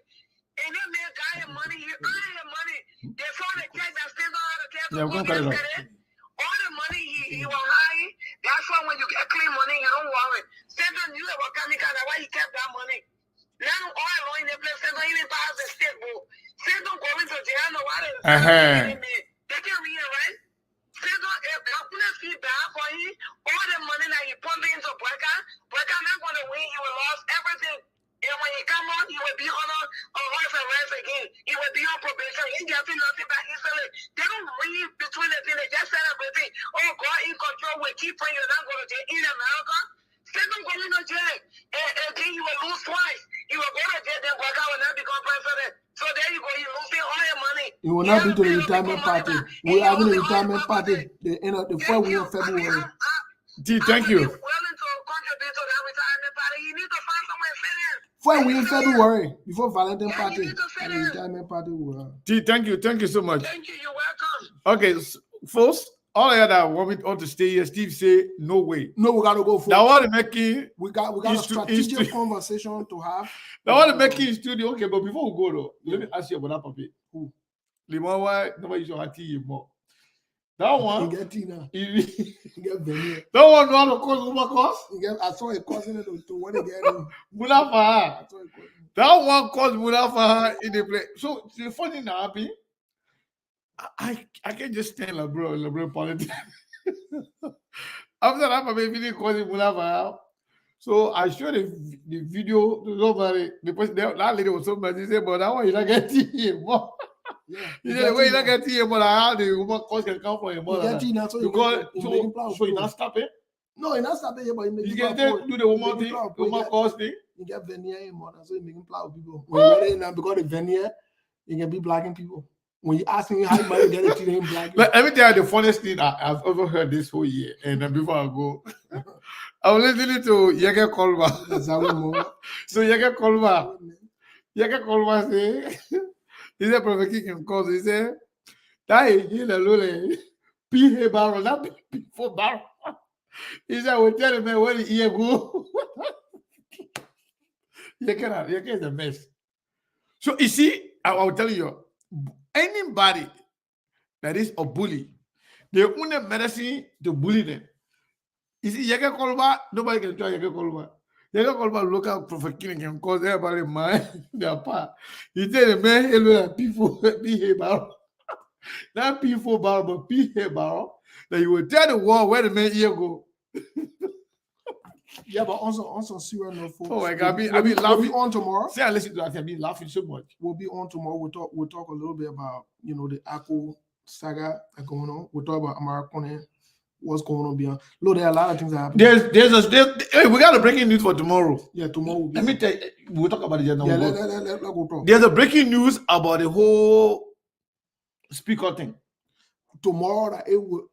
And that man got his money. He earned his money. They saw the check that still don't have the cash. Yeah, we're gonna cut it off. All the money he was hiding. That's why when you get clean money, you don't worry. Satan knew about Kamika. That's why he kept that money. Now all along in the place, Satan even pass the state book. Satan going to jail. No, why they can rearrange. Satan, if I couldn't feel bad for him, all the money that he pumped into Breaker not going to win. He will lose everything. And when he come on, he will be on house arrest again. He will be on probation. He ain't getting nothing back instantly. They don't read between the thing. They just said everything. Oh, God in control. We keep praying you're not going to jail in America. Satan going to jail. And then he will lose twice. He will go to jail, then Breaker will not become president. So there you go. You're losing all your money. You will not be to the retirement party. We're having a retirement party the 4th week of February. D, thank you. Willing to contribute to that retirement party. You need to find somewhere to fit in. 4th week in February, before Valentine party, and the retirement party will. D, thank you so much. Thank you. You're welcome. Okay, folks. All I that want me to stay here. Steve say no way. No, we gotta go for. Now what making we got a strategic conversation to have. Now what making in studio. Okay, but before we go though, let me ask you about that puppy. Who? The one why nobody should have tea more. That one. He get tea now. He get venue. That one know how to cause woman cause. I saw a cousin to what they get. Munafa. That one caused Munafa in the play. So the funny now happy. I can't just stand LeBron politics. After that, my baby called him Munafa. So I showed the video to somebody. The person, that lady was so mad. He said, but that one you not get him. He said, the way you not get him, but how the woman cause can come from him. Because so you not stop it? No, he not stop it, but he make you can do the woman thing, the woman cause thing. You get veneer in more, so you make him plow people. When now because the veneer, you can be blacking people. When you ask me how you might get it to him black. Let me tell you the funniest thing I've ever heard this whole year. And then before I go, I was listening to Yeke Kolba. So Yeke Kolba say, he said, Prophet King calls, he said, that is in a little P. Barrel, not before Barrel. He said, we'll tell him where the ear go. Yeke is a mess. So you see, I'll tell you, anybody that is a bully, they own a medicine to bully them. You see, Yeke Kolba, nobody can try Yeke Kolba. Yeke Kolba look at Prophet King and cause everybody mind their part. He tell the man, hello, people behave barrel. Not people barrel, but behave barrel. That you will tell the world where the man here go. Yeah, but also serious note, folks. Oh my God, I mean, laughing. We'll be on tomorrow. See, I listen to that. I've been laughing so much. We'll be on tomorrow. We'll talk a little bit about the Apple saga that's going on. We'll talk about American, what's going on beyond. Look, there are a lot of things that happen. Hey, we got a breaking news for tomorrow. Yeah, tomorrow. Let me tell you, we'll talk about it just now. Yeah, let's go talk. There's a breaking news about the whole speaker thing. Tomorrow, that it will.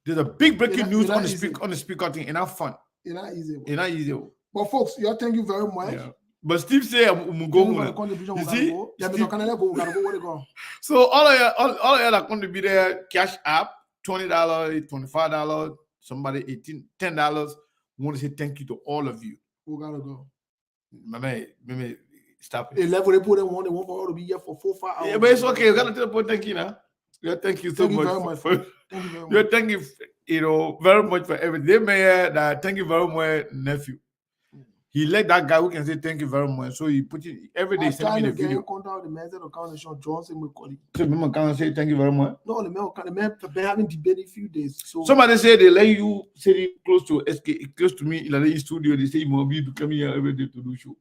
There's a big breaking news on the speaker thing, and have fun. It's not easy. It's not easy. But folks, thank you very much. Yeah. But Steve say I'm going. Contribution. You see? Yeah, Steve- can I go? Gotta go. Where they go? So all of you that contribute there, cash app, $20, $25, somebody $10. Want to say thank you to all of you. Who gotta go? My man, stop it. The level they put them on, they want for all to be here for 4-5 hours. Yeah, but it's okay. You gotta tell the point thank you now. Yeah, thank you so Thank you much. very much. For, Thank you very much. yeah, thank you, very much for everything. That thank you very much, nephew. He let that guy who can say thank you very much. So he put it every day. Send me the video. Contact the man of County Johnson with colleague. So remember, can I say thank you very much? No, the man have been having debate a few days. So somebody say they let you sitting close to SK, close to me in the studio. They say you must be to come here every day to do show.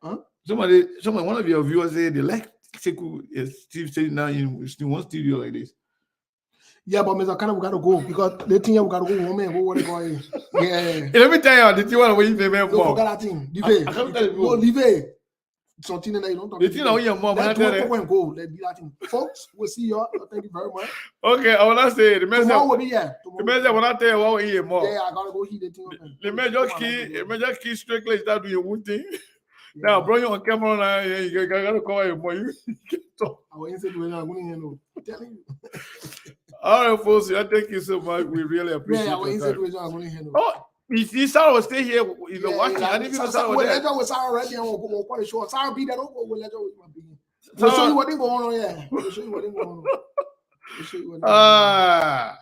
Huh? One of your viewers say they like Sekou, Steve sitting down in one studio like this. Yeah, but Mr. Kana, we gotta go because the thing we gotta go home and go where they going. Yeah. Let me tell you, the thing what you pay me Don't for. forget that thing. Leave it. No, leave it. Something that you don't talk. The thing that your mom. Let's go and go. Let's do that thing, folks. We'll see you. Thank you very much. Okay, I wanna say the message. Tomorrow will be here. The message when I tell you what we hear more. Yeah, I gotta go heat the thing up. The major key strictly start doing your own thing. Now, bro, you on camera now. You gotta call your boy. I will answer you. I'm telling you. All right, folks. Thank you so much. We really appreciate it. Yeah, I will answer you. Oh, you see, Sarah will stay here. You know, watching. I didn't even Sarah was there. We'll Sarah already. And we'll go quite short. Sarah be there. We'll let you. We'll show you what they going on. Yeah, we'll show you what they going on. We'll show you what they going on.